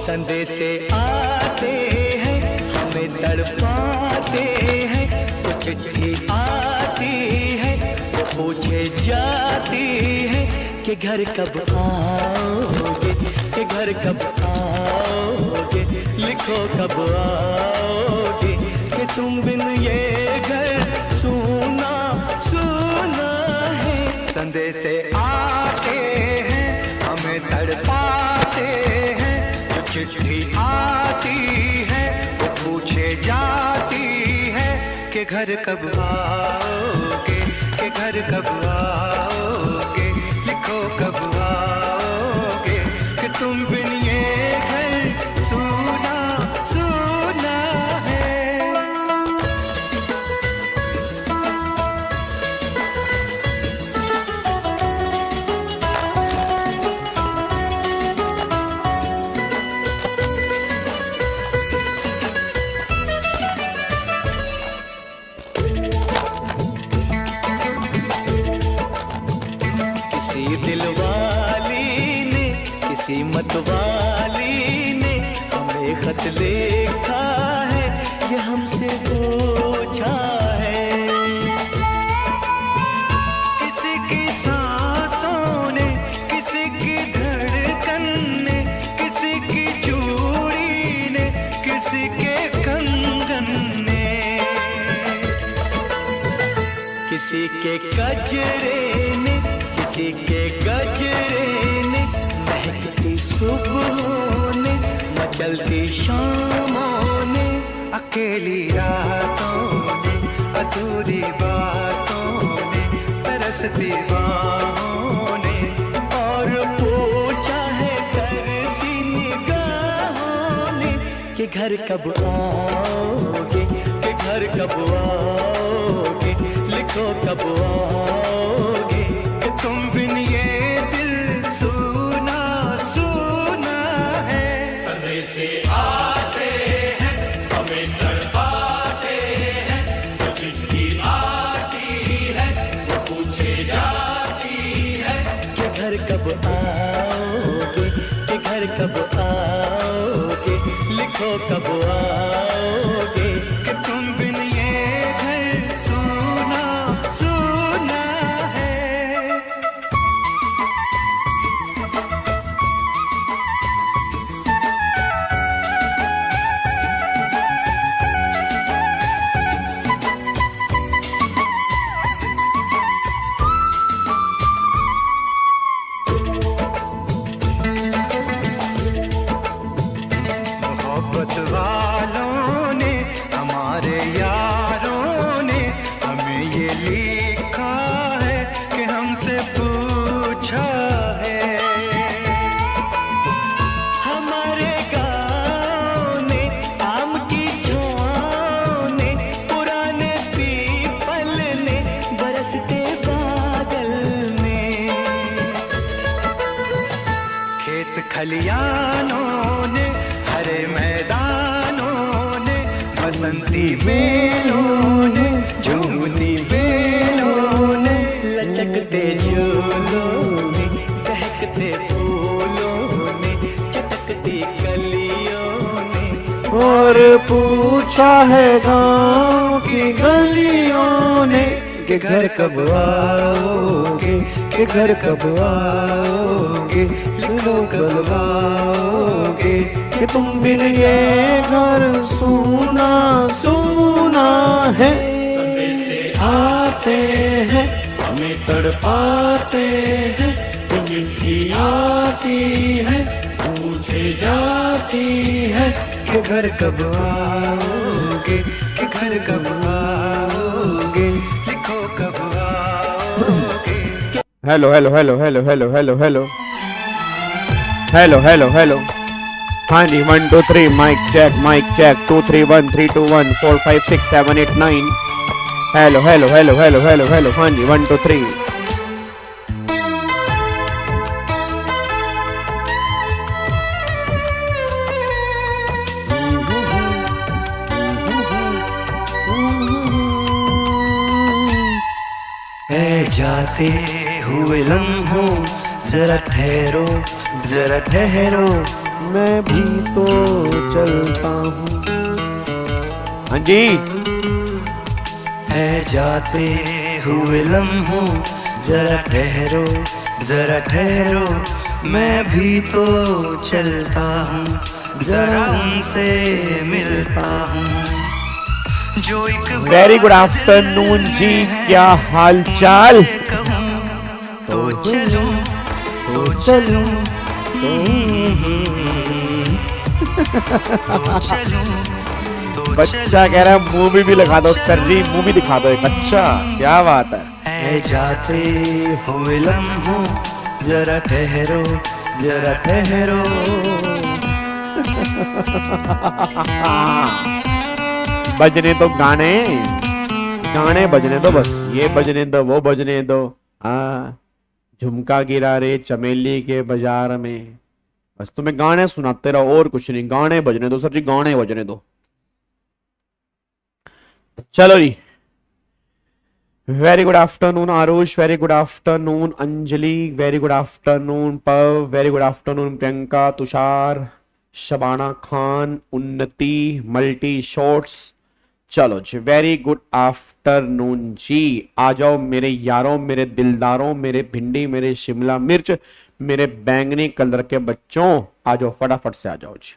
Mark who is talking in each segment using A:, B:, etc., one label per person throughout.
A: संदेशे आते हैं हमें तड़पाते हैं, तो चिट्ठी आती है वो पूछे जाती है कि घर कब आओगे, कि घर कब आओगे, लिखो कब आओगे, कि तुम बिन ये घर सूना सूना है। संदेशे आते हैं हमें तड़पाते हैं, जो चिट्ठी आती है वो पूछे जाती है कि घर कब आओगे, कि घर कब आओगे, लिखो कब आओगे, कि तुम बिन ये घर सूना सूना है। किसी दिलवाली ने, किसी मतवाली ने हमें खत लिखा है, ये हमसे पूछा है। किसी की सांसों ने, किसी की धड़कन ने, किसी की चूड़ी ने, किसी के कंगन ने, किसी के गजरे ने, किसी के गजरे ने, महकती सुबहों ने, मचलती शामों ने, अकेली रातों ने, अधूरी बातों ने, तरसती बाहों ने, और पूछा है तरसी निगाहों ने कि घर कब आओगे, कि घर कब आओगे, लिखो कब आओगे, तुम बिन ये दिल सूना सूना है।
B: संदेशे आते हैं हमें तड़पाते हैं, तो चिट्ठी आती है वो पूछे जाती है
A: कि घर कब आओगे, कि घर कब आओगे, लिखो कब आओगे, कि तुम बिन ये घर सूना सूना है। मोहब्बत वालों ने, हमारे यारों ने हमें ये लिखा है कि हमसे पूछा है। हमारे गाँव ने, आम की छाँव ने, पुराने पीपल ने, बरसते बादल ने, खेत खलियानों ने, हरे मैदानों ने, बसंती बेलों ने, झूमती बेलों ने, लचकते झूलों ने, बहकते फूलों ने, चटकती कलियों ने,
C: और पूछा है गाँव की गलियों ने कि घर कब आओगे, कि घर कब आओगे, लिखो कब आओगे, कि तुम बिन ये घर सूना सूना है।
B: संदेशे
C: आते हैं हमें तड़पाते हैं, तो चिट्ठी आती है पूछे जाती है कि घर कब आओगे, कि घर कब आओगे,
A: लिखो कब आओगे।
C: Hello hello hello hello hello hello hello hello hello hello हाँ जी 1 2 3 mic check 2 3 1 3 2 1 4 5 6 7 8 9 hello hello hello hello hello hello हाँ जी 1 2 3
A: ऐ जाते हुए लम्हों जरा ठहरो
C: मैं भी तो चलता हूँ। हाँ जी,
A: है जाते हुए लम्हों, जरा ठहरो जरा ठहरो, मैं भी तो चलता हूँ, जरा उनसे मिलता हूँ जो एक
C: वेरी गुड
A: बार दिल
C: आफ्टरनून जी,
A: में
C: क्या हाल चाल?
A: उनसे कहूँ तो चलूं तो चलूं तो चलूं तो
C: बच्चा कह रहा है मूवी भी लगा दो सर जी, मूवी दिखा दो एक। अच्छा, क्या बात है।
A: है जाते हुए लम्हों, जरा ठहरो जरा ठहरो।
C: बजने तो गाने, गाने बजने दो बस, ये बजने दो वो बजने दो। हाँ, झुमका गिरा रे चमेली के बाजार में, बस तुम्हें गाने सुनाते रहो और कुछ नहीं, गाने बजने दो सर जी, गाने बजने दो। चलो जी, very good afternoon Aarush, very good afternoon Anjali, very good afternoon Pav, very good afternoon Priyanka, Tushar, Shabana Khan, Unnati, multi shots. चलो जी, वेरी गुड आफ्टरनून जी। आ जाओ मेरे यारों, मेरे दिलदारों, मेरे भिंडी, मेरे शिमला मिर्च, मेरे बैंगनी कलर के बच्चों, आ जाओ फटाफट से आ जाओ जी।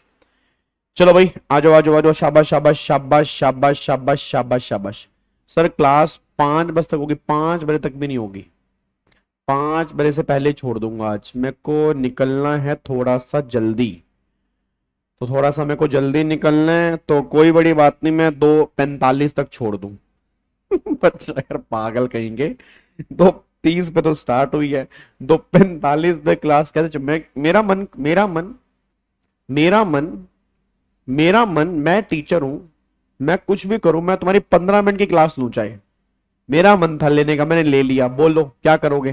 C: चलो भाई, आ जाओ आ जाओ आ जाओ, शाबाश शाबाश शाबाश शाबाश शाबाश शाबाश शाबाश। सर क्लास 5 बजे तक होगी, 5 बजे तक भी नहीं होगी, 5 बजे से पहले छोड़ दूंगा। आज मेरे को निकलना है थोड़ा सा जल्दी, तो थोड़ा सा मेरे को जल्दी निकलना है, तो कोई बड़ी बात नहीं, मैं 2:45 तक छोड़ दूं। बच्चा यार पागल कहेंगे, 2:30 पे तो स्टार्ट हुई है, 2:45 पे क्लास कैसे मैं, मेरा मन मेरा मन, मैं टीचर हूं, मैं कुछ भी करूं, मैं तुम्हारी 15 मिनट की क्लास लूं चाहे, मेरा मन था लेने का, मैंने ले लिया, बोलो क्या करोगे?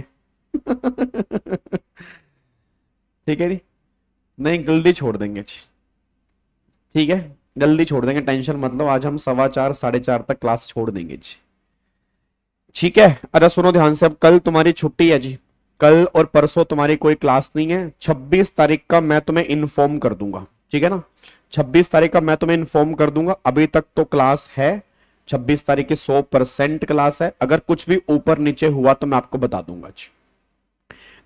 C: ठीक है जी, नहीं जल्दी छोड़ देंगे जी, ठीक है जल्दी छोड़ देंगे, टेंशन मत लो, आज हम 4:15 4:30 तक क्लास छोड़ देंगे जी, ठीक है। अरे सुनो ध्यान से, अब कल तुम्हारी छुट्टी है जी, कल और परसों तुम्हारी कोई क्लास नहीं है, 26 तारीख का मैं तुम्हें इन्फॉर्म कर दूंगा, ठीक है ना? 26 तारीख का मैं तुम्हें इन्फॉर्म कर दूंगा, अभी तक तो क्लास है, 26 तारीख की 100% क्लास है, अगर कुछ भी ऊपर नीचे हुआ तो मैं आपको बता दूंगा जी।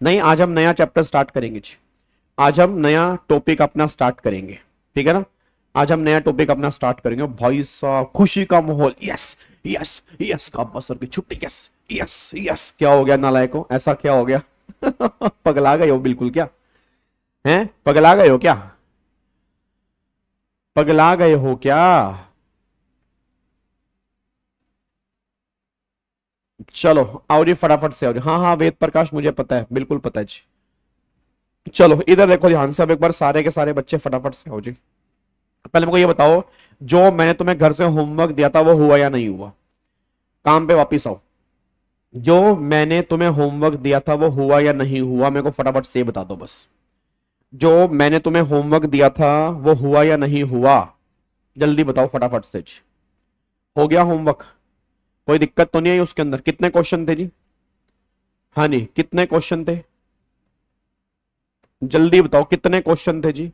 C: नहीं, आज हम नया चैप्टर स्टार्ट करेंगे जी, आज हम नया टॉपिक अपना स्टार्ट करेंगे, ठीक है ना? आज हम नया टॉपिक अपना स्टार्ट करेंगे भाई साहब, खुशी का माहौल, यस यस यस, का बसर की छुट्टी, यस यस यस। क्या हो गया नालायकों, ऐसा क्या हो गया? पगला गए हो बिल्कुल क्या? हैं, पगला गए हो क्या? पगला गए हो क्या? चलो आओ जी फटाफट से आओ जी, हाँ हाँ वेद प्रकाश मुझे पता है, बिल्कुल पता है जी। चलो इधर देखो ध्यान से, अब एक बार सारे के सारे बच्चे फटाफट से आओ जी। पहले मेरे को ये बताओ, जो मैंने तुम्हें घर से होमवर्क दिया था वो हुआ या नहीं हुआ? काम पे वापिस आओ, जो मैंने तुम्हें होमवर्क दिया था वो हुआ या नहीं हुआ, मेरे को फटाफट से बता दो बस। जो मैंने तुम्हें होमवर्क दिया था वो हुआ या नहीं हुआ, जल्दी बताओ फटाफट से जी। हो गया होमवर्क? कोई दिक्कत तो नहीं आई उसके अंदर? कितने क्वेश्चन थे जी? हाँ जी, कितने क्वेश्चन थे? जल्दी बताओ कितने क्वेश्चन थे जी,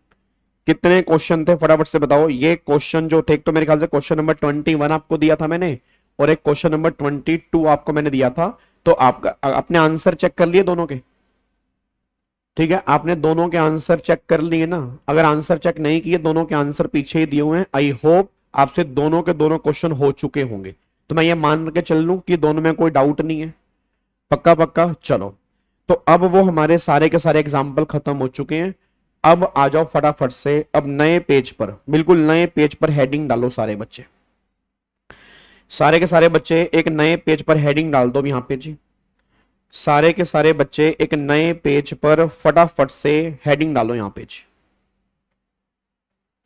C: कितने क्वेश्चन थे फटाफट से बताओ। ये क्वेश्चन जो थे, एक तो मेरे ख्याल से क्वेश्चन नंबर 21 आपको दिया था मैंने, और एक क्वेश्चन नंबर 22 आपको मैंने दिया था, तो आपका अपने आंसर चेक कर लिए दोनों के? ठीक है, आपने दोनों के आंसर चेक कर लिए ना? अगर आंसर चेक नहीं किए, दोनों के आंसर पीछे ही दिए हुए हैं, आई होप आपसे दोनों के दोनों क्वेश्चन हो चुके होंगे, तो मैं ये मान के चल लूं कि दोनों में कोई डाउट नहीं है, पक्का पक्का। चलो, तो अब वो हमारे सारे के सारे एग्जाम्पल खत्म हो चुके हैं, अब आ जाओ फटाफट से, अब नए पेज पर, बिल्कुल नए पेज पर हेडिंग डालो सारे बच्चे, सारे के सारे बच्चे एक नए पेज पर हेडिंग डाल दो यहां पे जी, सारे के सारे बच्चे एक नए पेज पर फटाफट से हेडिंग डालो यहां पे जी।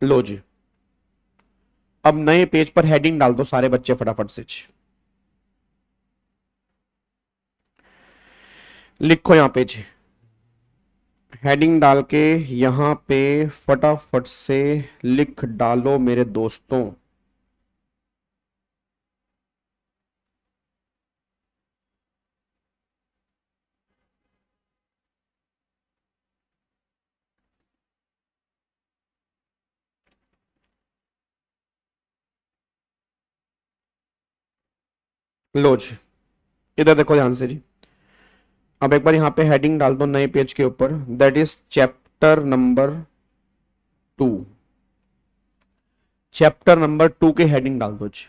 C: लो जी, अब नए पेज पर हेडिंग डाल दो सारे बच्चे फटाफट से जी। लिखो यहां पे जी, हेडिंग डाल के यहां पे फटाफट से लिख डालो मेरे दोस्तों। लो जी, इधर देखो ध्यान से जी। अब एक बार यहाँ पे हेडिंग डाल दो नए पेज के ऊपर, that is chapter number 2। Chapter number 2 की हेडिंग डाल दो जी।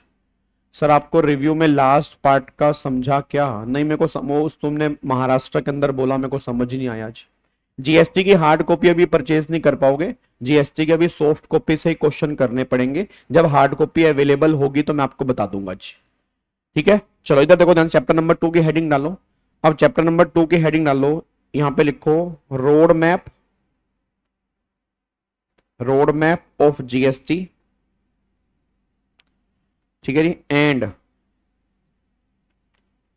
C: सर आपको रिव्यू में लास्ट पार्ट का समझा क्या? नहीं, मेरे को तुमने महाराष्ट्र के अंदर बोला, मेरे को समझ ही नहीं आया जी। जीएसटी की हार्ड कॉपी अभी परचेज नहीं कर पाओगे, जीएसटी के अभी सॉफ्ट कॉपी से ही क्वेश्चन करने पड़ेंगे। जब हार्ड कॉपी अवेलेबल होगी तो मैं आपको बता दूंगा जी, ठीक है। चलो इधर देखो ध्यान, चैप्टर नंबर 2 की हेडिंग डालो। अब चैप्टर नंबर 2 की हेडिंग डालो, यहां पे लिखो रोड मैप ऑफ जीएसटी, ठीक है जी, एंड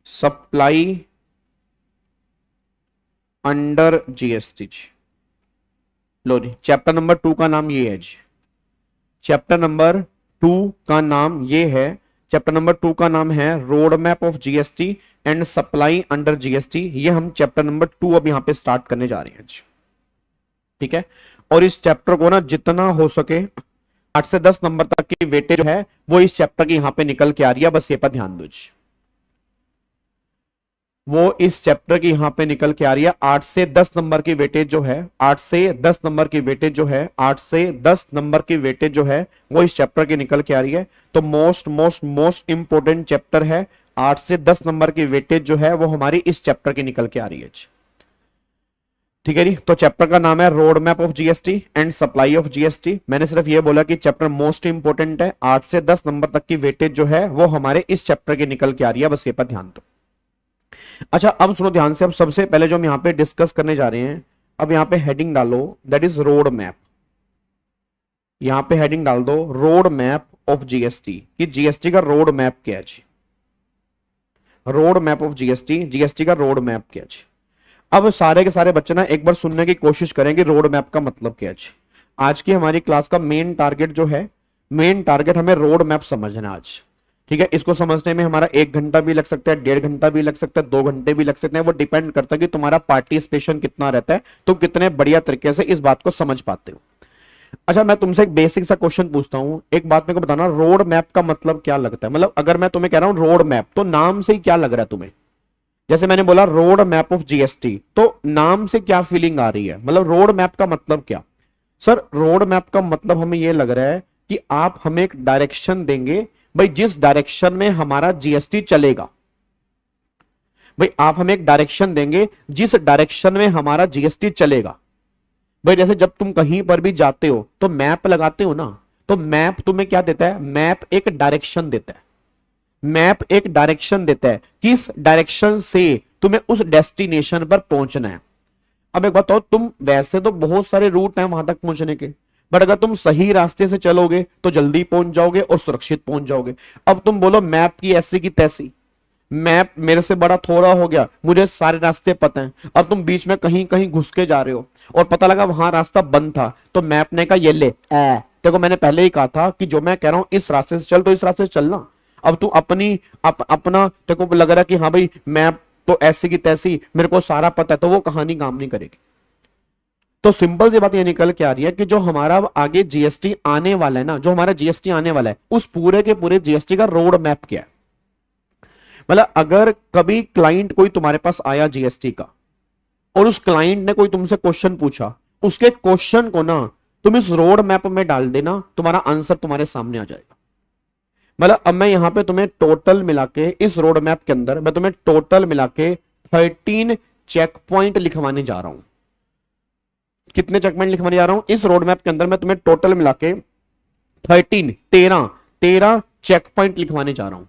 C: सप्लाई अंडर जीएसटी। लो जी, चैप्टर नंबर 2 का नाम ये है जी। चैप्टर नंबर 2 का नाम ये है, चैप्टर नंबर 2 का नाम है road map of GST and supply under GST. ये हम चैप्टर नंबर 2 अब यहां पे स्टार्ट करने जा रहे हैं जी, ठीक है। और इस चैप्टर को ना जितना हो सके 8 से 10 नंबर तक की वेटेज है वो इस चैप्टर की यहां पे निकल के आ रही है, बस ये पर ध्यान दो जी। वो इस चैप्टर की यहां पे निकल के आ रही है। 8 से 10 नंबर की वेटेज जो है, 8 से 10 नंबर की वेटेज जो है, 8 से 10 नंबर की वेटेज जो है वो इस चैप्टर की निकल के आ रही है। तो मोस्ट इंपोर्टेंट चैप्टर है। 8 से 10 नंबर की वेटेज जो है वो हमारी इस चैप्टर की निकल के आ रही है, ठीक है जी। तो चैप्टर का नाम है road map of GST and supply of GST. मैंने सिर्फ ये बोला कि चैप्टर मोस्ट इंपोर्टेंट है, 8 से 10 नंबर तक की वेटेज जो है वो हमारे इस चैप्टर की निकल के आ रही है, बस ये पर ध्यान दो। अच्छा अब सुनो ध्यान से, अब सबसे पहले जो हम यहां पे डिस्कस करने जा रहे हैं, अब यहां पे हेडिंग डालो दैट इज रोड मैप। यहां पे हेडिंग डाल दो रोड मैप ऑफ जीएसटी, कि जीएसटी का रोड मैप क्या है जी। Road map of GST, GST का रोड मैप क्या है जी। अब सारे के सारे बच्चे ना एक बार सुनने की कोशिश करेंगे रोड मैप का मतलब क्या है जी। आज की हमारी क्लास का मेन टारगेट जो है, मेन टारगेट हमें रोड मैप समझना है आज, ठीक है। इसको समझने में हमारा 1 घंटा भी लग सकता है, 1.5 घंटा भी लग सकता है, 2 घंटे भी लग सकते हैं। वो डिपेंड करता है कि तुम्हारा पार्टिसिपेशन कितना रहता है, तुम कितने बढ़िया तरीके से इस बात को समझ पाते हो। अच्छा मैं तुमसे एक बेसिक सा क्वेश्चन पूछता हूं, एक बात मेरे को बताना, रोड मैप का मतलब क्या लगता है? मतलब अगर मैं तुम्हें कह रहा हूं रोड मैप, तो नाम से ही क्या लग रहा है तुम्हें? जैसे मैंने बोला रोड मैप ऑफ जीएसटी, तो नाम से क्या फीलिंग आ रही है? मतलब रोड मैप का मतलब क्या? सर रोड मैप का मतलब हमें यह लग रहा है कि आप हमें एक डायरेक्शन देंगे, भाई जिस डायरेक्शन में हमारा जीएसटी चलेगा। भाई आप हमें एक डायरेक्शन देंगे जिस डायरेक्शन में हमारा जीएसटी चलेगा। भाई जैसे जब तुम कहीं पर भी जाते हो तो मैप लगाते हो ना, तो मैप तुम्हें क्या देता है? मैप एक डायरेक्शन देता है। मैप एक डायरेक्शन देता है, किस डायरेक्शन से तुम्हें उस डेस्टिनेशन पर पहुंचना है। अब एक बताओ, तुम वैसे तो बहुत सारे रूट हैं वहां तक पहुंचने के, बट अगर तुम सही रास्ते से चलोगे तो जल्दी पहुंच जाओगे और सुरक्षित पहुंच जाओगे। अब तुम बोलो मैप की ऐसी की तैसी, मैप मेरे से बड़ा थोड़ा हो गया, मुझे सारे रास्ते पता हैं। अब तुम बीच में कहीं कहीं घुस के जा रहे हो और पता लगा वहां रास्ता बंद था, तो मैप ने कहा ये ले, देखो मैंने पहले ही कहा था कि जो मैं कह रहा हूं इस रास्ते से चल, तो इस रास्ते से चलना। अब तू अपना देखो लग रहा है कि हाँ भाई मैप तो ऐसी की तैसी, मेरे को सारा पता है, तो वो कहानी काम नहीं करेगी। तो सिंपल सी बात ये निकल के आ रही है कि जो हमारा आगे जीएसटी आने वाला है ना, जो हमारा जीएसटी आने वाला है, उस पूरे के पूरे जीएसटी का रोड मैप क्या है। मतलब अगर कभी क्लाइंट कोई तुम्हारे पास आया जीएसटी का और उस क्लाइंट ने कोई तुमसे क्वेश्चन पूछा, उसके क्वेश्चन को ना तुम इस रोड मैप में डाल देना, तुम्हारा आंसर तुम्हारे सामने आ जाएगा। मतलब अब मैं यहां पे तुम्हें टोटल मिला के, इस रोड मैप के अंदर मैं तुम्हें टोटल मिला के 13 चेक पॉइंट लिखवाने जा रहा हूं। कितने चेक पॉइंट लिखवाने जा रहा हूं इस रोड मैप के अंदर? मैं तुम्हें टोटल मिला के 13 चेक पॉइंट लिखवाने जा रहा हूं।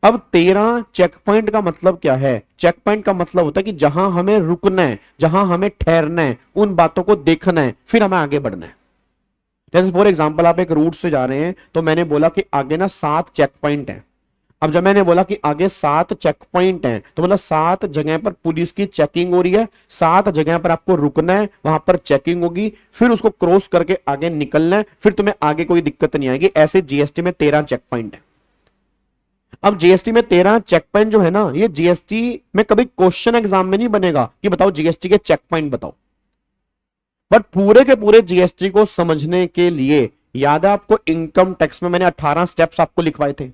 C: अब 13 चेक पॉइंट का मतलब क्या है? चेक पॉइंट का मतलब होता है कि जहां हमें रुकना है, जहां हमें ठहरना है, उन बातों को देखना है, फिर हमें आगे बढ़ना है। जैसे फॉर एग्जांपल आप एक रूट से जा रहे हैं, तो मैंने बोला कि आगे ना 7 चेक पॉइंट हैं। अब जब मैंने बोला कि आगे 7 चेक पॉइंट हैं, तो मतलब 7 जगह पर पुलिस की चेकिंग हो रही है, 7 जगह पर आपको रुकना है, वहां पर चेकिंग होगी, फिर उसको क्रॉस करके आगे निकलना है, फिर तुम्हें आगे कोई दिक्कत नहीं आएगी। ऐसे जीएसटी में 13 चेक पॉइंट है। अब जीएसटी में 13 चेक पॉइंट जो है ना, ये जीएसटी में कभी क्वेश्चन एग्जाम में नहीं बनेगा कि बताओ जीएसटी के चेक पॉइंट बताओ, बट पूरे के पूरे जीएसटी को समझने के लिए याद है आपको, इनकम टैक्स में मैंने 18 स्टेप्स आपको लिखवाए थे।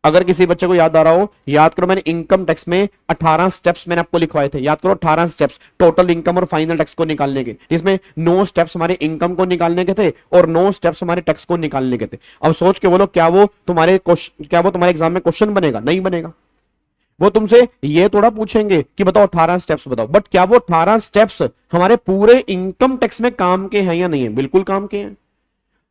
C: अगर किसी बच्चे को याद आ रहा हो, याद करो, मैंने इनकम टैक्स में 18 स्टेप्स मैंने आपको लिखवाए थे, याद करो 18 स्टेप्स टोटल इनकम और फाइनल टैक्स को निकालने के, जिसमें 9 स्टेप्स हमारे इनकम को निकालने के थे और 9 स्टेप्स हमारे टैक्स को निकालने के थे। अब सोच के बोलो, क्या वो तुम्हारे एग्जाम में क्वेश्चन बनेगा? नहीं बनेगा। वो तुमसे ये थोड़ा पूछेंगे कि बताओ 18 स्टेप्स बताओ, बट क्या वो 18 स्टेप्स हमारे पूरे इनकम टैक्स में काम के हैं या नहीं है? बिल्कुल काम के हैं।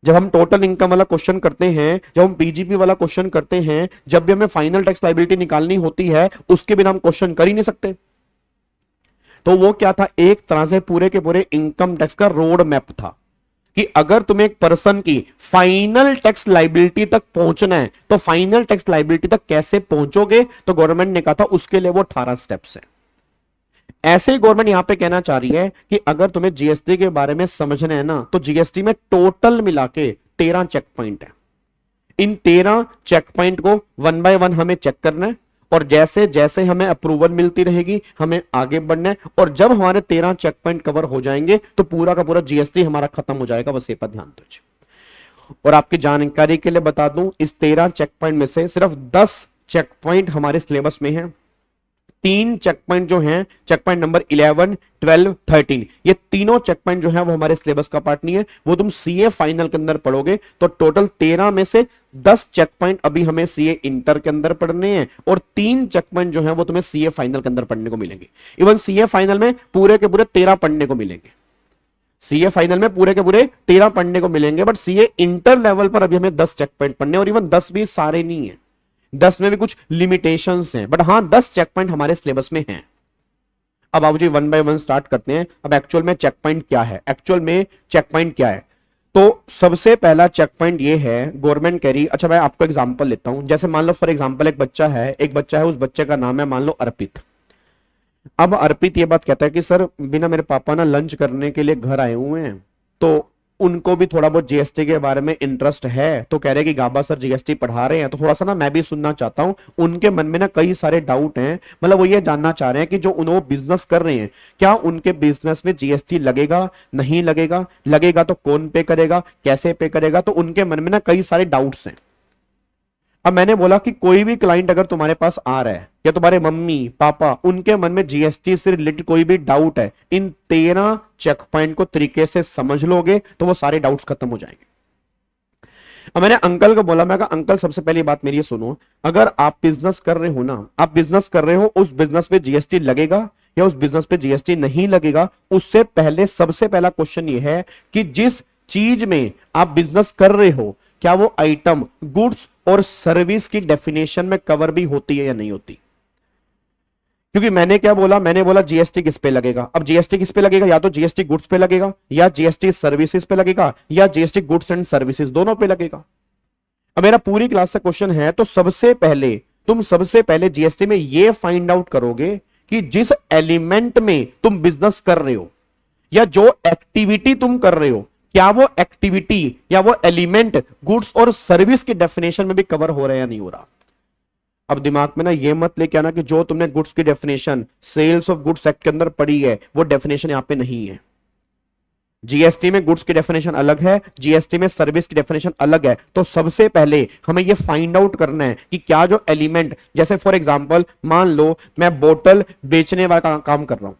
C: जब हम टोटल इनकम वाला क्वेश्चन करते हैं, जब हम पीजीपी वाला क्वेश्चन करते हैं, जब भी हमें फाइनल टैक्स लायबिलिटी निकालनी होती है, उसके बिना हम क्वेश्चन कर ही नहीं सकते। तो वो क्या था? एक तरह से पूरे के पूरे इनकम टैक्स का रोड मैप था कि अगर तुम्हें एक पर्सन की फाइनल टैक्स लायबिलिटी तक पहुंचना है तो फाइनल टैक्स लायबिलिटी तक कैसे पहुंचोगे? तो गवर्नमेंट ने कहा था उसके लिए वो 18 स्टेप्स है। ऐसे ही गवर्नमेंट यहां पे कहना चाह रही है कि अगर तुम्हें जीएसटी के बारे में समझना है ना, तो जीएसटी में टोटल मिला के 13 चेक पॉइंट है। इन 13 चेक पॉइंट को 1 बाय 1 हमें चेक करना है और जैसे जैसे हमें अप्रूवल मिलती रहेगी हमें आगे बढ़ना है, और जब हमारे 13 चेक पॉइंट कवर हो जाएंगे तो पूरा का पूरा जीएसटी हमारा खत्म हो जाएगा। बस ये पर ध्यान दीजिए। और आपकी जानकारी के लिए बता दूं, इस 13 चेक पॉइंट में से सिर्फ 10 चेक पॉइंट हमारे सिलेबस में है। 3 चेक पॉइंट जो हैं, चेक पॉइंट नंबर 11, 12, 13, ये तीनों चेक पॉइंट जो है वो हमारे सिलेबस का पार्ट नहीं है। वो तुम सीए फाइनल के अंदर पढ़ोगे तो टोटल 13 में से 10 चेक पॉइंट अभी हमें सीए इंटर के अंदर पढ़ने हैं और 3 चेक पॉइंट जो है वो तुम्हें सीए फाइनल के अंदर पढ़ने को मिलेंगे। इवन सीए फाइनल में पूरे के पूरे 13 पढ़ने को मिलेंगे। सीए फाइनल में पूरे के पूरे 13 पढ़ने को मिलेंगे, बट सीए इंटर लेवल पर अभी हमें 10 चेक पॉइंट पढ़ने, और इवन 10 भी सारे नहीं है, 10 में भी कुछ लिमिटेशंस हैं, बट हां 10 चेक पॉइंट हमारे सिलेबस में हैं। अब आप जी 1 बाय 1 स्टार्ट करते हैं। अब एक्चुअल में चेक पॉइंट क्या है? एक्चुअल में चेक पॉइंट क्या है? तो सबसे पहला चेक पॉइंट ये है, गवर्नमेंट कह रही, अच्छा मैं आपको एग्जांपल लेता हूं। जैसे मान लो फॉर एग्जांपल एक बच्चा है, उस बच्चे का नाम है मान लो अर्पित। अब अर्पित ये बात कहता है कि सर बिना मेरे पापा ना लंच करने के लिए घर आए हुए हैं, तो उनको भी थोड़ा बहुत जीएसटी के बारे में इंटरेस्ट है, तो कह रहे हैं कि गाबा सर जीएसटी पढ़ा रहे हैं तो थोड़ा सा ना मैं भी सुनना चाहता हूं। उनके मन में ना कई सारे डाउट हैं, मतलब वो ये जानना चाह रहे हैं कि जो वो बिजनेस कर रहे हैं, क्या उनके बिजनेस में जीएसटी लगेगा, नहीं लगेगा, लगेगा तो कौन पे करेगा, कैसे पे करेगा, तो उनके मन में ना कई सारे डाउट्स हैं। अब मैंने बोला कि कोई भी क्लाइंट अगर तुम्हारे पास आ रहा है या तुम्हारे मम्मी पापा, उनके मन में जीएसटी से रिलेटेड कोई भी डाउट है, इन 13 चेक पॉइंट को तरीके से समझ लोगे तो वो सारे डाउट्स खत्म हो जाएंगे। अब मैंने अंकल को बोला, मैं कहा अंकल सबसे पहली बात मेरी ये सुनो, अगर आप बिजनेस कर रहे हो ना, आप बिजनेस कर रहे हो, उस बिजनेस पे जीएसटी लगेगा या उस बिजनेस पे जीएसटी नहीं लगेगा, उससे पहले सबसे पहला क्वेश्चन ये है कि जिस चीज में आप बिजनेस कर रहे हो क्या वो आइटम गुड्स और सर्विस की डेफिनेशन में कवर भी होती है या नहीं होती। क्योंकि मैंने क्या बोला, मैंने बोला जीएसटी किस पे लगेगा। अब जीएसटी किस पे लगेगा? या तो जीएसटी गुड्स पे लगेगा, या जीएसटी सर्विसेज पे लगेगा, या जीएसटी गुड्स एंड सर्विसेज दोनों पे लगेगा। अब मेरा पूरी क्लास का क्वेश्चन है, तो सबसे पहले जीएसटी में ये फाइंड आउट करोगे कि जिस एलिमेंट में तुम बिजनेस कर रहे हो या जो एक्टिविटी तुम कर रहे हो, क्या वो एक्टिविटी या वो एलिमेंट गुड्स और सर्विस की डेफिनेशन में भी कवर हो रहा है या नहीं हो रहा। अब दिमाग में ना ये मत लेके आना कि जो तुमने गुड्स की definition sales of goods act के अंदर पढ़ी है वो डेफिनेशन यहां पे नहीं है। जीएसटी में गुड्स की डेफिनेशन अलग है, जीएसटी में सर्विस की डेफिनेशन अलग है। तो सबसे पहले हमें ये फाइंड आउट करना है कि क्या जो एलिमेंट, जैसे फॉर एग्जांपल मान लो मैं बोतल बेचने वाला काम कर रहा हूं।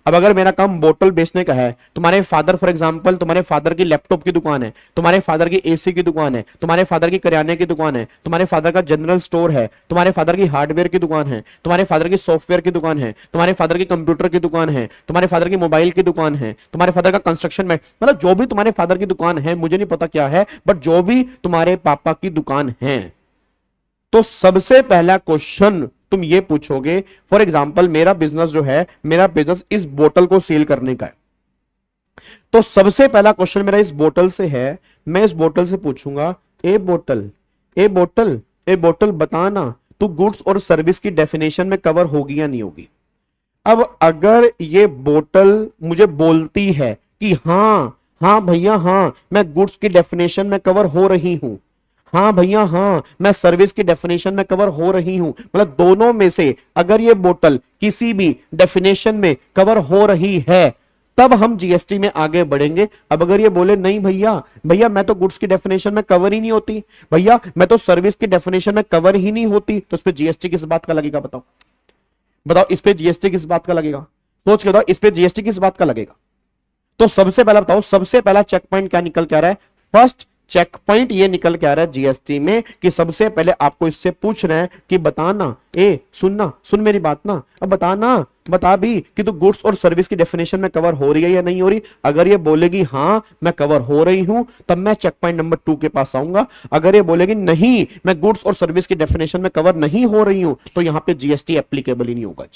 C: अब अगर मेरा काम बोतल बेचने का है, तुम्हारे फादर फॉर एग्जांपल, तुम्हारे फादर की लैपटॉप की दुकान है, तुम्हारे फादर की एसी की दुकान है, तुम्हारे फादर की किराने की दुकान है, तुम्हारे फादर का जनरल स्टोर है, तुम्हारे फादर की हार्डवेयर की दुकान है, तुम्हारे फादर की सॉफ्टवेयर की दुकान है, तुम्हारे फादर की कंप्यूटर की दुकान है, तुम्हारे फादर की मोबाइल की दुकान है, तुम्हारे फादर का कंस्ट्रक्शन में, मतलब जो भी तुम्हारे फादर की दुकान है, मुझे नहीं पता क्या है, बट जो भी तुम्हारे पापा की दुकान है, तो सबसे पहला क्वेश्चन तुम ये पूछोगे, फॉर एग्जाम्पल मेरा बिजनेस जो है, मेरा बिजनेस इस बोतल को सेल करने का है, तो सबसे पहला क्वेश्चन मेरा इस बोतल से है। मैं इस बोतल से पूछूंगा, ए बोतल बताना तू गुड्स और सर्विस की डेफिनेशन में कवर होगी या नहीं होगी। अब अगर ये बोतल मुझे बोलती है कि हाँ भैया हाँ मैं गुड्स की डेफिनेशन में कवर हो रही हूं, हाँ भैया हाँ मैं सर्विस की डेफिनेशन में कवर हो रही हूं, मतलब दोनों में से अगर ये बोतल किसी भी डेफिनेशन में कवर हो रही है, तब हम जीएसटी में आगे बढ़ेंगे। अब अगर ये बोले नहीं भैया, भैया मैं तो गुड्स की डेफिनेशन में कवर ही नहीं होती, भैया मैं तो सर्विस की डेफिनेशन में कवर ही नहीं होती, तो इस पे जीएसटी किस बात का लगेगा? बताओ बताओ, इस पे जीएसटी किस बात का लगेगा? सोच के बताओ, इस पे जीएसटी किस बात का लगेगा? तो सबसे पहला बताओ, सबसे पहला चेक पॉइंट क्या निकल के आ रहा है? फर्स्ट चेक पॉइंट ये निकल के आ रहा है जीएसटी में कि सबसे पहले आपको इससे पूछ रहे हैं कि बताना, सुनना, सुन मेरी बात ना, अब बताना, बता भी कि तू गुड्स और सर्विस की डेफिनेशन में कवर हो रही है या नहीं हो रही। अगर ये बोलेगी हां मैं कवर हो रही हूं, तब मैं चेक पॉइंट नंबर 2 के पास आऊंगा। अगर ये बोलेगी नहीं मैं गुड्स और सर्विस की डेफिनेशन में कवर नहीं हो रही हूं, तो यहां पे जीएसटी एप्लीकेबल ही नहीं होगा।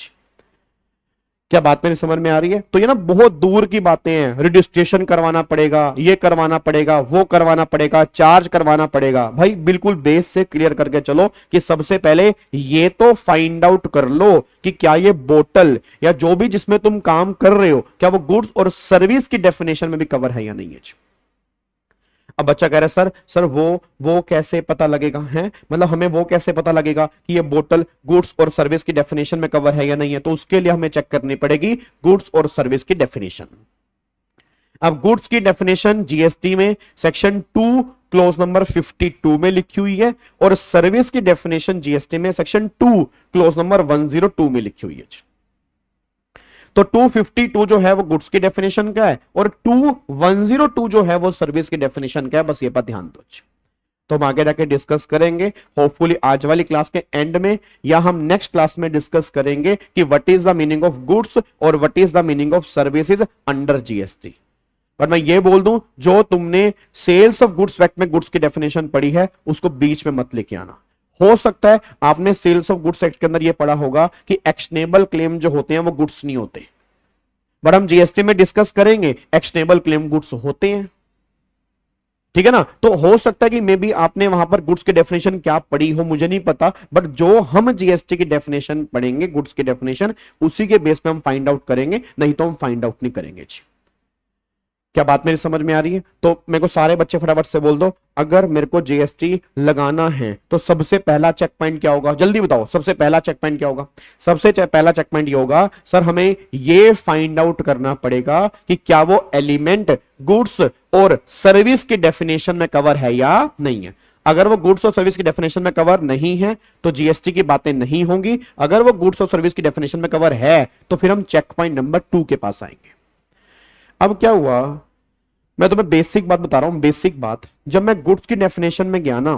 C: क्या बात मेरी समझ में आ रही है? तो ये ना बहुत दूर की बातें हैं, रजिस्ट्रेशन करवाना पड़ेगा, ये करवाना पड़ेगा, वो करवाना पड़ेगा, चार्ज करवाना पड़ेगा। भाई बिल्कुल बेस से क्लियर करके चलो कि सबसे पहले ये तो फाइंड आउट कर लो कि क्या ये बोतल या जो भी जिसमें तुम काम कर रहे हो, क्या वो गुड्स और सर्विस की डेफिनेशन में भी कवर है या नहीं है। अब बच्चा कह रहा है सर वो कैसे पता लगेगा? है मतलब हमें वो कैसे पता लगेगा कि ये बोतल गुड्स और सर्विस की डेफिनेशन में कवर है या नहीं है? तो उसके लिए हमें चेक करनी पड़ेगी गुड्स और सर्विस की डेफिनेशन। अब गुड्स की डेफिनेशन जीएसटी में सेक्शन 2 क्लोज नंबर 52 में लिखी हुई है और सर्विस की डेफिनेशन जीएसटी में सेक्शन 2 क्लोज नंबर 102 में लिखी हुई है। तो 252 जो है वो गुड्स की डेफिनेशन का है और 102 जो है वो सर्विस की डेफिनेशन का है। बस ये पर ध्यान दो। तो हम आगे जाके डिस्कस करेंगे होपफुली आज वाली क्लास के एंड में, या हम नेक्स्ट क्लास में डिस्कस करेंगे कि what is the meaning of goods और what is the meaning of services under GST. पर मैं ये बोल दूं, जो तुमने सेल्स ऑफ गुड्स एक्ट में गुड्स की डेफिनेशन पढ़ी है उसको बीच में मत लेके आना। हो सकता है आपने सेल्स ऑफ गुड्स एक्ट के अंदर यह पढ़ा होगा कि एक्शनेबल क्लेम जो होते हैं वो गुड्स नहीं होते, बट हम जीएसटी में डिस्कस करेंगे एक्शनेबल क्लेम गुड्स होते हैं। ठीक है ना? तो हो सकता है कि मे बी आपने वहां पर गुड्स की डेफिनेशन क्या पढ़ी हो, मुझे नहीं पता, बट जो हम जीएसटी की डेफिनेशन पढ़ेंगे गुड्स की डेफिनेशन उसी के बेस पे हम फाइंड आउट करेंगे, नहीं तो हम फाइंड आउट नहीं करेंगे। क्या बात मेरी समझ में आ रही है? तो मेरे को सारे बच्चे फटाफट से बोल दो, अगर मेरे को जीएसटी लगाना है तो सबसे पहला चेक पॉइंट क्या होगा? जल्दी बताओ, सबसे पहला चेक पॉइंट क्या होगा? सबसे पहला चेक पॉइंट ये होगा, सर हमें ये फाइंड आउट करना पड़ेगा कि क्या वो एलिमेंट गुड्स और सर्विस की डेफिनेशन में कवर है या नहीं है। अगर वो गुड्स और सर्विस की डेफिनेशन में कवर नहीं है तो जीएसटी की बातें नहीं होंगी। अगर वो गुड्स और सर्विस की डेफिनेशन में कवर है तो फिर हम चेक पॉइंट नंबर 2 के पास आएंगे। अब क्या हुआ, मैं तुम्हें बेसिक बात बता रहा हूं, बेसिक बात। जब मैं गुड्स की डेफिनेशन में गया ना,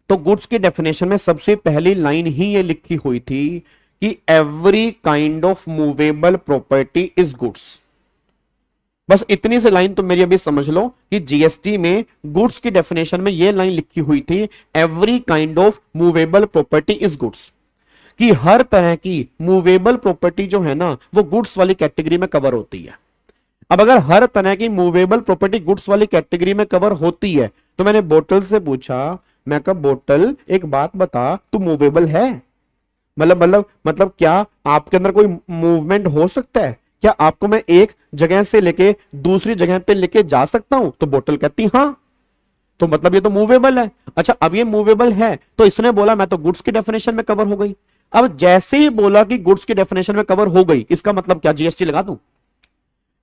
C: तो गुड्स की डेफिनेशन में सबसे पहली लाइन ही ये लिखी हुई थी कि every kind of movable property is goods. बस इतनी सी लाइन तुम मेरी अभी समझ लो कि जीएसटी में गुड्स की डेफिनेशन में ये लाइन लिखी हुई थी, every kind of movable property is goods, कि हर तरह की मूवेबल प्रॉपर्टी जो है ना वो गुड्स वाली कैटेगरी में कवर होती है। अब अगर हर तरह की मूवेबल प्रॉपर्टी गुड्स वाली कैटेगरी में कवर होती है तो मैंने बोतल से पूछा, मैं कहा बोतल एक बात बता, तू मूवेबल है? मतलब क्या आपके अंदर कोई मूवमेंट हो सकता है? क्या आपको मैं एक जगह से लेके दूसरी जगह पे लेके जा सकता हूं? तो बोतल कहती हां, तो मतलब ये तो मूवेबल है। अच्छा, अब ये मूवेबल है तो इसने बोला मैं तो गुड्स की डेफिनेशन में कवर हो गई। अब जैसे ही बोला कि गुड्स की डेफिनेशन में कवर हो गई, इसका मतलब क्या जीएसटी लगा दूं?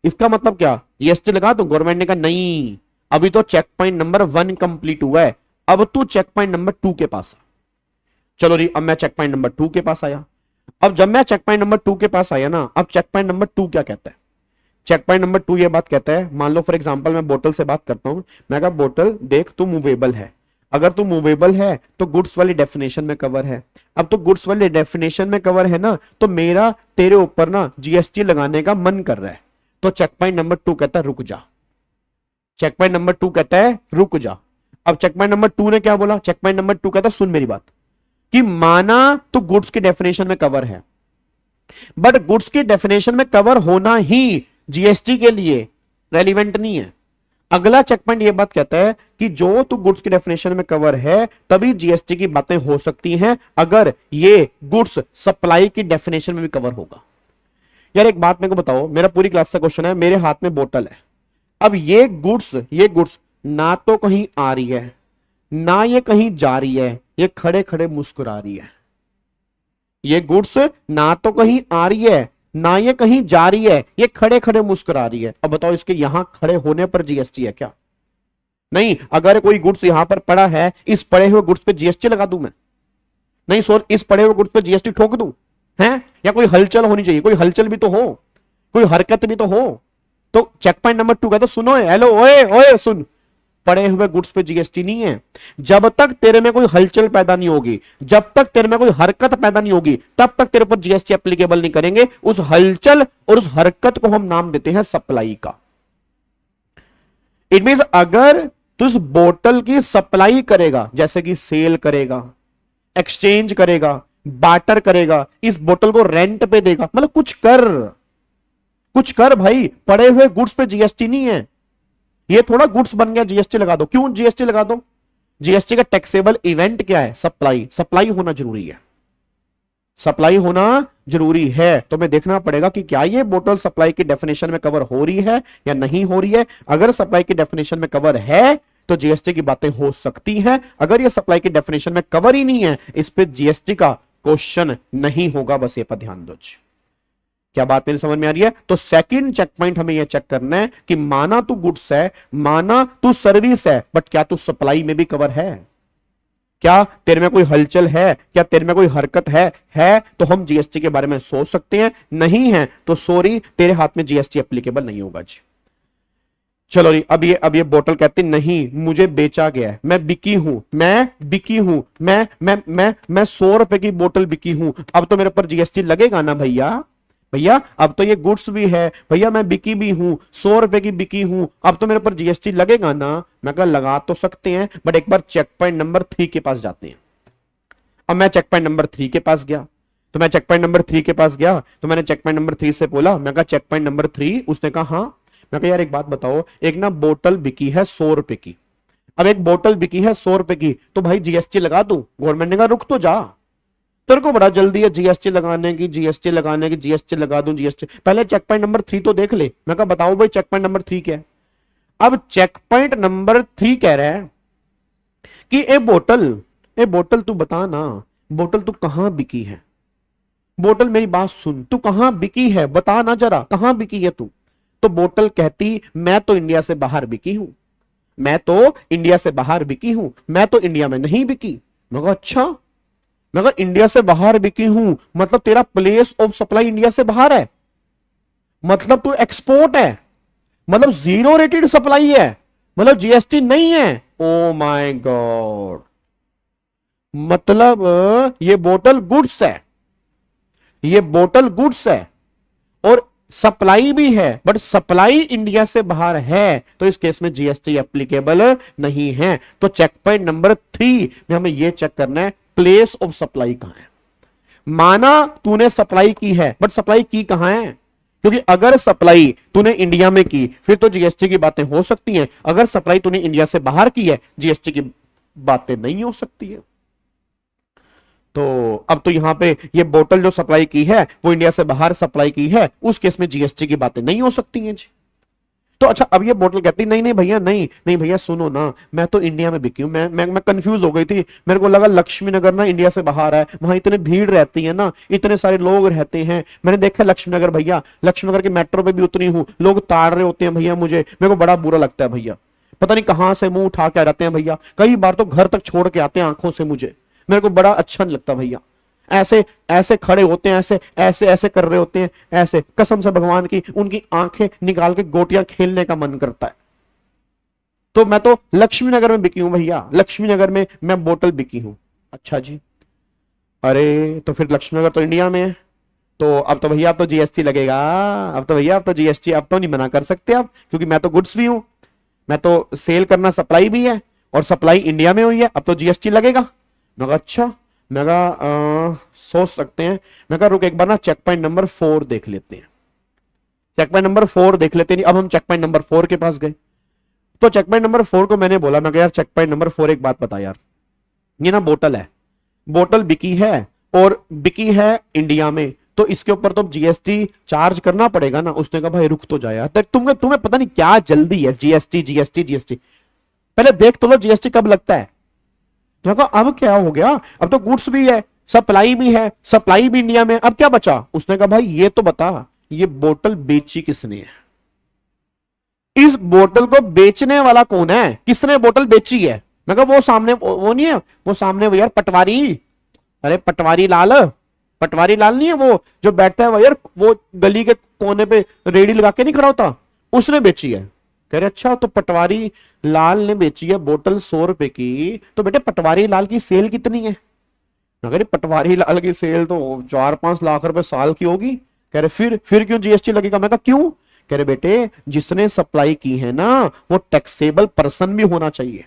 C: इसका मतलब क्या जीएसटी लगा दूं? गवर्नमेंट ने कहा नहीं, अभी तो चेक पॉइंट नंबर 1 कंप्लीट हुआ है, अब तू चेक पॉइंट नंबर 2 के पास आ। चलो जी, अब मैं चेक पॉइंट नंबर 2 के पास आया। अब जब मैं चेक पॉइंट नंबर 2 के पास आया ना, अब चेक पॉइंट नंबर 2 क्या कहता है? चेक पॉइंट नंबर 2 ये बात कहता है, मान लो फॉर एग्जांपल मैं बोतल से बात करता हूं, मैं कहा बोतल देख तू मूवेबल है, अगर तू मूवेबल है तो गुड्स वाली डेफिनेशन में कवर है। अब तो गुड्स वाली डेफिनेशन में कवर है ना, तो मेरा तेरे ऊपर ना जीएसटी लगाने का मन कर रहा है। तो चेक पॉइंट नंबर 2 कहता है रुक जा। चेक पॉइंट नंबर 2 कहता है रुक जा। अब चेक पॉइंट नंबर 2 ने क्या बोला? चेक पॉइंट नंबर 2 कहता है सुन मेरी बात, कि माना तो गुड्स की डेफिनेशन में कवर है, बट गुड्स की डेफिनेशन में कवर होना ही जीएसटी के लिए रेलिवेंट नहीं है। अगला चेक पॉइंट ये बात कहता है कि जो तो गुड्स की डेफिनेशन में कवर है तभी जीएसटी की बातें हो सकती हैं, अगर ये गुड्स सप्लाई की डेफिनेशन में भी कवर होगा। यार एक बात मेरे को बताओ, मेरा पूरी क्लास का क्वेश्चन है, मेरे हाथ में बोतल है, अब ये गुड्स ना तो कहीं आ रही है ना ये कहीं जा रही है, ये खड़े खड़े मुस्कुरा रही है। ये गुड्स ना तो कहीं आ रही है ना ये कहीं जा रही है, ये खड़े खड़े मुस्कुरा रही है। अब बताओ इसके यहां खड़े होने पर जीएसटी है क्या? नहीं। अगर कोई गुड्स यहां पर पड़ा है, इस पड़े हुए गुड्स पे जीएसटी लगा दूं मैं? नहीं सर, इस पड़े हुए गुड्स पे जीएसटी ठोक दूं? है या कोई हलचल होनी चाहिए, कोई हलचल भी तो हो, कोई हरकत भी तो हो। तो चेक पॉइंट नंबर 2 कहता सुनो, हेलो, ओए ओए सुन, पड़े हुए गुड्स पे जीएसटी नहीं है। जब तक तेरे में कोई हलचल पैदा नहीं होगी, जब तक तेरे में कोई हरकत पैदा नहीं होगी, तब तक तेरे पर जीएसटी एप्लीकेबल नहीं करेंगे। उस हलचल और उस हरकत को हम नाम देते हैं सप्लाई का। इट मींस अगर तू उस बोतल की सप्लाई करेगा, जैसे कि सेल करेगा, एक्सचेंज करेगा, बार्टर करेगा, इस बोतल को रेंट पे देगा, मतलब कुछ कर भाई। पड़े हुए गुड्स पे जीएसटी नहीं है। ये थोड़ा गुड्स बन गया जीएसटी लगा दो। क्यों जीएसटी लगा दो? जीएसटी का टैक्सेबल इवेंट क्या है? सप्लाई। सप्लाई होना जरूरी है, सप्लाई होना जरूरी है। तो मैं देखना पड़ेगा कि क्या ये बोतल सप्लाई की डेफिनेशन में कवर हो रही है या नहीं हो रही है। अगर सप्लाई की डेफिनेशन में कवर है तो जीएसटी की बातें हो सकती हैं। अगर ये सप्लाई की डेफिनेशन में कवर ही नहीं है, इस पे जीएसटी का क्वेश्चन नहीं होगा। बस ये पर ध्यान दो। क्या बात मेरी समझ में आ रही है? तो सेकंड चेक पॉइंट हमें यह चेक करना है कि माना तू गुड्स है, माना तू सर्विस है, बट क्या तू सप्लाई में भी कवर है? क्या तेरे में कोई हलचल है? क्या तेरे में कोई हरकत है तो हम जीएसटी के बारे में सोच सकते हैं। नहीं है तो सॉरी, तेरे हाथ में जीएसटी एप्लीकेबल नहीं होगा जी। चलो जी, अब ये बोतल कहती नहीं, मुझे बेचा गया है, मैं बिकी हूं, मैं 100 रुपए की बोतल बिकी हूं। अब तो मेरे पर जीएसटी लगेगा ना भैया, अब तो ये गुड्स भी है भैया, मैं बिकी भी हूं, 100 रुपए की बिकी हूं, अब तो मेरे पर जीएसटी लगेगा ना। मैं कहा लगा तो सकते हैं, बट एक बार चेक पॉइंट नंबर 3 के पास जाते हैं। अब मैं चेक पॉइंट नंबर 3 के पास गया, तो मैंने चेक पॉइंट नंबर 3 से बोला, मैं कहा चेक पॉइंट नंबर 3। उसने कहा हाँ। मैं कहा यार एक बात बताओ, एक ना बोतल बिकी है 100 रुपए की। अब एक बोतल बिकी है 100 रुपए की, तो भाई जीएसटी लगा दूं? गवर्नमेंट ने कहा रुक तो जा, तेरे को बड़ा जल्दी है जीएसटी लगाने की, जीएसटी लगा दूं जीएसटी। पहले चेक पॉइंट नंबर 3 तो देख ले। मैं कहा बताओ भाई चेक पॉइंट नंबर 3 क्या है? अब चेक पॉइंट नंबर 3 कह रहा है कि ए बोतल तू बता ना, बोतल तू कहां बिकी है? बोतल मेरी बात सुन, तू कहां बिकी है बता ना जरा, कहां बिकी है तू? तो बोतल कहती मैं तो इंडिया से बाहर बिकी हूं, मैं तो इंडिया में नहीं बिकी। मैं कहा अच्छा, मैं कहा इंडिया से बाहर बिकी हूं मतलब तेरा प्लेस ऑफ सप्लाई इंडिया से बाहर है, मतलब तू एक्सपोर्ट है, मतलब 0 रेटेड सप्लाई है, मतलब जीएसटी नहीं है। ओ माय गॉड, मतलब ये बोतल गुड्स है और सप्लाई भी है, बट सप्लाई इंडिया से बाहर है, तो इस केस में जीएसटी एप्लीकेबल नहीं है। तो चेक पॉइंट नंबर 3 में हमें यह चेक करना है प्लेस ऑफ सप्लाई कहां है। माना तूने सप्लाई की है, बट सप्लाई की कहां है? क्योंकि अगर सप्लाई तूने इंडिया में की फिर तो जीएसटी की बातें हो सकती हैं, अगर सप्लाई तूने इंडिया से बाहर की है जीएसटी की बातें नहीं हो सकती है। तो अब तो यहां पे ये बोतल जो सप्लाई की है वो इंडिया से बाहर सप्लाई की है, उस केस में जीएसटी की बातें नहीं हो सकती हैं जी। तो अच्छा, अब ये बोतल कहती नहीं भैया, नहीं भैया सुनो ना, मैं तो इंडिया में बिकी हूं। मैं कंफ्यूज हो गई थी, मेरे को लगा लक्ष्मी नगर ना इंडिया से बाहर है, वहां इतने भीड़ रहती है ना, इतने सारे लोग रहते हैं। मैंने देखा लक्ष्मी नगर भैया, लक्ष्मी नगर के मेट्रो पे भी उतरी हूं, लोग ताड़ रहे होते हैं भैया, मेरे को बड़ा बुरा लगता है भैया, पता नहीं कहां से मुंह उठा के आ जाते हैं भैया, कई बार तो घर तक छोड़ के आते हैं आंखों से मुझे, मेरे को बड़ा अच्छा नहीं लगता भैया। ऐसे खड़े होते हैं, ऐसे कर रहे होते हैं, ऐसे कसम से भगवान की उनकी आंखें निकाल के गोटियां खेलने का मन करता है। तो मैं तो लक्ष्मी नगर में बिकी हूं भैया, लक्ष्मी नगर में मैं बोतल बिकी हूं। अच्छा जी, अरे तो फिर लक्ष्मी नगर तो इंडिया में है, तो अब तो भैया अब तो जीएसटी लगेगा, अब तो नहीं मना कर सकते आप, क्योंकि मैं तो गुड्स भी हूं, मैं तो सेल करना सप्लाई भी है और सप्लाई इंडिया में हुई है, अब तो जीएसटी लगेगा। मैं कहा अच्छा, मैं कहा सोच सकते हैं। मैं कहा रुक एक बार ना चेक पॉइंट नंबर 4 देख लेते हैं, चेक पॉइंट नंबर 4 देख लेते हैं। अब हम चेक पॉइंट नंबर 4 के पास गए, तो चेक पॉइंट नंबर 4 को मैंने बोला, मैं कहा यार चेक पॉइंट नंबर 4 एक बात बता यार, ये ना बोतल है, बोतल बिकी है और बिकी है इंडिया में, तो इसके ऊपर तो जीएसटी चार्ज करना पड़ेगा ना। उसने कहा भाई रुक तो जाए यार, तुम्हें पता नहीं क्या जल्दी है, जीएसटी पहले देख तो लो जीएसटी कब लगता है। तो कहा अब क्या हो गया, अब तो गुड्स भी है, सप्लाई भी है, सप्लाई भी इंडिया में, अब क्या बचा? उसने कहा भाई ये तो बता, ये बोतल बेची किसने है? इस बोतल को बेचने वाला कौन है? किसने बोतल बेची है? मैं कहा वो सामने, वो नहीं है, वो सामने वो यार पटवारी, अरे पटवारी लाल, पटवारी लाल नहीं है वो जो बैठता है वो यार, वो गली के कोने पे रेडी लगा के नहीं खड़ा होता, उसने बेची है। कह रहे अच्छा, तो पटवारी लाल ने बेची है बोतल 100 रुपए की, तो बेटे पटवारी लाल की सेल कितनी है? अगर पटवारी लाल की सेल तो 4-5 लाख रुपए साल की होगी। कह रहे फिर क्यों जीएसटी लगेगा? मैं कहा क्यों? कह रहे बेटे जिसने सप्लाई की है ना, वो टैक्सेबल पर्सन भी होना चाहिए,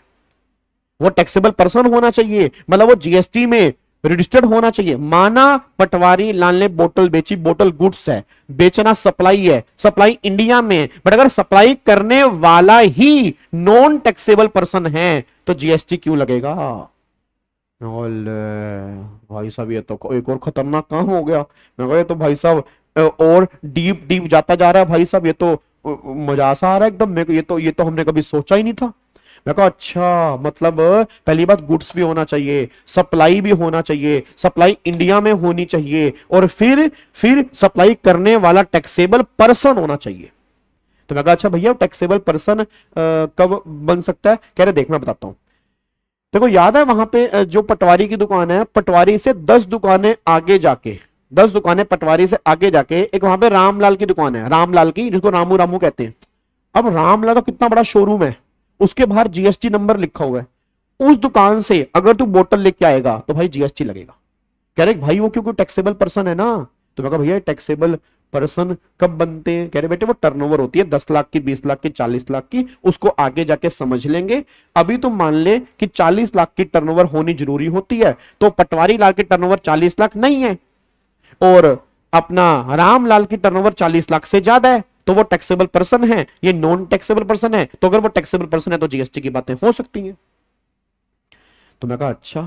C: वो टैक्सेबल पर्सन होना चाहिए, मतलब वो जीएसटी में रजिस्टर्ड होना चाहिए। माना पटवारी लाल ने बोतल बेची, बोतल गुड्स है, बेचना सप्लाई है, सप्लाई इंडिया में, बट अगर सप्लाई करने वाला ही नॉन टैक्सेबल पर्सन है तो जीएसटी क्यों लगेगा? भाई साहब ये तो एक और खतरनाक काम हो गया। मैं कहा ये तो भाई साहब और डीप डीप जाता जा रहा है भाई साहब, ये तो मजा सा आ रहा है एकदम मेरे को, ये तो हमने कभी सोचा ही नहीं था। मैं कहा अच्छा, मतलब पहली बात गुड्स भी होना चाहिए, सप्लाई भी होना चाहिए, सप्लाई इंडिया में होनी चाहिए, और फिर सप्लाई करने वाला टैक्सेबल पर्सन होना चाहिए। तो मैं कहा अच्छा भैया टैक्सेबल पर्सन कब बन सकता है? कह रहे देख मैं बताता हूं। देखो याद है वहां पे जो पटवारी की दुकान है, पटवारी से 10 दुकानें आगे जाके, 10 दुकानें पटवारी से आगे जाके एक वहां पे रामलाल की दुकान है, रामलाल की, जिसको रामू रामू कहते हैं। अब रामलाल का कितना बड़ा शोरूम है, उसके बाहर जीएसटी नंबर लिखा हुआ है। उस दुकान से अगर तू बोतल लेके आएगा तो भाई जीएसटी लगेगा। कह रहे भाई वो क्योंकि टैक्सेबल पर्सन है ना। तो मैं कहा भैया टैक्सेबल पर्सन कब बनते हैं? कह रहे बेटे वो टर्नओवर होती है 10 लाख की, 20 लाख की, 40 लाख की, उसको आगे जाके समझ लेंगे। अभी तुम मान ले कि 40 लाख की टर्नओवर होनी जरूरी होती है, तो पटवारी लाल की टर्नओवर 40 लाख नहीं है और अपना रामलाल की टर्नओवर 40 लाख से ज्यादा है, तो वो टैक्सेबल पर्सन है, ये नॉन टैक्सेबल पर्सन है। तो अगर वो टैक्सेबल पर्सन है तो जीएसटी की बातें हो सकती हैं। तो मैं कहा अच्छा,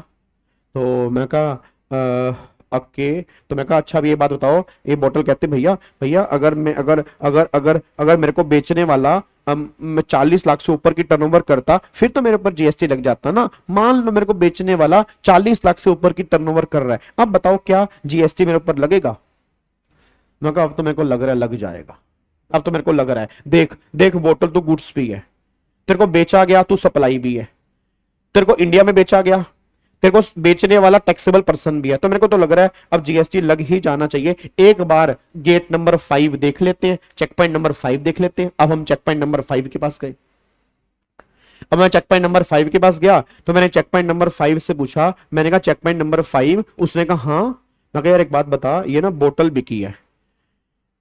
C: तो मैं कहा ओके, तो मैं कहा अच्छा अब ये बात बताओ, ये बोतल कहते भैया अगर मैं अगर मेरे को बेचने वाला मैं 40 लाख से ऊपर की टर्नओवर करता, फिर तो मेरे ऊपर जीएसटी लग जाता ना। मान लो मेरे को बेचने वाला 40 लाख से ऊपर की टर्नओवर कर रहा है, अब बताओ क्या जीएसटी मेरे ऊपर लगेगा? मैं कहा अब तो मेरे को लग रहा है लग जाएगा, अब तो मेरे को लग रहा है। देख बोतल तो गुड्स भी है, तेरे को बेचा गया तो सप्लाई भी है, तेरे को इंडिया में बेचा गया, तेरे को बेचने वाला टैक्सेबल पर्सन भी है, तो मेरे को तो लग रहा है अब जीएसटी लग ही जाना चाहिए। एक बार गेट नंबर 5 देख लेते हैं, चेक पॉइंट नंबर 5 देख लेते हैं। अब हम चेक पॉइंट नंबर 5 के पास गए। अब मैं चेक पॉइंट नंबर 5 के पास गया तो मैंने चेक पॉइंट नंबर 5 से पूछा, मैंने कहा चेक पॉइंट नंबर 5। उसने कहा हाँ। मैं कहा यार एक बात बता, ये ना बोतल बिकी है,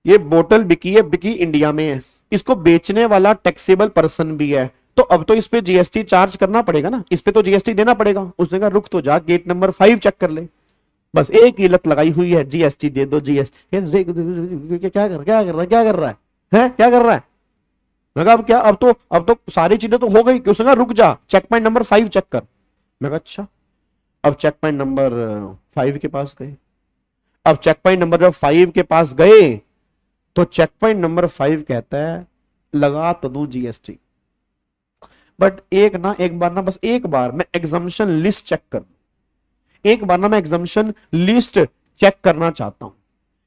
C: ये बोतल बिकी है, बिकी इंडिया में है, इसको बेचने वाला टैक्सेबल पर्सन भी है, तो अब तो इस पे जीएसटी चार्ज करना पड़ेगा ना, इस पे तो जीएसटी देना पड़ेगा। उसने कहा रुक तो जा, गेट नंबर 5 चेक कर ले। बस एक ही लत लगाई हुई है, जीएसटी दे दो, जीएसटी। क्या कर रहा है क्या कर रहा है? मैं कहा अब क्या, अब तो सारी चीजें तो हो गई कि उसने कहा रुक जा, चेक पॉइंट नंबर 5 चेक कर। मैं कहा अच्छा। अब चेक पॉइंट नंबर 5 के पास गए। अब चेक पॉइंट नंबर 5 के पास गए तो चेक पॉइंट नंबर 5 कहता है लगा तो दूं जीएसटी, बट एक बार ना बस एक बार मैं एग्जम्पशन लिस्ट चेक कर, एक बार ना मैं एग्जम्पशन लिस्ट चेक करना चाहता हूं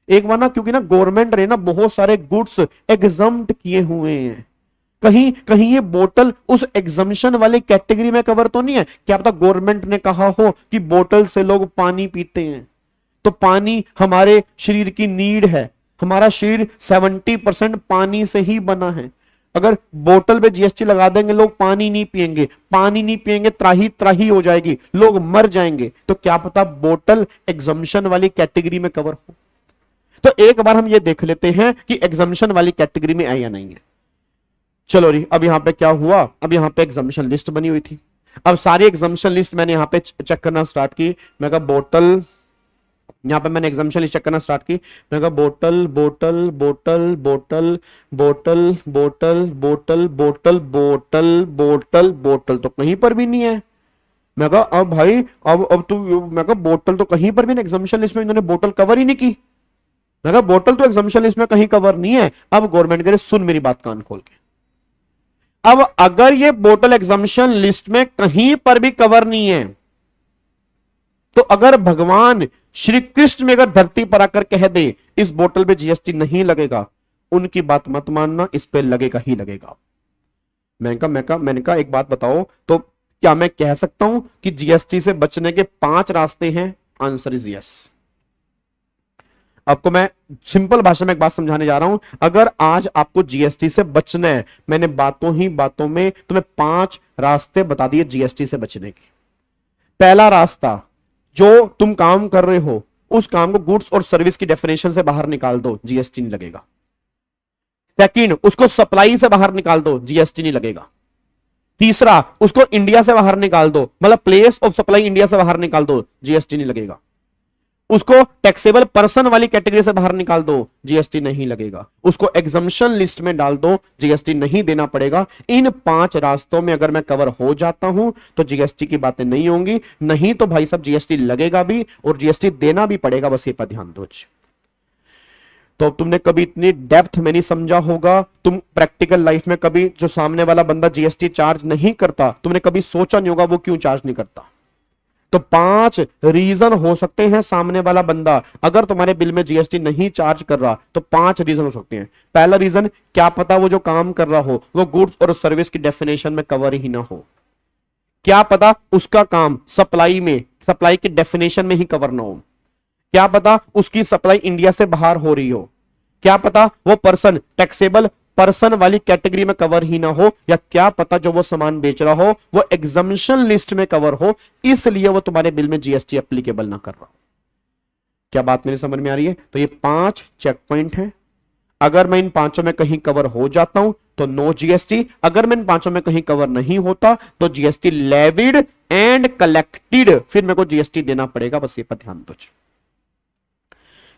C: एक बार ना, क्योंकि ना गवर्नमेंट ने ना बहुत सारे गुड्स एग्जम्प्ट किए हुए हैं। कहीं कहीं ये बोतल उस एग्जम्पशन वाले कैटेगरी में कवर तो नहीं है? क्या पता गवर्नमेंट ने कहा हो कि बोतल से लोग पानी पीते हैं, तो पानी हमारे शरीर की नीड है, हमारा शरीर 70% पानी से ही बना है। अगर बोतल पे जीएसटी लगा देंगे, लोग पानी नहीं पिएंगे, त्राही त्राही हो जाएगी, लोग मर जाएंगे, तो क्या पता बोतल एग्जम्पशन वाली कैटेगरी में कवर हो। तो एक बार हम ये देख लेते हैं कि एग्जम्पशन वाली कैटेगरी में है या नहीं है। चलो री, अब यहां पे क्या हुआ, अब यहां पे एग्जम्पशन लिस्ट बनी हुई थी। अब सारी एग्जम्पशन लिस्ट मैंने यहां पे चेक करना स्टार्ट की। मैं कहा बोतल, यहां पे मैंने एग्जम्पशन लिस्ट चेक करना स्टार्ट की। मैं कहा बोतल बोतल बोतल बोतल बोतल बोतल बोतल बोतल बोतल बोतल बोतल तो कहीं पर भी नहीं है। मैं कहा अब भाई अब तू, मैं कहा बोतल तो कहीं पर भी एग्जम्पशन लिस्ट में इन्होंने बोतल कवर ही नहीं की। मैं कहा बोतल तो एग्जम्पशन लिस्ट में कहीं कवर नहीं है। अब गवर्नमेंट कह रहे सुन मेरी बात कान खोल के, अब अगर ये बोतल एग्जम्पशन लिस्ट में कहीं पर भी कवर नहीं है तो अगर भगवान श्री कृष्ण में अगर धरती पर आकर कह दे इस बोतल पे जीएसटी नहीं लगेगा, उनकी बात मत मानना, इस पे लगेगा ही लगेगा। मैंने कहा एक बात बताओ, तो क्या मैं कह सकता हूं कि जीएसटी से बचने के 5 रास्ते हैं? Answer is yes. आपको मैं सिंपल भाषा में एक बात समझाने जा रहा हूं। अगर आज आपको जीएसटी से बचना है, मैंने बातों ही बातों में तुम्हें 5 रास्ते बता दिए जीएसटी से बचने के। पहला रास्ता, जो तुम काम कर रहे हो उस काम को गुड्स और सर्विस की डेफिनेशन से बाहर निकाल दो, जीएसटी नहीं लगेगा। सेकंड, उसको सप्लाई से बाहर निकाल दो, जीएसटी नहीं लगेगा। तीसरा, उसको इंडिया से बाहर निकाल दो, मतलब प्लेस ऑफ सप्लाई इंडिया से बाहर निकाल दो, जीएसटी नहीं लगेगा। उसको टैक्सेबल पर्सन वाली कैटेगरी से बाहर निकाल दो, जीएसटी नहीं लगेगा। उसको एग्जम्पशन लिस्ट में डाल दो, जीएसटी नहीं देना पड़ेगा। इन 5 रास्तों में अगर मैं कवर हो जाता हूं तो जीएसटी की बातें नहीं होंगी, नहीं तो भाई साहब जीएसटी लगेगा भी और जीएसटी देना भी पड़ेगा, बस ये पर ध्यान दो। तो तुमने कभी इतनी डेप्थ में नहीं समझा होगा, तुम प्रैक्टिकल लाइफ में कभी जो सामने वाला बंदा जीएसटी चार्ज नहीं करता, तुमने कभी सोचा नहीं होगा वो क्यों चार्ज नहीं करता। तो 5 रीजन हो सकते हैं सामने वाला बंदा अगर तुम्हारे बिल में जीएसटी नहीं चार्ज कर रहा, तो 5 रीजन हो सकते हैं। पहला रीजन, क्या पता वो जो काम कर रहा हो वो गुड्स और सर्विस की डेफिनेशन में कवर ही ना हो। क्या पता उसका काम सप्लाई की डेफिनेशन में ही कवर ना हो। क्या पता उसकी सप्लाई इंडिया से बाहर हो रही हो। क्या पता वो पर्सन टैक्सेबल पर्सन वाली कैटेगरी में कवर ही ना हो। या क्या पता जो वो सामान बेच रहा हो वो एग्जम्पशन लिस्ट में कवर हो, इसलिए वो तुम्हारे बिल में जीएसटी एप्लीकेबल ना कर रहा हो। क्या बात मेरी समझ में आ रही है? तो ये 5 चेक पॉइंट हैं। अगर मैं इन 5 में कहीं कवर हो जाता हूं तो नो जीएसटी, अगर मैं इन 5 में कहीं कवर नहीं होता तो जीएसटी लेविड एंड कलेक्टेड, फिर मेरे को जीएसटी देना पड़ेगा, बस ये पर ध्यान दो।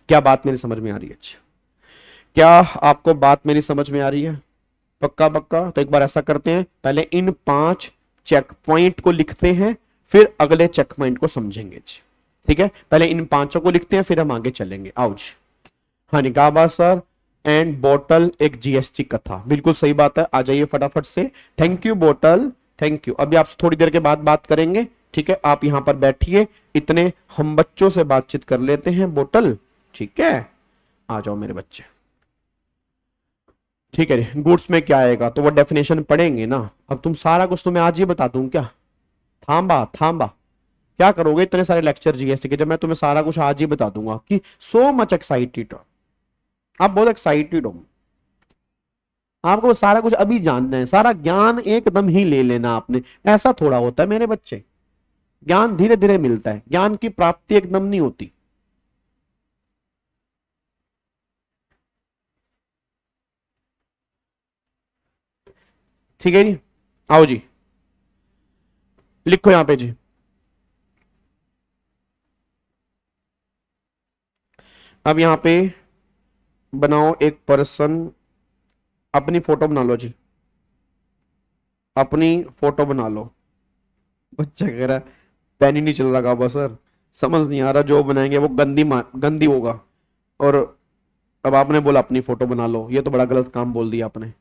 C: क्या बात मेरी समझ में आ रही है? क्या आपको बात मेरी समझ में आ रही है? पक्का पक्का? तो एक बार ऐसा करते हैं, पहले इन 5 चेक पॉइंट को लिखते हैं, फिर अगले चेक पॉइंट को समझेंगे जी। ठीक है, पहले इन 5 को लिखते हैं, फिर हम आगे चलेंगे। आओ जी। हाँ जी, गाबा सर एंड बोतल एक जीएसटी कथा, बिल्कुल सही बात है। आ जाइए फटाफट से। थैंक यू बोतल, थैंक यू। अभी आप थोड़ी देर के बाद बात करेंगे, ठीक है? आप यहां पर बैठिए, इतने हम बच्चों से बातचीत कर लेते हैं। बोतल, ठीक है, आ जाओ मेरे बच्चे। ठीक है, गुड्स में क्या आएगा तो वो डेफिनेशन पढ़ेंगे ना। अब तुम सारा कुछ तुम्हें आज ही बता दूं क्या? थांबा थांबा, क्या करोगे इतने सारे लेक्चर जीएसटी के जब मैं तुम्हें सारा कुछ आज ही बता दूंगा कि सो मच एक्साइटेड हो। आप बहुत एक्साइटेड हो, आपको सारा कुछ अभी जानना है, सारा ज्ञान एकदम ही ले लेना आपने। ऐसा थोड़ा होता है मेरे बच्चे, ज्ञान धीरे धीरे मिलता है, ज्ञान की प्राप्ति एकदम नहीं होती। ठीक है जी, आओ जी, लिखो यहां पे जी। अब यहां पे बनाओ एक पर्सन, अपनी फोटो बना लो जी, अपनी फोटो बना लो। बच्चा कह रहा है पेन ही नहीं चल रहा बस सर, समझ नहीं आ रहा, जो बनाएंगे वो गंदी होगा। और अब आपने बोला अपनी फोटो बना लो, ये तो बड़ा गलत काम बोल दिया आपने।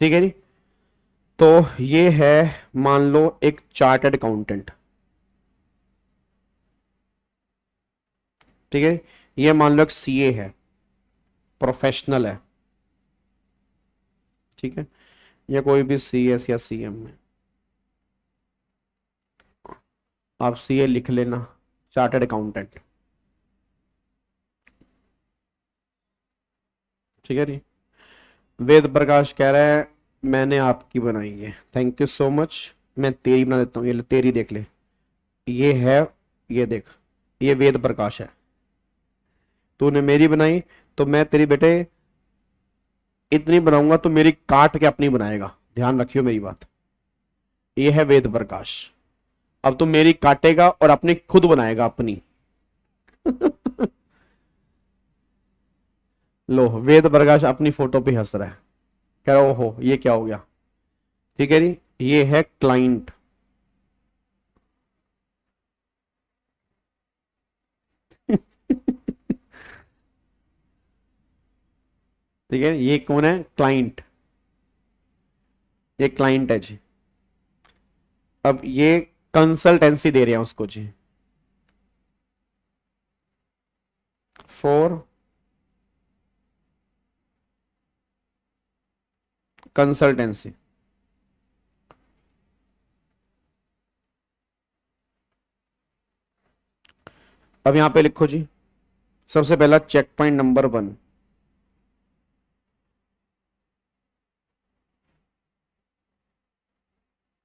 C: ठीक है जी, तो ये है, मान लो एक चार्टर्ड अकाउंटेंट। ठीक है, ये मान लो एक सीए है, प्रोफेशनल है। ठीक है, या कोई भी सीएस या सीएम है, आप सीए लिख लेना, चार्टर्ड अकाउंटेंट। ठीक है जी, वेद प्रकाश कह रहा है मैंने आपकी बनाई है, थैंक यू सो मच। मैं तेरी बना देता हूँ, ये ले, तेरी देख ले, ये है, ये देख, ये वेद प्रकाश है। तूने मेरी बनाई तो मैं तेरी बेटे इतनी बनाऊंगा तो मेरी काट के अपनी बनाएगा, ध्यान रखियो मेरी बात। ये है वेद प्रकाश, अब तू मेरी काटेगा और अपनी खुद बनाएगा अपनी। लो, वेद प्रकाश अपनी फोटो पे हंस रहा है, कह रहा ओहो ये क्या हो गया। ठीक है जी, ये है क्लाइंट। ठीक है, ये कौन है? क्लाइंट, ये क्लाइंट है जी। अब ये कंसल्टेंसी दे रहे हैं उसको जी, फॉर कंसल्टेंसी। अब यहां पे लिखो जी, सबसे पहला check point number 1,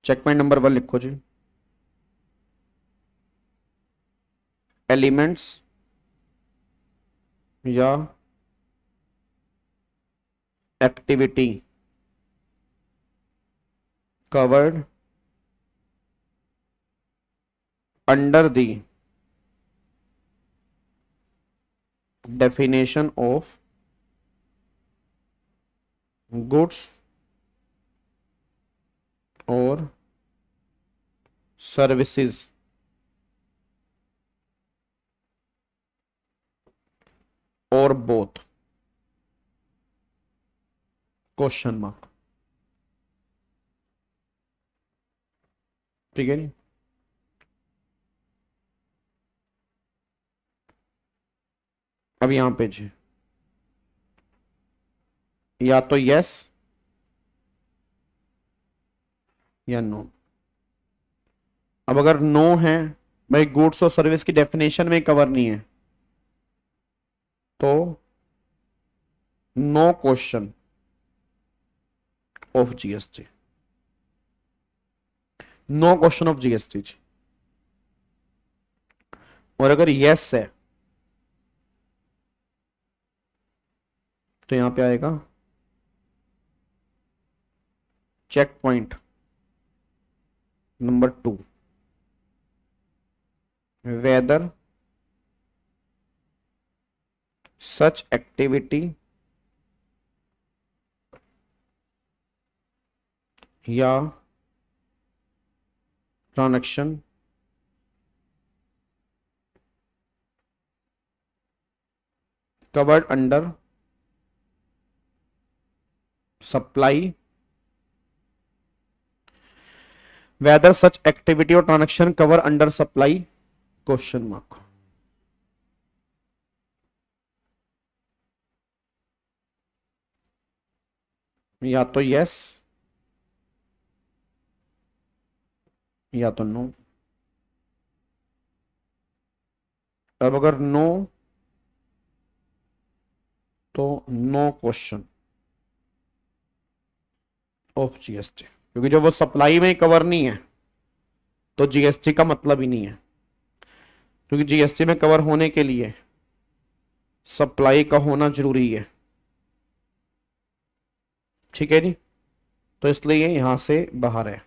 C: check point number 1 लिखो जी, एलिमेंट्स या activity covered under the definition of goods or services or both, question mark. ठीक है नहीं? अब यहां पे जी या तो यस या नो। अब अगर नो है, भाई गुड्स और सर्विस की डेफिनेशन में कवर नहीं है, तो no question of GST, no question of GST. और अगर यस है तो यहां पे आएगा check point number 2, whether such activity या transaction covered under supply, whether such activity और transaction cover under supply, question mark. या तो यस या तो नो। अब अगर नो तो नो क्वेश्चन ऑफ जीएसटी, क्योंकि जब वो सप्लाई में कवर नहीं है तो जीएसटी का मतलब ही नहीं है, क्योंकि जीएसटी में कवर होने के लिए सप्लाई का होना जरूरी है। ठीक है जी, तो इसलिए यहां से बाहर है।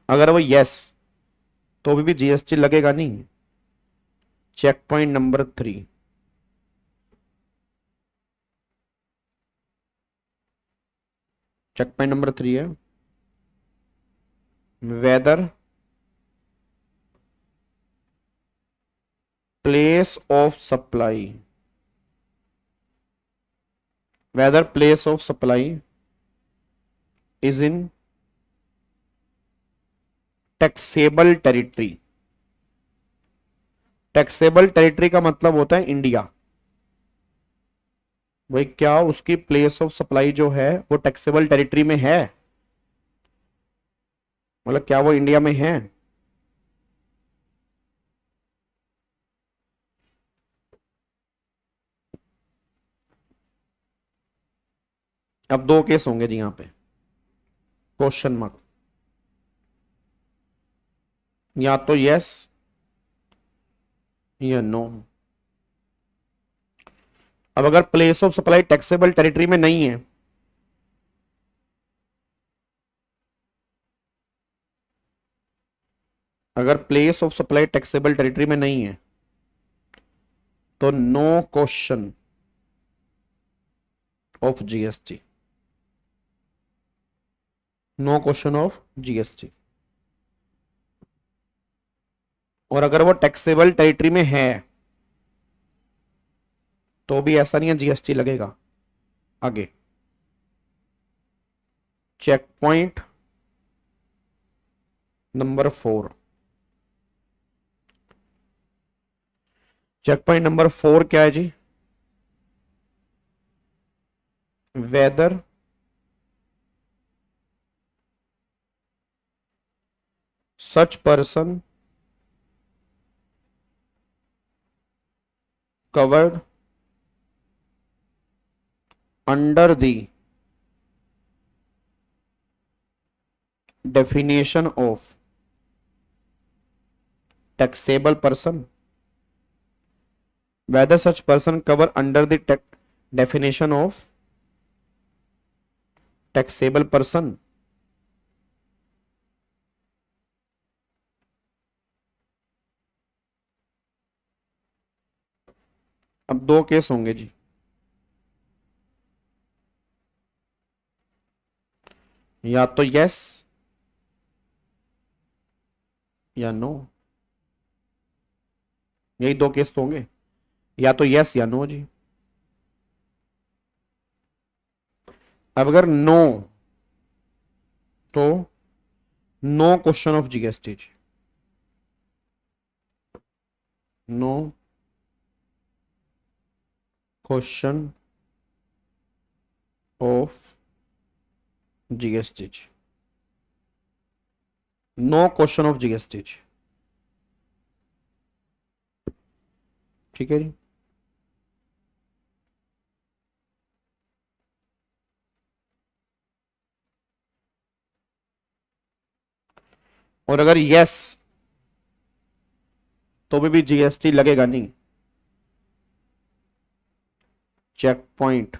C: अगर वो यस तो भी जीएसटी लगेगा नहीं। Check point number 3, check point number 3 है whether place of supply, whether place of supply is in taxable territory. Taxable territory का मतलब होता है इंडिया। भाई क्या उसकी प्लेस ऑफ सप्लाई जो है वो टैक्सेबल टेरिटरी में है, मतलब क्या वो इंडिया में है? अब 2 केस होंगे जी यहां पे, क्वेश्चन मार्क। या तो यस या नो। अब अगर place of supply taxable territory में नहीं है अगर place of supply taxable territory में नहीं है तो no question of GST, no question of GST. और अगर वो टैक्सेबल टेरिटरी में है तो भी ऐसा नहीं है जीएसटी लगेगा। आगे check point number 4। Check point number 4 क्या है जी? Whether such person covered under the definition of taxable person, whether such person cover under the definition of taxable person। अब दो केस होंगे जी, या तो यस या नो। यही दो केस तो होंगे, या तो यस या नो जी। अब अगर नो तो नो क्वेश्चन ऑफ जीएसटी जी, no question of GST, no question of GST. ठीक है जी। और अगर यस तो भी जीएसटी लगेगा नहीं। Check point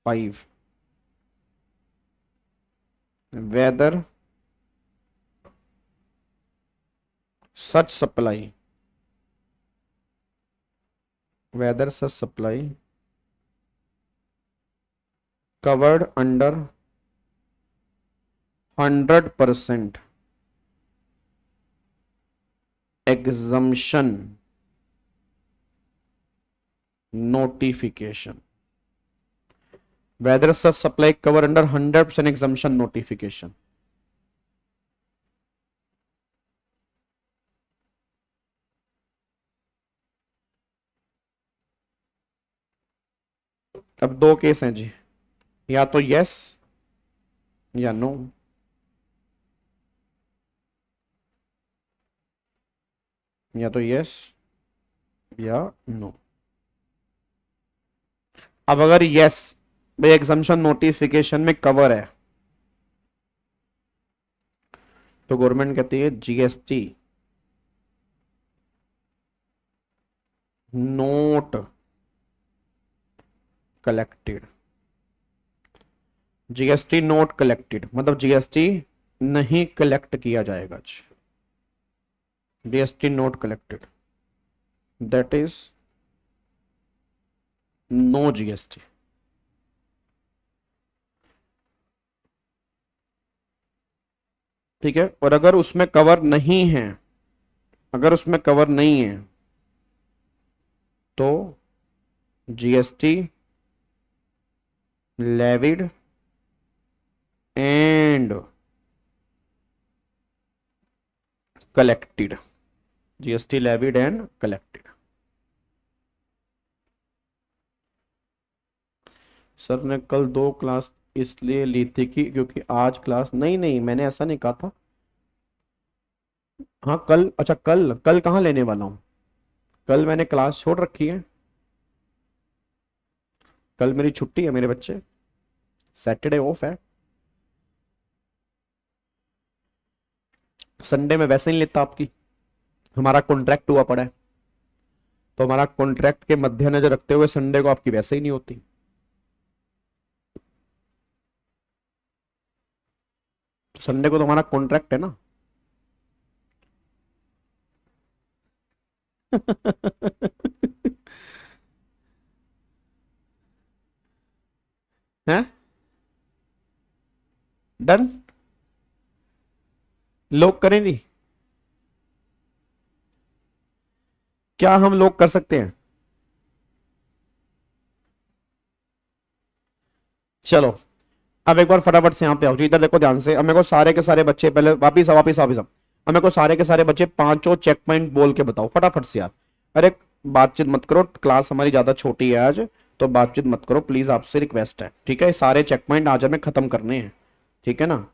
C: 5, whether such supply covered under 100% exemption notification, whether such supply cover under 100% exemption notification। अब दो केस हैं जी, या तो यस या नो। या तो यस या नो। अब अगर यस भाई एग्जम्पशन नोटिफिकेशन में कवर है तो गवर्नमेंट कहती है GST not collected. GST not collected मतलब जीएसटी नहीं कलेक्ट किया जाएगा। GST not collected that is no GST. ठीक है। और अगर उसमें कवर नहीं है, अगर उसमें कवर नहीं है तो GST levied and collected. GST levied and collected. Sir ने कल 2 क्लास इसलिए ली थी कि क्योंकि आज क्लास नहीं मैंने ऐसा नहीं कहा था। हाँ कल, अच्छा कल कल कहाँ लेने वाला हूँ? कल मैंने क्लास छोड़ रखी है। कल मेरी छुट्टी है मेरे बच्चे, सैटरडे ऑफ है। संडे में वैसे नहीं लेता आपकी, हमारा कॉन्ट्रैक्ट हुआ पड़ा है तो हमारा कॉन्ट्रैक्ट के मद्देनजर रखते हुए संडे को आपकी वैसे ही नहीं होती। संडे को तो हमारा कॉन्ट्रैक्ट है ना। है डन, लोग करें नहीं। क्या हम लोग कर सकते हैं? चलो अब एक बार फटाफट से यहां पे आओ जी, इधर देखो ध्यान से। अब मेरे को सारे के सारे बच्चे पहले वापिस आओ, वापिस वापिस आओ। अब मेरे को सारे के सारे बच्चे पांचों चेक पॉइंट बोल के बताओ फटाफट से यार। अरे बातचीत मत करो, क्लास हमारी ज्यादा छोटी है आज, तो बातचीत मत करो प्लीज, आपसे रिक्वेस्ट है, ठीक है? सारे चेक पॉइंट आज हमें खत्म करने हैं, ठीक है ना?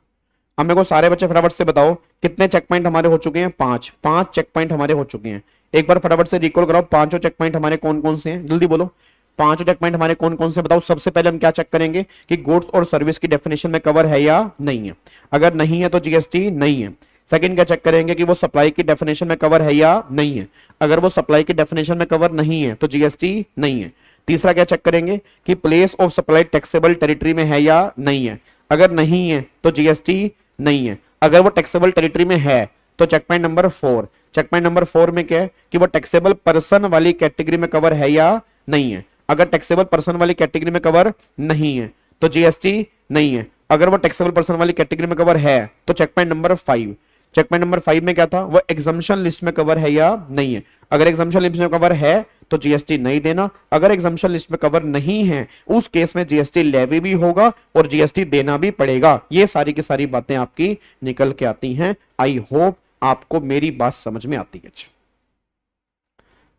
C: अब मेरे को सारे बच्चे फटाफट से बताओ कितने चेक पॉइंट हमारे हो चुके हैं? 5 5 चेक पॉइंट हमारे हो चुके हैं। एक बार फटाफट से रिकॉल कराओ, पांचों चेक पॉइंट हमारे कौन कौन से हैं, जल्दी बोलो। पांचों चेक पॉइंट हमारे कौन कौन से बताओ। सबसे पहले हम क्या चेक करेंगे कि गुड्स और सर्विस की डेफिनेशन में कवर है या नहीं है। अगर नहीं है तो जीएसटी नहीं है। सेकंड क्या चेक करेंगे कि वो सप्लाई की डेफिनेशन में कवर है या नहीं है। अगर वो सप्लाई की डेफिनेशन में कवर नहीं है तो जीएसटी नहीं है। तीसरा क्या चेक करेंगे कि place of supply taxable territory में है या नहीं है। अगर नहीं है तो जीएसटी नहीं है। अगर वो टैक्सेबल टेरिटरी में है तो check point number 4। Check point number 4 में क्या है कि वो टैक्सेबल पर्सन वाली कैटेगरी में कवर है या नहीं है। अगर टैक्सेबल पर्सन वाली कैटेगरी में कवर नहीं है तो जीएसटी नहीं है। अगर वो टैक्सेबल पर्सन वाली कैटेगरी में कवर है तो check point number 5। Check point number 5 में क्या था, वो एग्जम्पशन लिस्ट में कवर है या नहीं है। अगर एग्जम्पशन लिस्ट में कवर है तो जीएसटी नहीं देना। अगर एग्जम्पशन लिस्ट में कवर नहीं है उस केस में जीएसटी लेवी भी होगा और जीएसटी देना भी पड़ेगा। ये सारी की सारी बातें आपकी निकल के आती हैं। आई होप आपको मेरी बात समझ में आती है,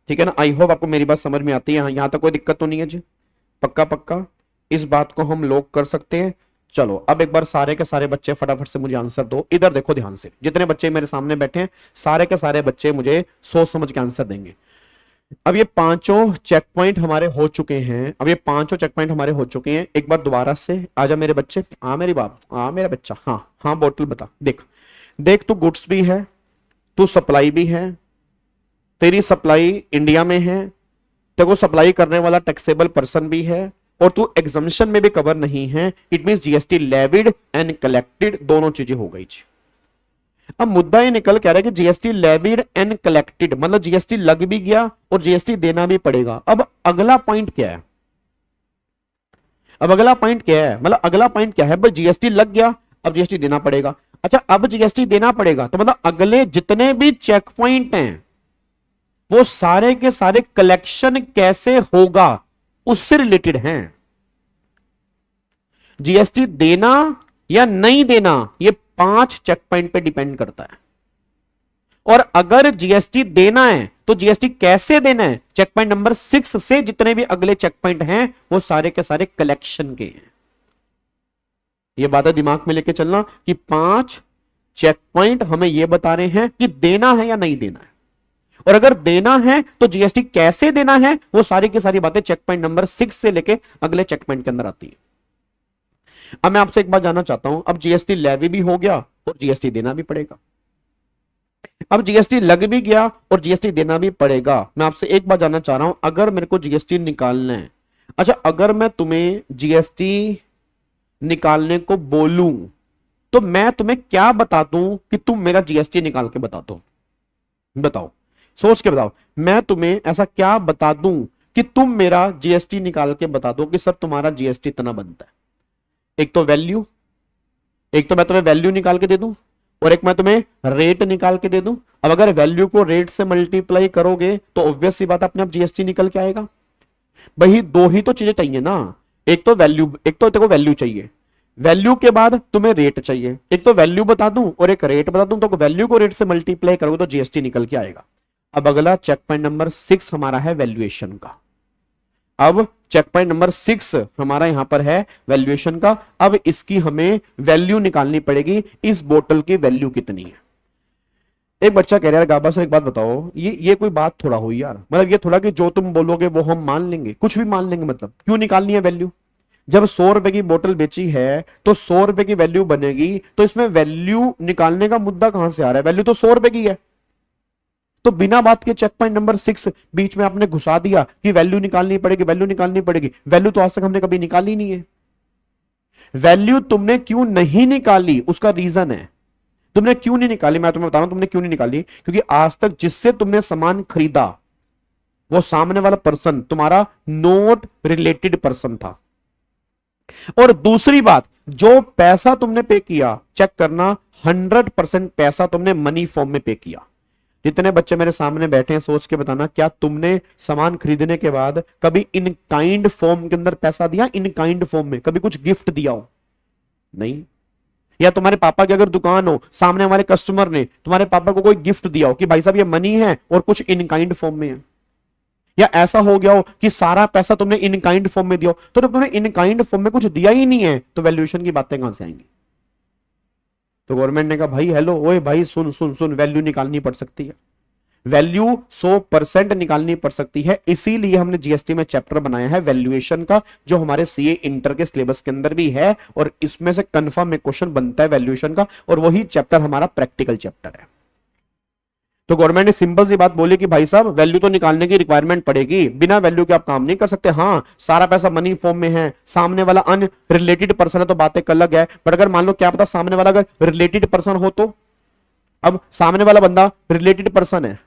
C: ठीक है ना? आई होप आपको मेरी बात समझ में आती है। यहां तक कोई दिक्कत तो नहीं है जी? पक्का पक्का इस बात को हम लोग कर सकते हैं। चलो अब एक बार सारे के सारे बच्चे फटाफट से मुझे आंसर दो। इधर देखो ध्यान से, जितने बच्चे मेरे सामने बैठे हैं सारे के सारे बच्चे मुझे सोच समझ के आंसर देंगे। अब ये पांचों चेक पॉइंट हमारे हो चुके हैं। अब ये पांचों चेक पॉइंट हमारे हो चुके हैं। एक बार दोबारा से आजा मेरे बच्चे, हाँ मेरी बाप, हाँ मेरा बच्चा, हाँ हाँ बोतल बता। देख देख, तू गुड्स भी है, तू सप्लाई भी है, तेरी सप्लाई इंडिया में है, तेरे को सप्लाई करने वाला टैक्सेबल पर्सन भी है और तू एग्जम्पशन में भी कवर नहीं है। It means GST levied and collected, दोनों चीजें हो गई जी। अब मुद्दा ये निकल कह रहा है कि जीएसटी लेविड एंड कलेक्टेड मतलब जीएसटी लग भी गया और जीएसटी देना भी पड़ेगा। अब अगला पॉइंट क्या है? अब अगला पॉइंट क्या है? मतलब अगला पॉइंट क्या है भाई? जीएसटी लग गया, अब जीएसटी देना पड़ेगा। अच्छा अब जीएसटी देना पड़ेगा तो मतलब अगले जितने भी चेक पॉइंट हैं वो सारे के सारे कलेक्शन कैसे होगा उससे रिलेटेड हैं। जीएसटी देना या नहीं देना ये 5 चेक पॉइंट पे डिपेंड करता है। और अगर जीएसटी देना है तो जीएसटी कैसे देना है? चेक पॉइंट नंबर 6 से जितने भी अगले चेक पॉइंट हैं वो सारे के सारे कलेक्शन के हैं। ये बातें दिमाग में लेके चलना कि 5 चेक पॉइंट हमें यह बता रहे हैं कि देना है या नहीं देना है। और अगर देना है तो जीएसटी कैसे देना है वो सारी की सारी बातें चेक पॉइंट नंबर 6 से लेके अगले चेक पॉइंट के अंदर आती है। अब मैं आपसे एक बात जानना चाहता हूं, अब जीएसटी लेवी भी हो गया और जीएसटी देना भी पड़ेगा। अब जीएसटी लग भी गया और जीएसटी देना भी पड़ेगा। मैं आपसे एक बात जानना चाह रहा हूं, अगर मेरे को जीएसटी निकालना है, अच्छा अगर मैं तुम्हें जीएसटी निकालने को बोलूं तो मैं तुम्हें क्या बता दूं कि तुम मेरा जीएसटी निकाल के बता दो? बताओ, सोच के बताओ। मैं तुम्हें ऐसा क्या बता दूं कि तुम मेरा जीएसटी निकाल के बता दो कि सर तुम्हारा जीएसटी इतना बनता है? एक तो वैल्यू, एक तो मैं तुम्हें वैल्यू निकाल के दे दूं और एक मैं तुम्हें रेट निकाल के दे दूं। अब अगर वैल्यू को रेट से मल्टीप्लाई करोगे तो ऑब्वियस सी बात अपने आप जीएसटी निकल के आएगा। वही दो ही तो चीजें चाहिए ना, एक तो वैल्यू, एक तो देखो वैल्यू चाहिए, वैल्यू के बाद तुम्हें रेट चाहिए। एक तो वैल्यू बता दूं और एक रेट बता दूं, तो वैल्यू को रेट से मल्टीप्लाई करोगे तो जीएसटी निकल के आएगा। अब अगला चेक पॉइंट नंबर 6 हमारा है वैल्यूएशन का। अब चेक पॉइंट नंबर 6 हमारा यहां पर है वैल्यूएशन का। अब इसकी हमें वैल्यू निकालनी पड़ेगी, इस बोतल की वैल्यू कितनी है। एक बच्चा कह रहा है गाबा सर एक बात बताओ, ये कोई बात थोड़ा हुई यार, मतलब ये थोड़ा कि जो तुम बोलोगे वो हम मान लेंगे, कुछ भी मान लेंगे, मतलब क्यों निकालनी है वैल्यू? जब 100 रुपए की बोतल बेची है तो 100 रुपए की वैल्यू बनेगी, तो इसमें वैल्यू निकालने का मुद्दा कहां से आ रहा है? वैल्यू तो 100 रुपए की है। तो बिना बात के चेक पॉइंट नंबर 6 बीच में आपने घुसा दिया कि वैल्यू निकालनी पड़ेगी, वैल्यू निकालनी पड़ेगी। वैल्यू तो आज तक हमने कभी निकाली नहीं है। वैल्यू तुमने क्यों नहीं निकाली उसका रीजन है। तुमने क्यों नहीं निकाली, मैं तुम्हें बता रहा हूं तुमने क्यों नहीं निकाली, क्योंकि आज तक जिससे तुमने सामान खरीदा वो सामने वाला पर्सन तुम्हारा नॉट रिलेटेड पर्सन था। और दूसरी बात, जो पैसा तुमने पे किया, चेक करना 100% पैसा तुमने मनी फॉर्म में पे किया। जितने बच्चे मेरे सामने बैठे हैं सोच के बताना, क्या तुमने सामान खरीदने के बाद कभी इन काइंड फॉर्म के अंदर पैसा दिया? इन काइंड फॉर्म में कभी कुछ गिफ्ट दिया हो? नहीं। या तुम्हारे पापा की अगर दुकान हो, सामने वाले कस्टमर ने तुम्हारे पापा को कोई गिफ्ट दिया हो कि भाई साहब ये मनी है और कुछ इन काइंड फॉर्म में है, या ऐसा हो गया हो कि सारा पैसा तुमने इन काइंड फॉर्म में दिया हो, तो जब तुमने इन काइंड फॉर्म में कुछ दिया ही नहीं है तो वैल्यूएशन की बातें कहां से आएंगी? तो गवर्नमेंट ने कहा भाई हेलो, ओए भाई सुन सुन सुन, वैल्यू निकालनी पड़ सकती है, वैल्यू 100% निकालनी पड़ सकती है। इसीलिए हमने जीएसटी में चैप्टर बनाया है वैल्यूएशन का, जो हमारे सीए इंटर के सिलेबस के अंदर भी है, और इसमें से कंफर्म में क्वेश्चन बनता है वैल्यूएशन का, और वही चैप्टर हमारा प्रैक्टिकल चैप्टर है। तो गवर्नमेंट ने सिंपल सी बात बोली कि भाई साहब वैल्यू तो निकालने की रिक्वायरमेंट पड़ेगी, बिना वैल्यू के आप काम नहीं कर सकते। हाँ, सारा पैसा मनी फॉर्म में है, सामने वाला अनरिलेटेड पर्सन है तो बात एक अलग है, बट अगर मान लो क्या पता सामने वाला अगर रिलेटेड पर्सन हो, तो अब सामने वाला बंदा रिलेटेड पर्सन है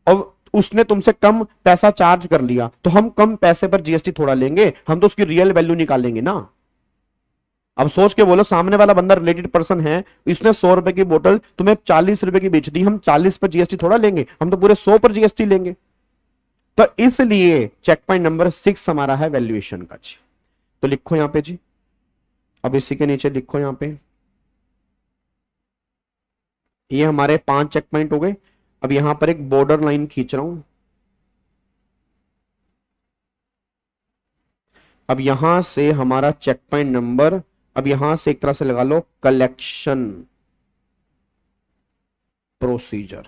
C: और उसने तुमसे कम पैसा चार्ज कर लिया, तो हम कम पैसे पर जीएसटी थोड़ा लेंगे, हम तो उसकी रियल वैल्यू निकालेंगे ना। अब सोच के बोलो, सामने वाला बंदा रिलेटेड पर्सन है, इसने 100 रुपए की बोतल तुम्हें 40 रुपए की बेच दी, हम 40 पर जीएसटी थोड़ा लेंगे, हम तो पूरे 100 पर जीएसटी लेंगे। तो इसलिए चेक पॉइंट नंबर 6 हमारा है वैल्यूएशन का जी। तो लिखो यहां पे जी, अब इसी के नीचे लिखो यहां पे, ये हमारे 5 चेक पॉइंट हो गए। अब यहां पर एक बॉर्डर लाइन खींच रहा हूं, अब यहां से हमारा चेक पॉइंट नंबर, अब यहां से एक तरह से लगा लो कलेक्शन प्रोसीजर।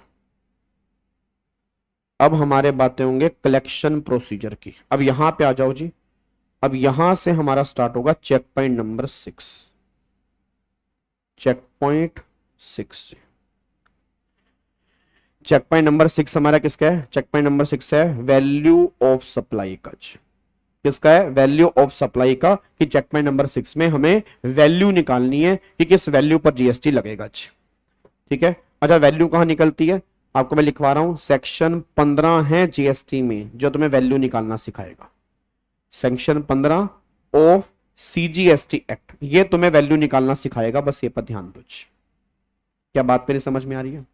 C: अब हमारे बातें होंगे कलेक्शन प्रोसीजर की। अब यहां पे आ जाओ जी, अब यहां से हमारा स्टार्ट होगा check point number 6, check point 6। Check point number 6 हमारा किसका है? चेक पॉइंट नंबर 6 है वैल्यू ऑफ सप्लाई का। किसका है? वैल्यू ऑफ सप्लाई का, कि चेक पॉइंट नंबर 6 में हमें वैल्यू निकालनी है कि किस वैल्यू पर जीएसटी लगेगा। ठीक है, अच्छा वैल्यू कहां निकलती है आपको मैं लिखवा रहा हूं, सेक्शन 15 है जीएसटी में जो तुम्हें वैल्यू निकालना सिखाएगा। सेक्शन 15 ऑफ सीजीएसटी एक्ट, ये तुम्हें वैल्यू निकालना सिखाएगा, बस ये पर ध्यान दो। क्या बात मेरी समझ में आ रही है?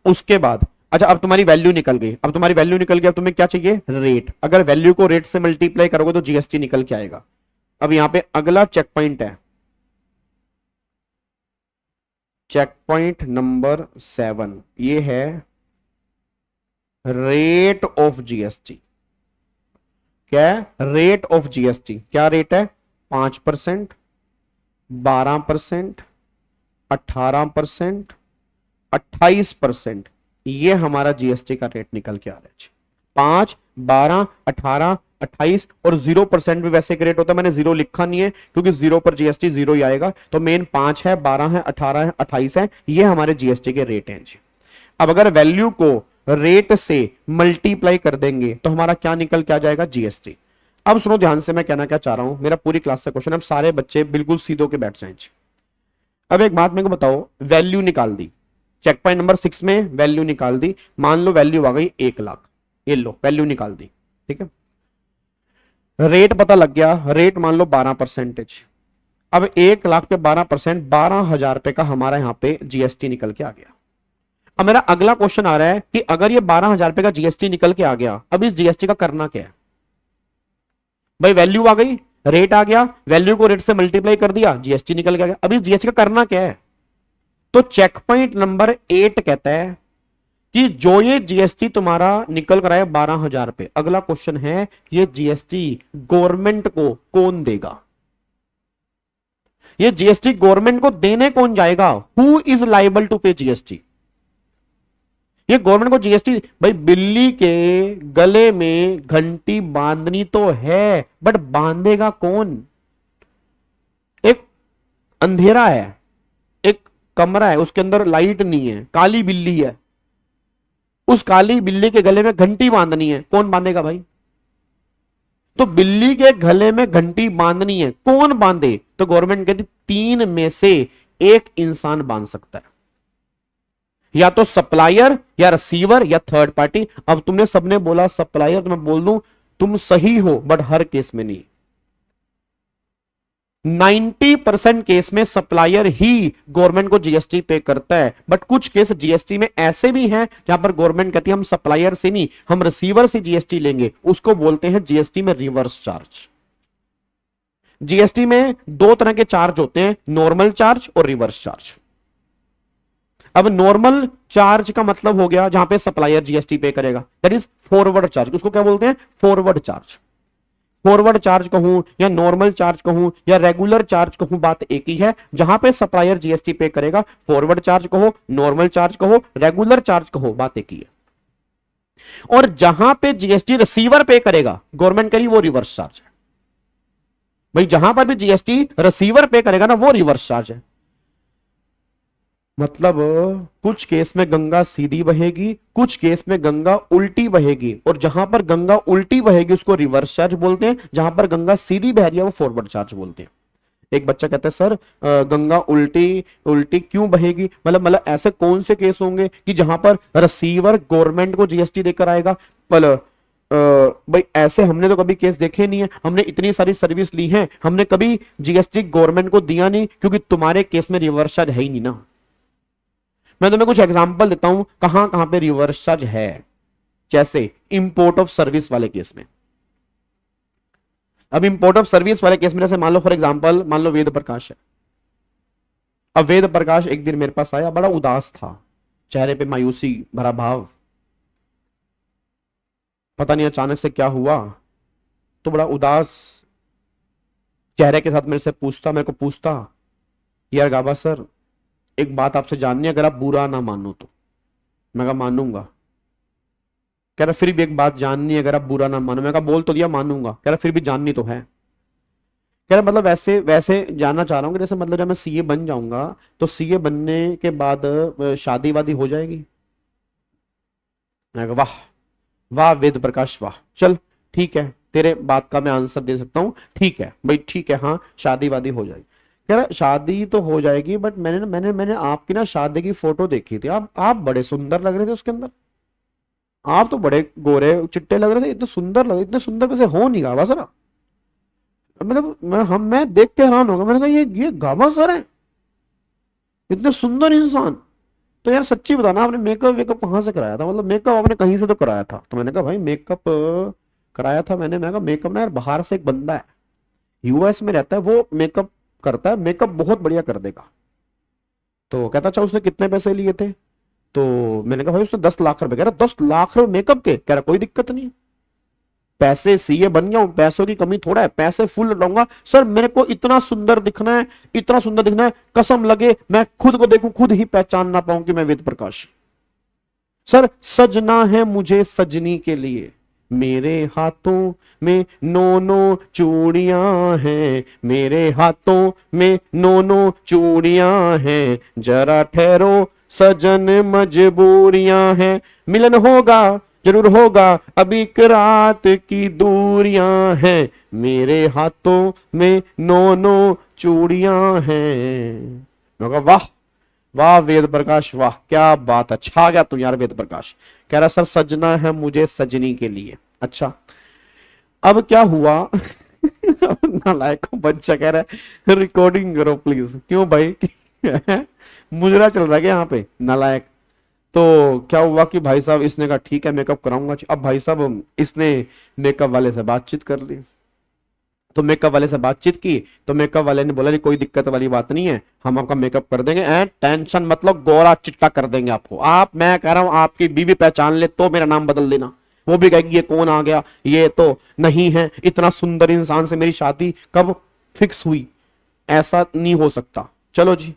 C: उसके बाद अच्छा, अब तुम्हारी वैल्यू निकल गई, अब तुम्हारी वैल्यू निकल गई, अब तुम्हें क्या चाहिए? रेट। अगर वैल्यू को रेट से मल्टीप्लाई करोगे तो जीएसटी निकल के आएगा। अब यहां पे अगला चेक पॉइंट है, चेक पॉइंट नंबर 7, ये है रेट ऑफ जीएसटी। क्या है? Rate of GST. क्या रेट है? 5%, 12%, 18%, 28%, ये हमारा जीएसटी का रेट निकल के आ रहा है। 5, 12, 18, 28 और 0% भी वैसे एक रेट होता है, मैंने 0 लिखा नहीं है क्योंकि 0 पर जीएसटी 0 ही आएगा। तो मेन 5 है, 12 है, 18 है, 28 है, ये हमारे जीएसटी के रेट हैं जी। अब अगर वैल्यू को रेट से मल्टीप्लाई कर देंगे तो हमारा क्या निकल के आ जाएगा? जीएसटी। अब सुनो ध्यान से, मैं कहना क्या चाह रहा हूं, मेरा पूरी क्लास से क्वेश्चन, अब सारे बच्चे बिल्कुल सीधो के बैठ जाएंगे। अब एक बात मेरे को बताओ, वैल्यू निकाल दी, चेक पॉइंट नंबर 6 में वैल्यू निकाल दी, मान लो वैल्यू आ गई 1 लाख, ये लो वैल्यू निकाल दी, ठीक है। रेट पता लग गया, रेट मान लो 12%। अब 1 लाख पे 12%, 12,000 रुपए का हमारा यहां पे जीएसटी निकल के आ गया। अब मेरा अगला क्वेश्चन आ रहा है कि अगर ये 12,000 रुपए का जीएसटी निकल के आ गया, अब इस जीएसटी का करना क्या है? भाई वैल्यू आ गई, रेट आ गया, वैल्यू को रेट से मल्टीप्लाई कर दिया, जीएसटी निकल के आ गया। अब इस जीएसटी का करना क्या है? तो चेक पॉइंट नंबर 8 कहता है कि जो ये जीएसटी तुम्हारा निकल कर आया 12,000 रुपए, अगला क्वेश्चन है ये जीएसटी गवर्नमेंट को कौन देगा? ये जीएसटी गवर्नमेंट को देने कौन जाएगा? Who is liable to pay GST? ये गवर्नमेंट को जीएसटी, भाई बिल्ली के गले में घंटी बांधनी तो है, बट बांधेगा कौन? एक अंधेरा है, एक कमरा है, उसके अंदर लाइट नहीं है, काली बिल्ली है, उस काली बिल्ली के गले में घंटी बांधनी है, कौन बांधेगा भाई? तो बिल्ली के गले में घंटी बांधनी है, कौन बांधे? तो गवर्नमेंट कहती 3 में से एक इंसान बांध सकता है, या तो सप्लायर या रिसीवर या थर्ड पार्टी। अब तुमने सबने बोला सप्लायर, तो मैं बोल दूं तुम सही हो, बट हर केस में नहीं। 90% केस में सप्लायर ही गवर्नमेंट को जीएसटी पे करता है, बट कुछ केस जीएसटी में ऐसे भी हैं जहां पर गवर्नमेंट कहती है हम सप्लायर से नहीं, हम रिसीवर से जीएसटी लेंगे, उसको बोलते हैं जीएसटी में रिवर्स चार्ज। जीएसटी में दो तरह के चार्ज होते हैं, नॉर्मल चार्ज और रिवर्स चार्ज। अब नॉर्मल चार्ज का मतलब हो गया जहां पे सप्लायर जीएसटी पे करेगा, दैट इज फॉरवर्ड चार्ज। उसको क्या बोलते हैं? Forward charge. फॉरवर्ड चार्ज कहूं या नॉर्मल चार्ज कहूं या रेगुलर चार्ज कहूं, बात एक ही है। जहां पे सप्लायर जीएसटी पे करेगा, फॉरवर्ड चार्ज कहो, नॉर्मल चार्ज कहो, रेगुलर चार्ज कहो, बात एक ही है। और जहां पे जीएसटी रिसीवर पे करेगा, गवर्नमेंट करी, वो रिवर्स चार्ज है। भाई जहां पर भी जीएसटी रिसीवर पे करेगा ना, वो रिवर्स चार्ज है। मतलब कुछ केस में गंगा सीधी बहेगी, कुछ केस में गंगा उल्टी बहेगी, और जहां पर गंगा उल्टी बहेगी उसको रिवर्स चार्ज बोलते हैं, जहां पर गंगा सीधी बह रही है वो फॉरवर्ड चार्ज बोलते हैं। एक बच्चा कहता है सर गंगा उल्टी उल्टी क्यों बहेगी, मतलब ऐसे कौन से केस होंगे कि जहां पर रिसीवर गवर्नमेंट को जीएसटी देकर आएगा? भाई ऐसे हमने तो कभी केस देखे नहीं है, हमने इतनी सारी सर्विस ली है, हमने कभी जीएसटी गवर्नमेंट को दिया नहीं, क्योंकि तुम्हारे केस में रिवर्स चार्ज है ही नहीं ना। मैं तुम्हें कुछ एग्जांपल देता हूं कहां कहां पे रिवर्स चार्ज है, जैसे इंपोर्ट ऑफ सर्विस वाले केस में। अब इंपोर्ट ऑफ सर्विस वाले केस में जैसे मान लो फॉर एग्जांपल, मान लो वेद प्रकाश है। अब वेद प्रकाश एक दिन मेरे पास आया, बड़ा उदास था, चेहरे पे मायूसी भरा भाव, पता नहीं अचानक से क्या हुआ, तो बड़ा उदास चेहरे के साथ मेरे को पूछता यार गाबा सर एक बात आपसे जाननी है, अगर आप बुरा ना मानो तो। मैं कहा मानूंगा। कह रहा फिर भी एक बात जाननी है, अगर आप बुरा ना मानो। मैं कहा बोल तो दिया मानूंगा। कह रहा फिर भी जाननी तो है। कह रहा मतलब वैसे वैसे जानना चाह रहा हूं कि जैसे मतलब जब मैं सीए बन जाऊंगा तो सीए बनने के बाद शादी वादी हो जाएगी। मैं कहा वाह वाह वेद प्रकाश वाह, चल ठीक है, तेरे बात का मैं आंसर दे सकता हूं, ठीक है भाई ठीक है, हाँ शादी वादी हो जाएगी। कह रहा शादी तो हो जाएगी, बट मैंने आपकी ना शादी की फोटो देखी थी, आप बड़े सुंदर लग रहे थे उसके अंदर, आप तो बड़े गोरे चिट्टे लग रहे थे, इतने सुंदर लग, इतने सुंदर वैसे हो नहीं गावा सर। मतलब मैं देख के हैरान हो गया। मैंने कहा ये गावा सर है, इतने सुंदर इंसान। तो यार सच्ची बताना आपने मेकअप कहाँ से कराया था? मतलब मेकअप आपने कहीं से तो कराया था। तो मैंने कहा भाई मेकअप कराया था मैंने कहा मेकअप ना यार बाहर से एक बंदा है, यूएस में रहता है, वो मेकअप करता है, मेकअप बहुत बढ़िया कर देगा। तो कहता अच्छा उसने कितने पैसे लिए थे? तो मैंने कहा भाई उसने 10 लाख रुपए। कह रहा 10 लाख रुपए मेकअप के? कह रहा कोई दिक्कत नहीं, पैसे सीए बन गया हूं, पैसों की कमी थोड़ा है, पैसे फुल लौटाऊंगा सर। मेरे को इतना सुंदर दिखना है, इतना सुंदर दिखना है, कसम लगे मैं खुद को देखूं खुद ही पहचान ना पाऊं कि मैं वेद प्रकाश। सर सजना है मुझे सजनी के लिए, मेरे हाथों में 9 चूड़ियां हैं, मेरे हाथों में 9 चूड़ियां हैं, जरा ठहरो सजन मजबूरियां हैं, मिलन होगा जरूर होगा, अभी एक रात की दूरियां हैं, मेरे हाथों में 9 चूड़ियां हैं। मैं कहा वाह वाह वेद प्रकाश वाह, क्या बात है, छा गया तू यार वेद प्रकाश। कह रहा सर सजना है मुझे सजनी के लिए। अच्छा अब क्या हुआ? नालायक बच्चा कह रहा है रिकॉर्डिंग करो प्लीज। क्यों भाई? मुजरा चल रहा है यहाँ पे, नालायक। तो क्या हुआ कि भाई साहब इसने कहा ठीक है मेकअप कराऊंगा। अब भाई साहब इसने मेकअप वाले से बातचीत कर ली। तो मेकअप वाले से बातचीत की तो मेकअप वाले ने बोला जी कोई दिक्कत वाली बात नहीं है, हम आपका मेकअप कर देंगे, टेंशन मतलब गोरा चिट्टा कर देंगे आपको। मैं कह रहा हूं आपकी बीवी पहचान ले तो मेरा नाम बदल देना, वो भी कहेगी ये कौन आ गया, ये तो नहीं है, इतना सुंदर इंसान से मेरी शादी कब फिक्स हुई, ऐसा नहीं हो सकता। चलो जी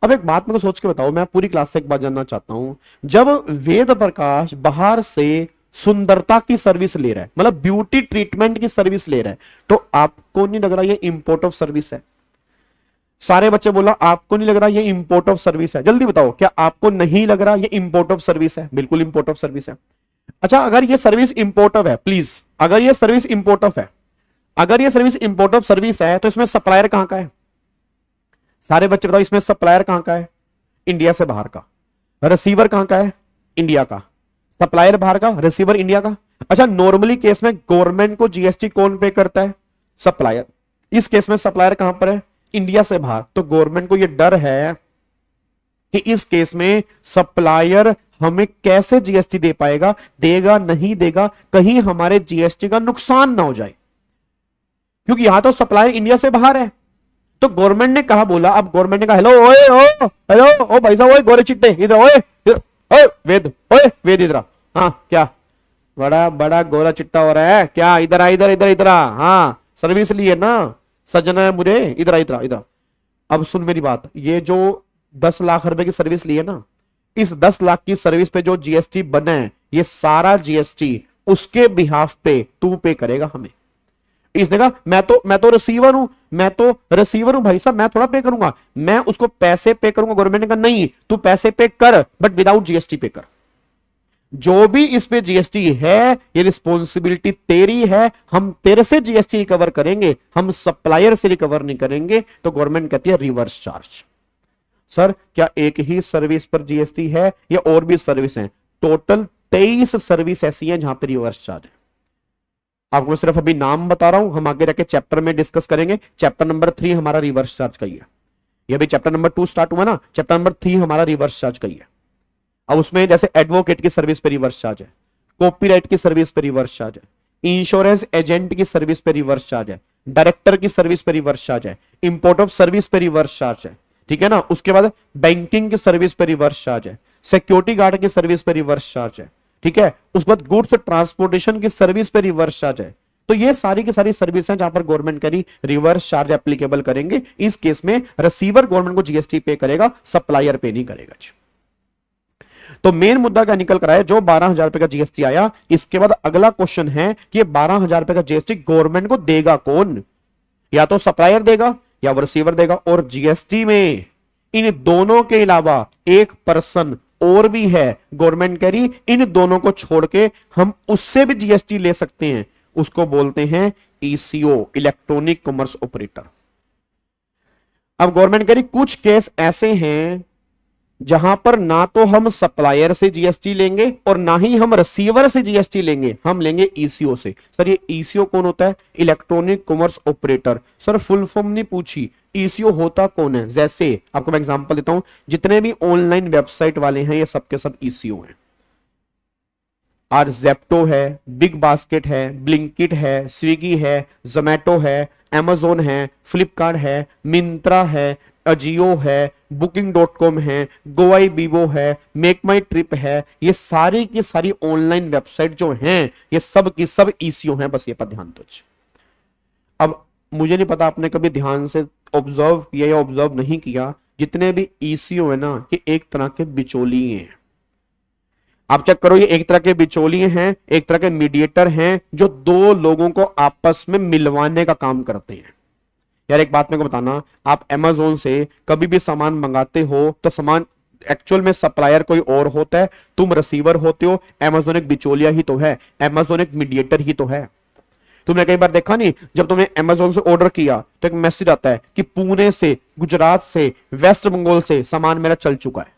C: अब एक बात मेरे को सोच के बताओ, मैं पूरी क्लास से एक बात जानना चाहता हूं। जब वेद प्रकाश बाहर से सुंदरता की सर्विस ले रहा है, मतलब ब्यूटी ट्रीटमेंट की सर्विस ले रहा है, तो आपको नहीं लग रहा ये इंपोर्ट ऑफ सर्विस है? सारे बच्चे बोला आपको नहीं लग रहा ये इंपोर्ट ऑफ सर्विस है? जल्दी बताओ क्या आपको नहीं लग रहा ये इंपोर्ट ऑफ सर्विस है? बिल्कुल इंपोर्ट ऑफ सर्विस है। अच्छा अगर ये सर्विस इंपोर्ट ऑफ है, प्लीज अगर ये सर्विस इंपोर्ट ऑफ है, अगर ये सर्विस इंपोर्ट ऑफ सर्विस है तो इसमें सप्लायर कहां का है? सारे बच्चे बताओ इसमें सप्लायर कहां का है? इंडिया से बाहर का। रिसीवर कहां का है? इंडिया का। सप्लायर बाहर का, रिसीवर इंडिया का। अच्छा नॉर्मली केस में गवर्नमेंट को जीएसटी कौन पे करता है? सप्लायर। इस केस में सप्लायर कहां पर है? इंडिया से बाहर। तो गवर्नमेंट को यह डर है कि इस केस में सप्लायर हमें कैसे जीएसटी दे पाएगा, देगा नहीं देगा, कहीं हमारे जीएसटी का नुकसान ना हो जाए, क्योंकि यहां तो सप्लायर इंडिया से बाहर है। तो गवर्नमेंट ने कहा, बोला, अब गवर्नमेंट ने कहा हेलो ओए ओ हेलो ओ भाई साहब, ओए गोरे चिट्टे इधर, ओए वेद इधर। हाँ क्या बड़ा बड़ा गोरा चिट्टा हो रहा है क्या? इधर आ, इधर इधर इधर आ। हाँ सर्विस ली है ना, सजना है मुझे, इधर इधर इधर। अब सुन मेरी बात, ये जो 10 लाख रुपए की सर्विस ली है ना, इस 10 लाख की सर्विस पे जो जीएसटी बना है, ये सारा जीएसटी उसके बिहाफ पे तू पे करेगा हमें। इसने कहा मैं तो रिसीवर हूं, मैं तो रिसीवर हूं भाई साहब, मैं थोड़ा पे करूंगा, मैं उसको पैसे पे करूंगा। गवर्नमेंट ने कहा नहीं, तू पैसे पे कर बट विदाउट जीएसटी पे कर। जो भी इस पे जीएसटी है ये रिस्पॉन्सिबिलिटी तेरी है, हम तेरे से जीएसटी रिकवर करेंगे, हम सप्लायर से रिकवर नहीं करेंगे। तो गवर्नमेंट कहती है रिवर्स चार्ज। सर क्या एक ही सर्विस पर जीएसटी है या और भी सर्विस है? टोटल 23 सर्विस ऐसी है जहां पर रिवर्स चार्ज है। आपको सिर्फ अभी नाम बता रहा हूं, हम आगे जाके चैप्टर में डिस्कस करेंगे। चैप्टर नंबर 3 हमारा रिवर्स चार्ज का ही है। ये अभी चैप्टर नंबर 2 स्टार्ट हुआ ना, चैप्टर नंबर 3 हमारा रिवर्स चार्ज का ही है। अब उसमें जैसे एडवोकेट की सर्विस पे रिवर्स चार्ज है, कॉपीराइट की सर्विस पे रिवर्स चार्ज है, इंश्योरेंस एजेंट की सर्विस पे रिवर्स चार्ज है, डायरेक्टर की सर्विस पे रिवर्स चार्ज है, इंपोर्ट ऑफ सर्विस पे रिवर्स चार्ज है, ठीक है ना। उसके बाद बैंकिंग की सर्विस पे रिवर्स चार्ज है, सिक्योरिटी गार्ड की सर्विस पे रिवर्स चार्ज है, ठीक है। उसके बाद गुड्स ट्रांसपोर्टेशन की सर्विस पे रिवर्स चार्ज है। तो ये सारी की सारी सर्विस हैं जहां पर गवर्नमेंट करी रिवर्स चार्ज एप्लीकेबल करेंगे। इस केस में रिसीवर गवर्नमेंट को जीएसटी पे करेगा, सप्लायर पे नहीं करेगा। तो मेन मुद्दा क्या निकल कर आया? जो 12,000 रुपए का जीएसटी आया, इसके बाद अगला क्वेश्चन है कि 12,000 रुपए का जीएसटी गवर्नमेंट को देगा कौन? या तो सप्लायर देगा या वो रिसीवर देगा। और जीएसटी में इन दोनों के अलावा एक पर्सन और भी है, गवर्नमेंट कह रही इन दोनों को छोड़ के हम उससे भी जीएसटी ले सकते हैं, उसको बोलते हैं ईसीओ, इलेक्ट्रॉनिक कॉमर्स ऑपरेटर। अब गवर्नमेंट कह रही कुछ केस ऐसे हैं जहां पर ना तो हम सप्लायर से जीएसटी लेंगे और ना ही हम रिसीवर से जीएसटी लेंगे, हम लेंगे ईसीओ से। सर ये ईसीओ कौन होता है? Electronic commerce operator. Sir full form नहीं पूछी, ईसीओ होता कौन है? जैसे आपको मैं एग्जांपल देता हूं, जितने भी ऑनलाइन वेबसाइट वाले हैं ये सबके सब ईसीओ हैं। आज जेप्टो है, बिग बास्केट है, ब्लिंकिट है, स्विगी है, जोमैटो है, Amazon है, फ्लिपकार्ट है, मिंत्रा है, अजियो है, Booking.com है, गोवाई बीबो है, मेक माई ट्रिप है, ये सारी की सारी ऑनलाइन वेबसाइट जो हैं ये सब की सब ईसीओ हैं। बस ये पर ध्यान दो। अब मुझे नहीं पता आपने कभी ध्यान से ऑब्जर्व किया या ऑब्जर्व नहीं किया, जितने भी ईसीओ है ना ये एक तरह के बिचौलिए हैं। आप चेक करो, ये एक तरह के बिचौलिए हैं, एक तरह के मीडिएटर हैं जो दो लोगों को आपस में मिलवाने का काम करते हैं। यार एक बात मेरे को बताना, आप Amazon से कभी भी सामान मंगाते हो तो सामान एक्चुअल में सप्लायर कोई और होता है, तुम रिसीवर होते हो। Amazon एक बिचौलिया ही तो है, Amazon एक मीडिएटर ही तो है। तुमने कई बार देखा नहीं, जब तुमने Amazon से ऑर्डर किया तो एक मैसेज आता है कि पुणे से, गुजरात से, वेस्ट बंगाल से सामान मेरा चल चुका है।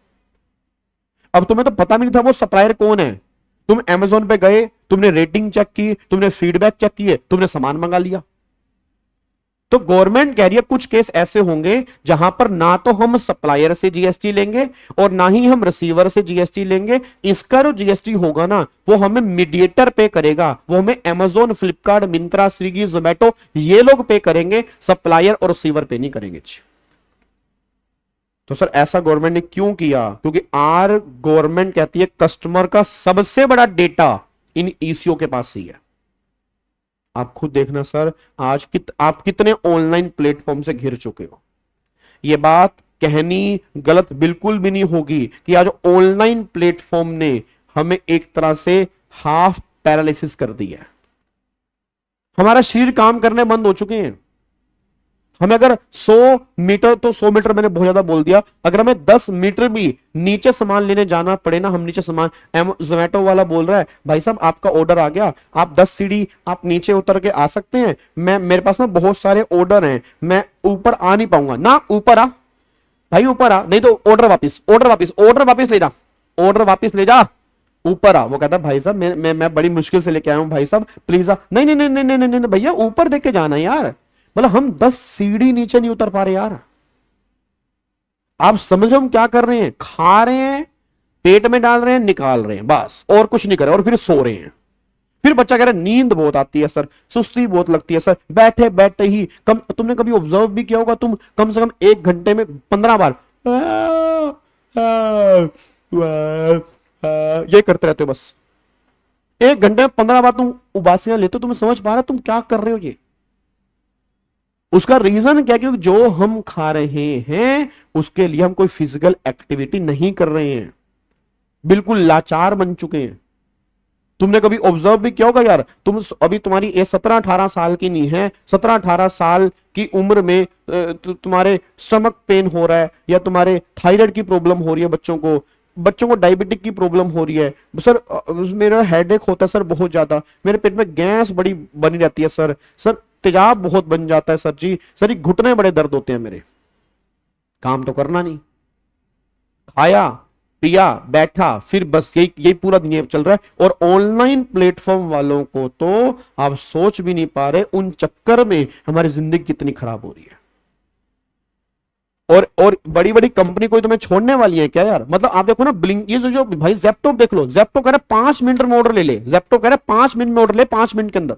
C: अब तुम्हें तो पता भी नहीं था वो सप्लायर कौन है। तुम Amazon पे गए, तुमने रेटिंग चेक की, तुमने फीडबैक चेक किए, तुमने सामान मंगा लिया। तो गवर्नमेंट कह रही है कुछ केस ऐसे होंगे जहां पर ना तो हम सप्लायर से जीएसटी लेंगे और ना ही हम रिसीवर से जीएसटी लेंगे। इसका जो जीएसटी होगा ना वो हमें मीडिएटर पे करेगा, वो हमें Amazon, फ्लिपकार्ट, मिंत्रा, स्विगी, जोमैटो ये लोग पे करेंगे, सप्लायर और रिसीवर पे नहीं करेंगे। तो सर ऐसा गवर्नमेंट ने क्यों किया? क्योंकि आर गवर्नमेंट कहती है कस्टमर का सबसे बड़ा डेटा इन ईसीओ के पास ही है। आप खुद देखना सर, आज आप कितने ऑनलाइन प्लेटफॉर्म से घिर चुके हो। यह बात कहनी गलत बिल्कुल भी नहीं होगी कि आज ऑनलाइन प्लेटफॉर्म ने हमें एक तरह से हाफ पैरालिसिस कर दिया है। हमारा शरीर काम करने बंद हो चुके हैं। हमें अगर 100 मीटर, तो 100 मीटर मैंने बहुत ज्यादा बोल दिया, अगर हमें 10 मीटर भी नीचे सामान लेने जाना पड़े ना, हम नीचे सामान, जोमैटो वाला बोल रहा है भाई साहब आपका ऑर्डर आ गया, आप 10 सीढ़ी आप नीचे उतर के आ सकते हैं। मेरे पास ना बहुत सारे ऑर्डर हैं, मैं ऊपर आ नहीं पाऊंगा ना। ऊपर आ भाई, ऊपर आ, नहीं तो ऑर्डर वापिस ले जा, ऑर्डर वापिस ले जा, ऊपर आ। वो कहता भाई साहब मैं बड़ी मुश्किल से लेके आया हूं भाई साहब प्लीज आ। नहीं भैया ऊपर देख के जाना यार, मतलब हम 10 सीढ़ी नीचे नहीं उतर पा रहे यार। आप समझो हम क्या कर रहे हैं, खा रहे हैं, पेट में डाल रहे हैं, निकाल रहे हैं, बस और कुछ नहीं कर रहे, और फिर सो रहे हैं। फिर बच्चा कह रहा है नींद बहुत आती है सर, सुस्ती बहुत लगती है सर, बैठे बैठे ही कम। तुमने कभी ऑब्जर्व भी किया होगा, तुम कम से कम 1 घंटे में 15 बार ये करते रहते हो बस। 1 घंटे में 15 बार तुम उबासियां लेते हो। तुम समझ पा रहे हो तुम क्या कर रहे हो ये? उसका रीजन क्या? क्योंकि जो हम खा रहे हैं उसके लिए हम कोई फिजिकल एक्टिविटी नहीं कर रहे हैं, बिल्कुल लाचार बन चुके हैं। तुमने कभी ऑब्जर्व भी किया होगा यार, तुम अभी तुम्हारी ये 17-18 साल की नहीं है, 17-18 साल की उम्र में तुम्हारे स्टमक पेन हो रहा है, या तुम्हारे थायराइड की प्रॉब्लम हो रही है, बच्चों को डायबिटिक की प्रॉब्लम हो रही है सर, मेरा हेडेक होता है सर बहुत ज्यादा, मेरे पेट में गैस बड़ी बनी रहती है सर, तेजाब बहुत बन जाता है सर जी, सर ये घुटने बड़े दर्द होते हैं मेरे। काम तो करना नहीं, खाया पिया बैठा, फिर बस यही पूरा दुनिया चल रहा है। और ऑनलाइन प्लेटफॉर्म वालों को तो आप सोच भी नहीं पा रहे, उन चक्कर में हमारी जिंदगी कितनी खराब हो रही है। और बड़ी बड़ी कंपनी कोई तुम्हें छोड़ने वाली है क्या यार? मतलब आप देखो ना, ब्लिंक, ये जो भाई जेप्टो देख लो, जेप्टो कह रहा है 5 मिनट में ऑर्डर ले ले, जेप्टो कह रहा है 5 मिनट में ऑर्डर ले, 5 मिनट के अंदर।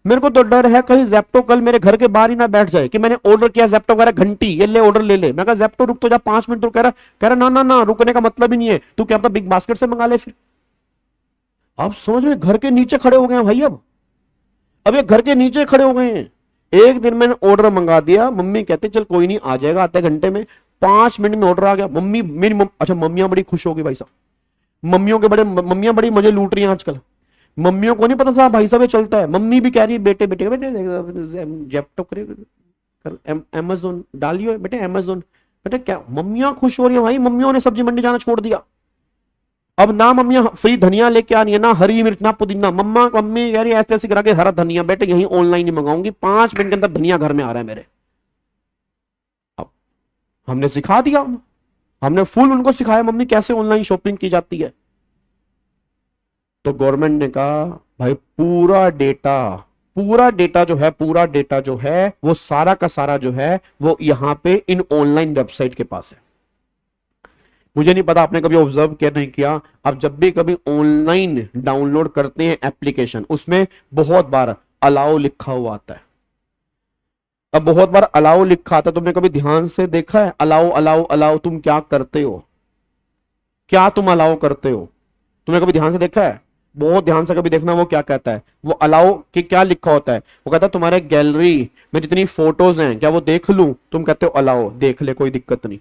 C: मेरे को तो डर है कहीं जेप्टो कल मेरे घर के बाहर ही ना बैठ जाए कि मैंने ऑर्डर किया, जेप्टो कह रहा है घंटी, ये ले ऑर्डर ले ले। मैं कहा जेप्टो रुक तो जा 5 मिनट, तो कह रहा ना ना ना, रुकने का मतलब ही नहीं है, तू क्या पता बिग बास्केट से मंगा ले। फिर आप समझ में, घर के नीचे खड़े हो गए हैं भाई। अब ये घर के नीचे खड़े हो गए हैं। एक दिन मैंने ऑर्डर मंगा दिया, मम्मी कहते चल कोई नहीं आ जाएगा आधे घंटे में, 5 मिनट में ऑर्डर आ गया। अच्छा मम्मियां बड़ी खुश हो गई भाई साहब, मम्मियां बड़ी मजे लूट रही हैं आजकल। मम्मियों को नहीं पता था भाई साहब ये चलता है। मम्मी भी कह रही है बेटे बेटे बेटे जेप्टो करे, अमेज़न डालियो बेटे, अमेज़न बेटे, क्या मम्मियां खुश हो रही है भाई। मम्मियों ने सब्जी मंडी जाना छोड़ दिया। अब ना मम्मियां फ्री धनिया लेके आ रही है, ना हरी मिर्च, ना पुदीना। मम्मी कह रही है ऐसे ऐसे करा के हरा धनिया बेटे यहीं ऑनलाइन ही मंगाऊंगी, 5 मिनट के अंदर धनिया घर में आ रहा है मेरे। अब हमने सिखा दिया, हमने फुल उनको सिखाया मम्मी कैसे ऑनलाइन शॉपिंग की जाती है। तो गवर्नमेंट ने कहा भाई पूरा डेटा जो है वो सारा का सारा जो है वो यहां पे इन ऑनलाइन वेबसाइट के पास है। मुझे नहीं पता आपने कभी ऑब्जर्व किया नहीं किया, आप जब भी कभी ऑनलाइन डाउनलोड करते हैं एप्लीकेशन, उसमें बहुत बार अलाउ लिखा हुआ आता है। अब बहुत बार अलाउ लिखा आता है, तुमने कभी ध्यान से देखा है अलाउ अलाउ अलाउ तुम क्या करते हो, क्या तुम अलाउ करते हो? तुमने कभी ध्यान से देखा है? बहुत ध्यान से कभी देखना वो क्या कहता है। वो अलाउ कि क्या लिखा होता है, वो कहता है तुम्हारे गैलरी में जितनी फोटोज हैं क्या वो देख लूं? तुम कहते हो अलाउ, देख ले कोई दिक्कत नहीं।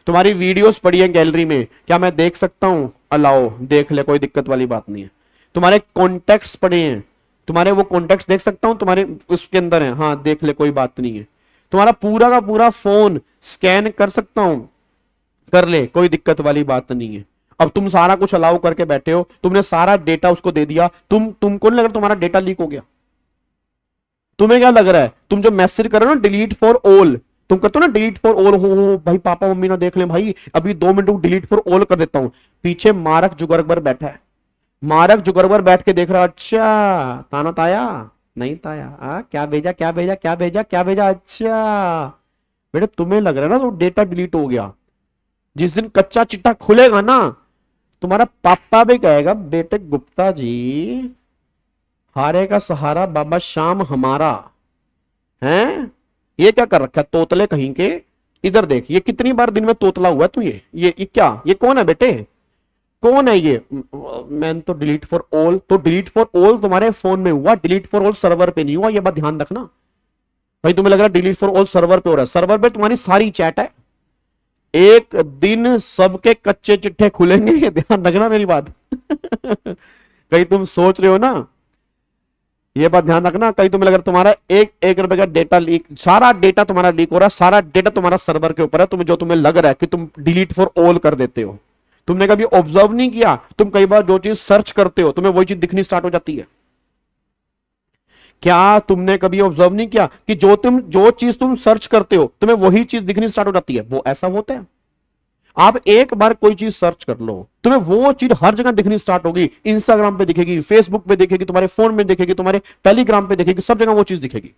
C: तुम्हारी वीडियोस पड़ी है गैलरी में, क्या मैं देख सकता हूं? अलाउ, देख ले कोई दिक्कत वाली बात नहीं है। तुम्हारे कॉन्टेक्ट्स पड़े हैं, तुम्हारे वो कॉन्टेक्ट्स देख सकता हूं तुम्हारे उसके अंदर है, हाँ देख ले कोई बात नहीं है। तुम्हारा पूरा का पूरा फोन स्कैन कर सकता हूं, कर ले कोई दिक्कत वाली बात नहीं है। अब तुम सारा कुछ अलाउ करके बैठे हो, तुमने सारा डेटा उसको दे दिया, तुमको नहीं लग रहा तुम्हारा डेटा लीक हो गया? तुम्हें क्या लग रहा है? तुम जो मैसेज कर रहे हो ना डिलीट फॉर ऑल, तुम कहते हो ना डिलीट फॉर ऑल, हो भाई पापा मम्मी ना देख ले भाई, अभी 2 मिनट डिलीट फॉर ऑल कर देता हूं। पीछे मार्क जुगरबर्ग बैठा है, मार्क जुगरबर्ग बैठ के देख रहा, अच्छा ताना ताया नहीं ताया, क्या भेजा क्या भेजा क्या भेजा क्या भेजा, अच्छा बेटा तुम्हें लग रहा है ना तो डेटा डिलीट हो गया। जिस दिन कच्चा चिट्ठा खुलेगा ना, तुम्हारा पापा भी कहेगा बेटे गुप्ता जी, हारे का सहारा बाबा शाम हमारा है। ये क्या कर रखा है तोतले कहीं के, इधर देख ये कितनी बार दिन में तोतला हुआ तू, ये क्या, ये कौन है बेटे, कौन है ये? मैंने तो डिलीट फॉर ऑल, तो डिलीट फॉर ऑल तुम्हारे फोन में हुआ, डिलीट फॉर ऑल सर्वर पे नहीं हुआ, ये बात ध्यान रखना भाई। तुम्हें लग रहा है डिलीट फॉर ऑल सर्वर पे हो रहा है, सर्वर पे तुम्हारी सारी चैट है। एक दिन सबके कच्चे चिट्ठे खुलेंगे, ये ध्यान रखना मेरी बात। कहीं तुम सोच रहे हो ना, ये बात ध्यान रखना, कहीं तुम्हें लग रहा है तुम्हारा 1 रुपए का डेटा लीक, सारा डेटा तुम्हारा लीक हो रहा है, सारा डेटा तुम्हारा सर्वर के ऊपर है। तुम्हें जो तुम्हें लग रहा है कि तुम डिलीट फॉर ऑल कर देते हो, तुमने कभी ऑब्जर्व नहीं किया, तुम कई बार जो चीज सर्च करते हो तुम्हें वही चीज दिखनी स्टार्ट हो जाती है। क्या तुमने कभी ऑब्जर्व नहीं किया कि जो चीज तुम सर्च करते हो तुम्हें वही चीज दिखनी स्टार्ट हो जाती है? वो ऐसा होता है। आप एक बार कोई चीज सर्च कर लो, तुम्हें वो चीज हर जगह दिखनी स्टार्ट होगी। इंस्टाग्राम पे दिखेगी, फेसबुक पे दिखेगी, तुम्हारे फोन में दिखेगी, तुम्हारे टेलीग्राम पे दिखेगी, सब जगह वो चीज दिखेगी।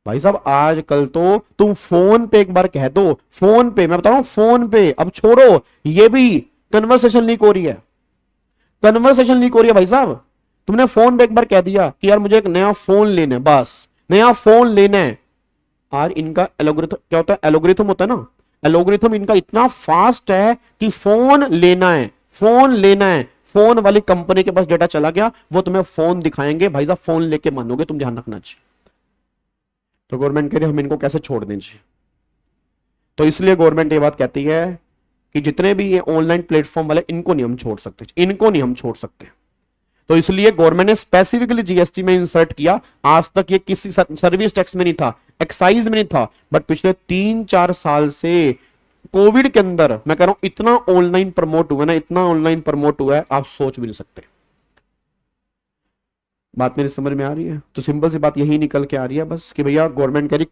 C: भाई साहब आजकल तो तुम फोन पे एक बार कह दो, फोन पे, मैं बता रहा हूं फोन पे, अब छोड़ो ये भी कन्वर्सेशन लीक हो रही है, कन्वर्सेशन लीक हो रही है भाई साहब। तुमने फोन पे एक बार कह दिया कि यार मुझे एक नया फोन लेना है, बस नया फोन लेना है। और इनका एलोग्रिथम क्या होता है, एलोग्रिथम होता है ना, एलोग्रिथम इनका इतना फास्ट है कि फोन लेना है, फोन लेना है, फोन वाली कंपनी के पास डेटा चला गया, वो तुम्हें फोन दिखाएंगे, भाई साहब फोन लेके मानोगे तुम, ध्यान रखना चाहिए। तो गवर्नमेंट कह रही है हम इनको कैसे छोड़ दें जी। तो इसलिए गवर्नमेंट ये बात कहती है कि जितने भी ये ऑनलाइन प्लेटफॉर्म वाले, इनको नहीं हम छोड़ सकते, इनको नहीं हम छोड़ सकते। तो इसलिए गवर्नमेंट ने स्पेसिफिकली जीएसटी में इंसर्ट किया। आज तक ये किसी सर्विस टैक्स में नहीं था, एक्साइज में नहीं था, बट पिछले 3-4 साल से कोविड के अंदर मैं कह रहा हूं इतना ऑनलाइन प्रमोट हुआ ना, इतना ऑनलाइन प्रमोट हुआ है, आप सोच भी नहीं सकते। बात मेरी समझ में आ रही है? तो सिंपल सी बात यही निकल के आ रही है बस कि भैया गवर्नमेंट कह रही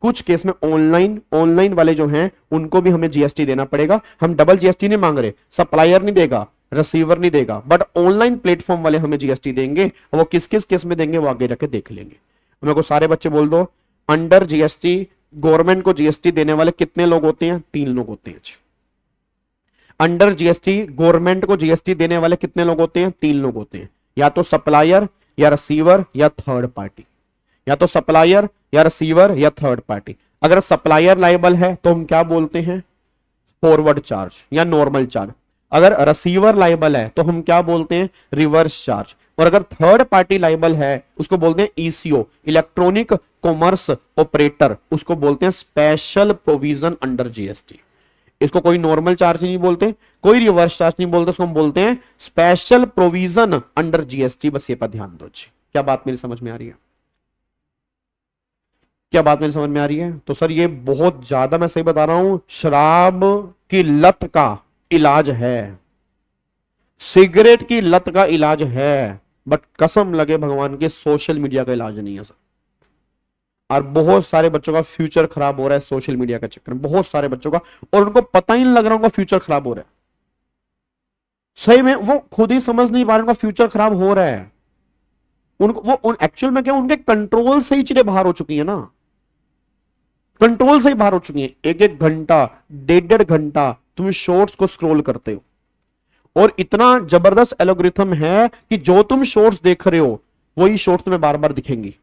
C: कुछ केस में ऑनलाइन वाले जो हैं उनको भी हमें जीएसटी देना पड़ेगा। हम डबल जीएसटी नहीं मांग रहे, सप्लायर नहीं देगा, रिसीवर नहीं देगा, बट ऑनलाइन प्लेटफॉर्म वाले हमें जीएसटी देंगे। और वो किस किस केस में देंगे वो आगे जाके देख लेंगे। मेरे को सारे बच्चे बोल दो, अंडर जीएसटी गवर्नमेंट को जीएसटी देने वाले कितने लोग होते हैं? 3 लोग होते हैं। अंडर जीएसटी गवर्नमेंट को जीएसटी देने वाले कितने लोग होते हैं? 3 लोग होते हैं, या तो सप्लायर या रिसीवर या थर्ड पार्टी, या तो सप्लायर या रिसीवर या थर्ड पार्टी। अगर सप्लायर लायबल है तो हम क्या बोलते हैं? फॉरवर्ड चार्ज या नॉर्मल चार्ज। अगर रिसीवर लायबल है तो हम क्या बोलते हैं? Reverse charge. और अगर थर्ड पार्टी लायबल है उसको बोलते हैं ईसीओ, इलेक्ट्रॉनिक कॉमर्स ऑपरेटर, उसको बोलते हैं स्पेशल प्रोविजन अंडर जीएसटी। इसको कोई नॉर्मल चार्ज नहीं बोलते, कोई रिवर्स चार्ज नहीं बोलते, उसको हम बोलते हैं स्पेशल प्रोविजन अंडर जीएसटी। बस ये पर ध्यान दो जी। क्या बात मेरी समझ में आ रही है? क्या बात मेरी समझ में आ रही है? तो सर ये बहुत ज्यादा, मैं सही बता रहा हूं, शराब की लत का इलाज है, सिगरेट की लत का इलाज है, बट कसम लगे भगवान के सोशल मीडिया का इलाज नहीं है सर। और बहुत सारे बच्चों का फ्यूचर खराब हो रहा है सोशल मीडिया के चक्कर में, बहुत सारे बच्चों का, और उनको पता ही नहीं लग रहा उनका फ्यूचर खराब हो रहा है। सही में वो खुद ही समझ नहीं पा रहे उनका फ्यूचर खराब हो रहा है। उनको वो एक्चुअल में क्या, उनके कंट्रोल से ही चीजें बाहर हो चुकी है ना, कंट्रोल से ही बाहर हो चुकी है। 1-1 घंटा, 1.5 घंटा तुम शॉर्ट्स को स्क्रॉल करते हो, और इतना जबरदस्त एल्गोरिथम है कि जो तुम शॉर्ट्स देख रहे हो वही शॉर्ट्स तुम्हें बार बार दिखेंगी,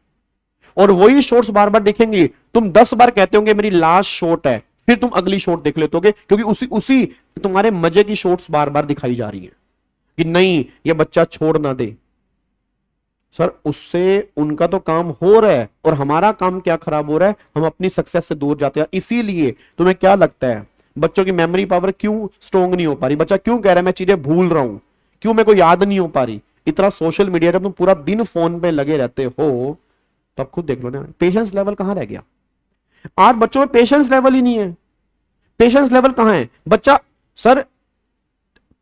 C: और वही शॉर्ट्स बार बार दिखेंगी। तुम 10 बार कहते होंगे मेरी लास्ट शॉर्ट है, फिर तुम अगली शॉर्ट देख लेते होगे, क्योंकि उसी तुम्हारे मजे की शॉर्ट्स बार बार दिखाई जा रही है कि नहीं ये बच्चा छोड़ ना दे। सर उससे उनका तो काम हो रहा है, और हमारा काम क्या खराब हो रहा है? हम अपनी सक्सेस से दूर जाते हैं। इसीलिए तुम्हें क्या लगता है बच्चों की मेमोरी पावर क्यों स्ट्रॉन्ग नहीं हो पा रही? बच्चा क्यों कह रहा है मैं चीजें भूल रहा हूं, क्यों मेरे को याद नहीं हो पा रही? इतना सोशल मीडिया, जब तुम पूरा दिन फोन पे लगे रहते हो तो अब खुद देख लो ना, पेशेंस लेवल कहां रह गया? आज बच्चों में पेशेंस लेवल ही नहीं है। पेशेंस लेवल कहां है? बच्चा, सर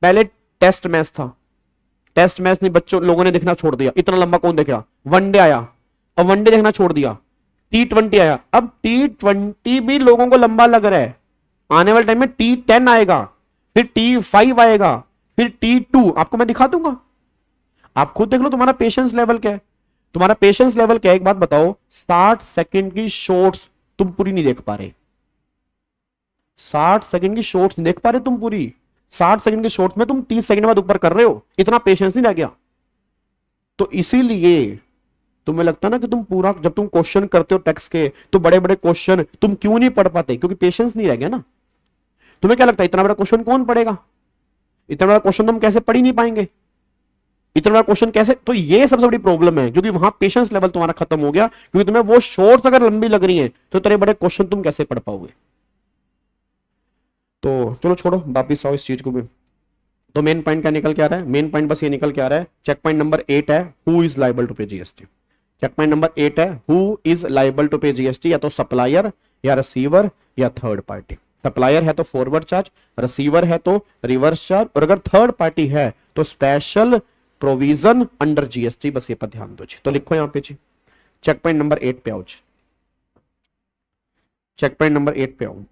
C: पहले टेस्ट मैच था, टेस्ट मैच नहीं बच्चों लोगों ने देखना छोड़ दिया, इतना लंबा कौन देखेगा? वनडे आया, अब वनडे देखना छोड़ दिया। T20 आया, अब T20 भी लोगों को लंबा लग रहा है। आने वाले टाइम में T10 आएगा, फिर T5 आएगा, फिर T2, आपको मैं दिखा दूंगा। आप खुद देख लो तुम्हारा पेशेंस लेवल क्या है, तुम्हारा पेशेंस लेवल क्या है। एक बात बताओ, 60 सेकंड की शॉर्ट्स तुम पूरी नहीं देख पा रहे, 60 सेकंड की शॉर्ट्स नहीं देख पा रहे तुम पूरी, 60 सेकंड के शॉर्ट्स में तुम 30 सेकंड बाद ऊपर कर रहे हो, इतना पेशेंस नहीं रह गया। तो इसीलिए तुम्हें लगता ना कि तुम पूरा, जब तुम क्वेश्चन करते हो टेक्स्ट के, तो बड़े बड़े क्वेश्चन तुम क्यों नहीं पढ़ पाते? क्योंकि पेशेंस नहीं रह गया ना। तुम्हें क्या लगता है इतना बड़ा क्वेश्चन कौन पढ़ेगा? इतना बड़ा क्वेश्चन तुम कैसे पढ़ ही नहीं पाएंगे, इतना बड़ा क्वेश्चन कैसे? तो ये सबसे बड़ी प्रॉब्लम है, क्योंकि वहां पेशेंस लेवल तुम्हारा खत्म हो गया, क्योंकि तुम्हें वो शॉर्ट्स अगर लंबी लग रही है तो इतने बड़े क्वेश्चन तुम कैसे पढ़ पाओगे? तो चलो छोड़ो, वापिस आओ इस चीज को भी। तो मेन पॉइंट क्या निकल के आ रहा है? मेन पॉइंट बस ये निकल के आ रहा है, चेक पॉइंट नंबर 8 है, who is liable to pay GST. Check point number 8 है, who is liable to pay GST, या तो सप्लायर या रिसीवर या थर्ड पार्टी। सप्लायर है तो फॉरवर्ड चार्ज, रिसीवर है तो रिवर्स चार्ज, और अगर थर्ड पार्टी है तो स्पेशल प्रोविजन अंडर जीएसटी। बस ये पर ध्यान दो जी। तो लिखो यहां पे जी, चेक पॉइंट नंबर 8 पे आओ जी, चेक पॉइंट नंबर 8 पे आओ।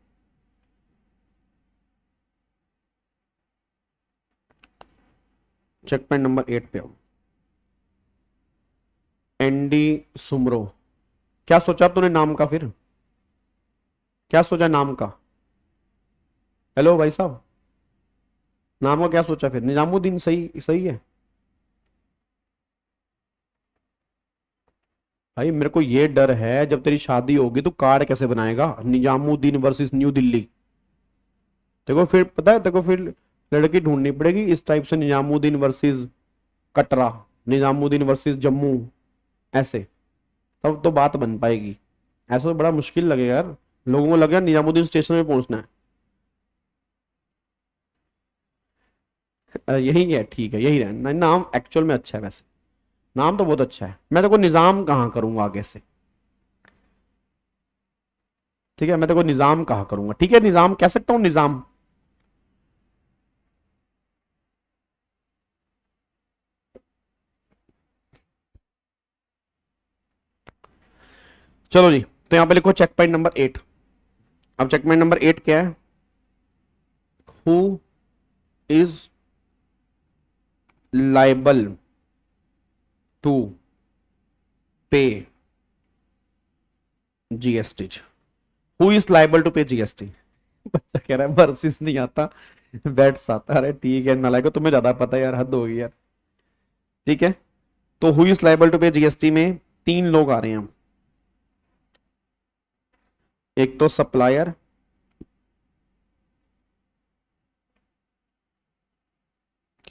C: चेक पॉइंट नंबर 8 पे आओ। एनडी सुमरो, क्या सोचा तूने नाम का? फिर क्या सोचा नाम का? हेलो भाई साहब, नाम का क्या सोचा फिर? निजामुद्दीन सही सही है भाई। मेरे को ये डर है जब तेरी शादी होगी तो कार्ड कैसे बनाएगा, निजामुद्दीन वर्सेस न्यू दिल्ली। देखो फिर पता है, देखो फिर लड़की ढूंढनी पड़ेगी इस टाइप से, निजामुद्दीन वर्सेस कटरा, निजामुद्दीन वर्सेस जम्मू, ऐसे तब तो बात बन पाएगी। ऐसा तो बड़ा मुश्किल लगेगा यार, लोगों को लगेगा निजामुद्दीन स्टेशन में पहुंचना है। यही है, ठीक है, यही है। नाम एक्चुअल में अच्छा है वैसे, नाम तो बहुत अच्छा है। मैं देखो निजाम कहाँ करूंगा आगे से, ठीक है, मैं देखो निजाम कहाँ करूंगा, ठीक है, निजाम कह सकता हूं, निजाम। चलो जी, तो यहां पे लिखो चेक पॉइंट नंबर 8। अब चेक पॉइंट नंबर 8 क्या है? Who is liable to pay GST? Who is liable to pay GST? बच्चा कह रहा है वर्सेस नहीं आता, बैट्स आता। अरे ठीक है नालायक, तुम्हें ज्यादा पता है यार, हद होगी यार। ठीक है, तो who is liable to pay GST में 3 लोग आ रहे हैं। एक तो सप्लायर,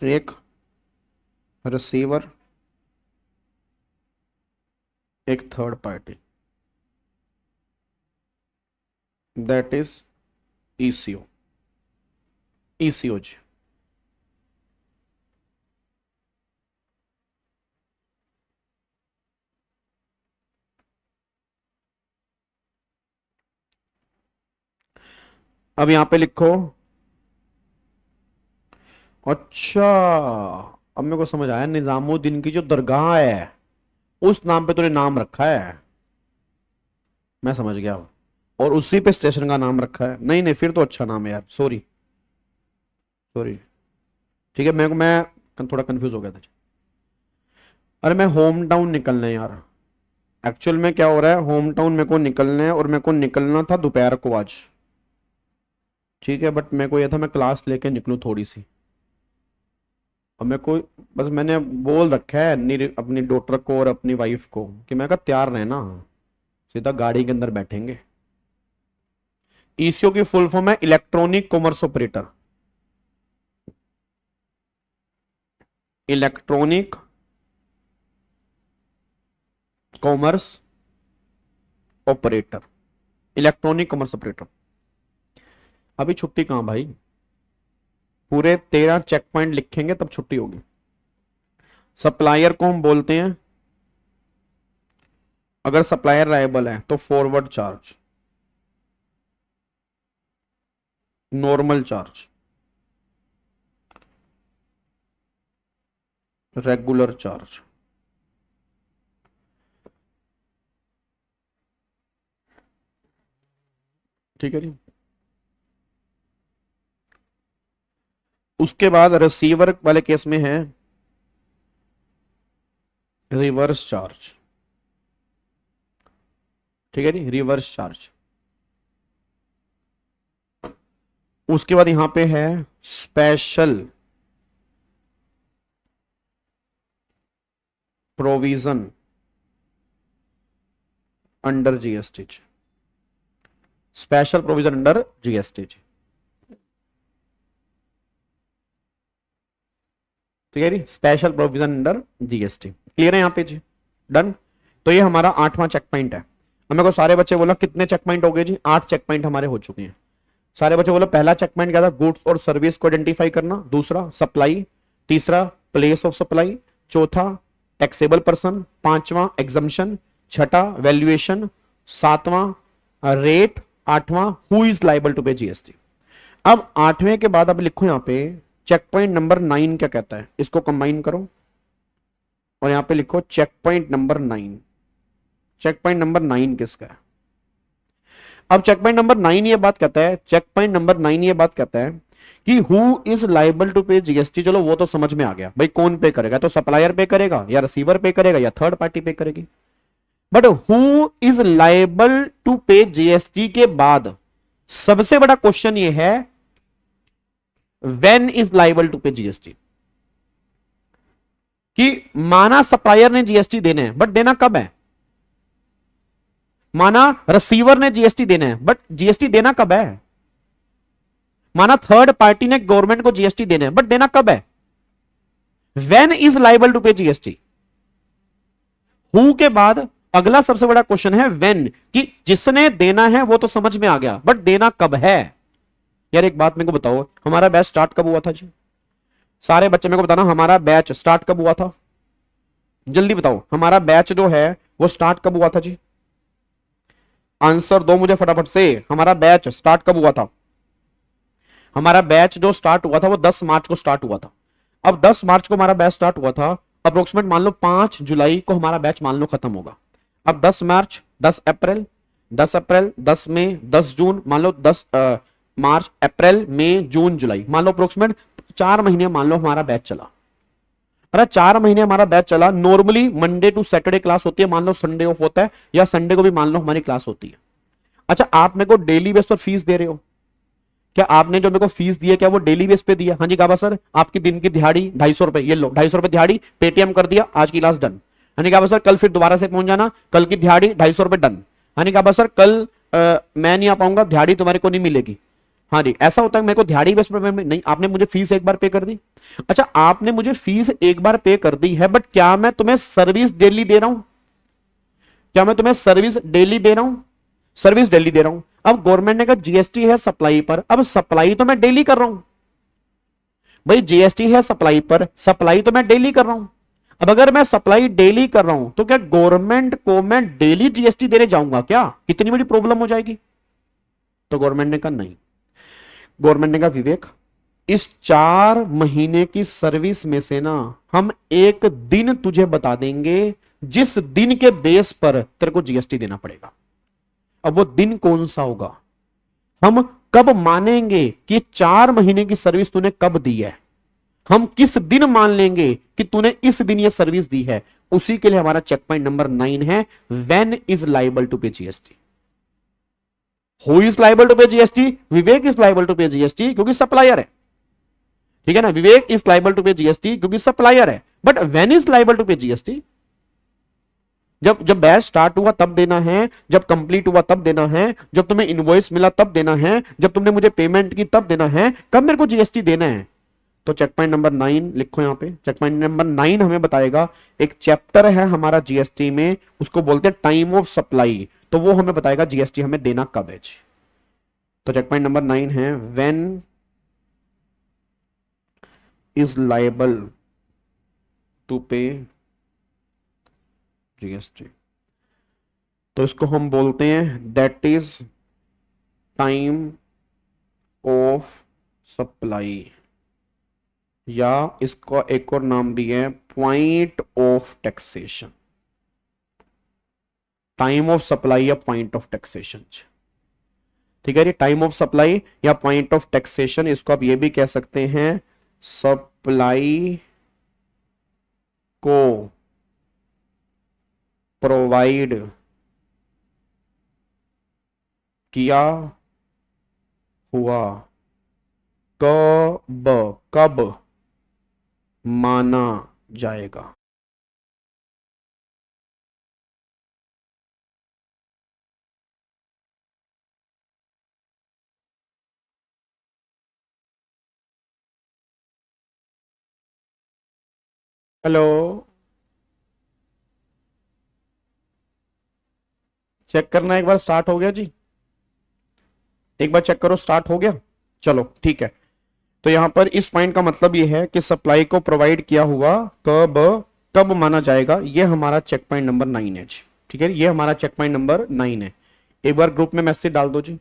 C: एक रिसीवर, एक third party, that is ECO. ECO जी। अब यहां पे लिखो, अच्छा अब मेरे को समझ आया, निजामुद्दीन की जो दरगाह है उस नाम पे तूने नाम रखा है, मैं समझ गया। और उसी पे स्टेशन का नाम रखा है। नहीं नहीं, फिर तो अच्छा नाम है यार, सॉरी सॉरी। ठीक है, मैं थोड़ा कंफ्यूज हो गया था। अरे मैं होम टाउन निकलना है यार, एक्चुअल में क्या हो रहा है, होम टाउन मेरे को निकलना है, और मेरे को निकलना था दोपहर को आज। ठीक है, बट मेरे को यह था मैं क्लास लेके निकलूं थोड़ी सी, और मेरे को बस मैंने बोल रखा है अपनी डॉटर को और अपनी वाइफ को कि मैं कहा तैयार रहना, सीधा गाड़ी के अंदर बैठेंगे। ईसीओ की फुल फॉर्म है electronic commerce operator. Electronic commerce operator, electronic commerce operator. अभी छुट्टी कहां भाई, पूरे 13 चेक पॉइंट लिखेंगे तब छुट्टी होगी। सप्लायर को हम बोलते हैं, अगर सप्लायर लायबल है तो forward charge, normal charge, regular charge. ठीक है जी। उसके बाद रिसीवर वाले केस में है रिवर्स चार्ज। ठीक है जी, रिवर्स चार्ज। उसके बाद यहां पे है special provision under GST, special provision under GST. ठीक है जी, special provision under GST. Clear है यहाँ पे जी? डन। तो ये हमारा 8वां चेक पॉइंट है। अब मेरे को सारे बच्चे बोला कितने चेक पॉइंट हो गए जी? 8 चेक पॉइंट हमारे हो चुके हैं। सारे बच्चे बोलो पहला चेक पॉइंट क्या था? गुड्स और सर्विस को आइडेंटिफाई करना। दूसरा सप्लाई। तीसरा प्लेस ऑफ सप्लाई। चौथा टैक्सेबल पर्सन। पांचवा एग्जम्पशन। छठा वैल्यूएशन। सातवां रेट। आठवां who is liable to pay GST. अब 8वें के बाद अब लिखो यहां पे चेक पॉइंट नंबर 9 क्या कहता है, इसको कंबाइन करो और यहां पे लिखो check point number 9। Check point number 9 किसका है? अब चेक पॉइंट नंबर 9 ये बात कहता है, चेक पॉइंट नंबर 9 ये बात कहता है कि who is liable to pay GST. चलो वो तो समझ में आ गया भाई, कौन पे करेगा, तो सप्लायर पे करेगा या रिसीवर पे करेगा या थर्ड पार्टी पे करेगी। But who is liable to pay GST के बाद सबसे बड़ा क्वेश्चन ये है when is liable to pay GST. कि माना सप्लायर ने जीएसटी देना है बट देना कब है, माना रिसीवर ने जीएसटी देना है बट जीएसटी देना कब है, माना थर्ड पार्टी ने गवर्नमेंट को जीएसटी देना है बट देना कब है। When is liable to pay GST. Who के बाद अगला सबसे बड़ा क्वेश्चन है व्हेन, कि जिसने देना है वो तो समझ में आ गया बट देना कब है। यार एक बात मेरे को बताओ, हमारा बैच स्टार्ट कब हुआ था जी? सारे बच्चे मेरे को बताना हमारा बैच स्टार्ट कब हुआ था, जल्दी बताओ हमारा बैच जो है वो स्टार्ट कब हुआ था जी? आंसर दो मुझे फटाफट से, हमारा बैच स्टार्ट कब हुआ था? हमारा बैच जो स्टार्ट हुआ था वो 10 मार्च को स्टार्ट हुआ था। अब 10 मार्च को हमारा बैच स्टार्ट हुआ था, अप्रोक्सीमेट मान लो 5 जुलाई को हमारा बैच मान लो खत्म होगा। अब 10 मार्च, 10 अप्रैल, 10 अप्रैल, 10 मई, 10 जून, मान लो 10 मार्च, अप्रैल, मई, जून, जुलाई, मान लो अप्रोक्सीमेट 4 महीने मान लो हमारा बैच चला। अरे 4 महीने हमारा बैच चला। Normally Monday to Saturday class होती है, मान लो संडे ऑफ होता है या संडे को भी मान लो हमारी क्लास होती है। अच्छा आप मेरे को डेली बेस पर फीस दे रहे हो, क्या आपने जो मेरे को फीस दी है क्या वो डेली बेस पे दिया? हाँ जी काबा सर, आपकी दिन की दिहाड़ी 250 रुपए, ये लो 250 रुपए दिहाड़ी, पेटीएम कर दिया, आज की क्लास डन। हाँ जी काबा सर, कल फिर दोबारा से पहुंच जाना, कल की दिहाड़ी 250 रुपए डन। हाँ जी काबा सर, कल मैं नहीं आ पाऊंगा, दिहाड़ी तुम्हारे को नहीं मिलेगी। हाँ जी, ऐसा होता है मेरे को दिहाड़ी बेस पर नहीं, आपने मुझे फीस एक बार पे कर दी। अच्छा आपने मुझे फीस एक बार पे कर दी है बट क्या मैं तुम्हें सर्विस डेली दे रहा हूं? क्या मैं तुम्हें सर्विस डेली दे रहा हूं? सर्विस डेली दे रहा हूं। अब गवर्नमेंट ने कहा जीएसटी है सप्लाई पर, अब सप्लाई तो मैं डेली कर रहा हूं भाई, जीएसटी है सप्लाई पर, सप्लाई तो मैं डेली कर रहा हूं। अब अगर मैं सप्लाई डेली कर रहा हूं तो क्या गवर्नमेंट को मैं डेली जीएसटी देने जाऊंगा क्या? कितनी बड़ी प्रॉब्लम हो जाएगी। तो गवर्नमेंट ने कहा नहीं, गवर्नमेंट ने कहा विवेक इस 4 महीने की सर्विस में से ना हम एक दिन तुझे बता देंगे जिस दिन के बेस पर तेरे को जीएसटी देना पड़ेगा। अब वो दिन कौन सा होगा, हम कब मानेंगे कि 4 महीने की सर्विस तूने कब दी है, हम किस दिन मान लेंगे कि तूने इस दिन ये सर्विस दी है, उसी के लिए हमारा चेक पॉइंट नंबर 9 है when is liable to pay GST. Who is liable to pay GST? Vivek is liable to pay GST क्योंकि सप्लायर है, ठीक है ना, Vivek is liable to pay GST क्योंकि सप्लायर है। But when is liable to pay GST? जब batch start हुआ तब देना है, जब कंप्लीट हुआ तब देना है, जब तुम्हें इनवॉइस मिला तब देना है, जब तुमने मुझे पेमेंट की तब देना है, कब मेरे को जीएसटी देना है? तो चेक पॉइंट नंबर 9 लिखो यहां पे, चेक पॉइंट नंबर 9 हमें बताएगा, एक चैप्टर है हमारा जीएसटी में उसको बोलते हैं टाइम ऑफ सप्लाई, तो वो हमें बताएगा जीएसटी हमें देना कब है। तो चेक पॉइंट नंबर 9 है when is liable to pay GST. तो इसको हम बोलते हैं that is time of supply, या इसका एक और नाम भी है point of taxation. Time of supply या पॉइंट ऑफ टैक्सेशन, ठीक है, ये टाइम ऑफ सप्लाई या पॉइंट ऑफ टैक्सेशन, इसको आप ये भी कह सकते हैं सप्लाई को प्रोवाइड किया हुआ कब माना जाएगा। हेलो, चेक करना एक बार स्टार्ट हो गया जी, एक बार चेक करो स्टार्ट हो गया। चलो ठीक है, तो यहां पर इस पॉइंट का मतलब ये है कि सप्लाई को प्रोवाइड किया हुआ कब माना जाएगा, ये हमारा चेक पॉइंट नंबर 9 है जी, ठीक है, ये हमारा चेक पॉइंट नंबर 9 है। एक बार ग्रुप में मैसेज डाल दो जी,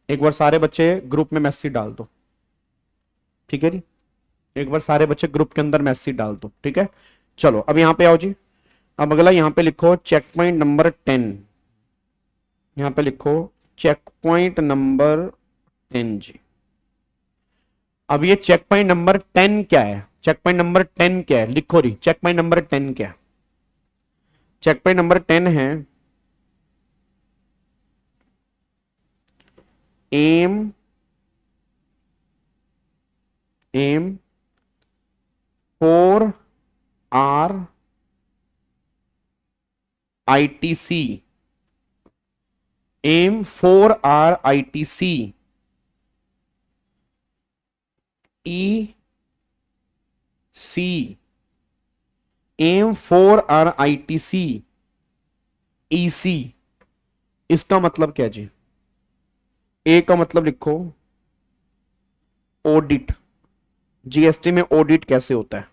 C: एक बार सारे बच्चे ग्रुप में मैसेज डाल दो, ठीक है जी, एक बार सारे बच्चे ग्रुप के अंदर मैसेज डाल दो, ठीक है। चलो अब यहां पे आओ जी, अब अगला यहां पे लिखो चेक पॉइंट नंबर 10, यहां पे लिखो चेक पॉइंट नंबर 10 जी। अब ये चेक पॉइंट नंबर 10 क्या है, चेक पॉइंट नंबर 10 क्या है, लिखो जी चेक पॉइंट नंबर 10 क्या है। चेक पॉइंट नंबर 10 है aim for R ITC, aim for our ITC, EC, aim for our ITC, EC। इसका मतलब क्या जी? ए का मतलब लिखो ऑडिट। जीएसटी में ऑडिट कैसे होता है?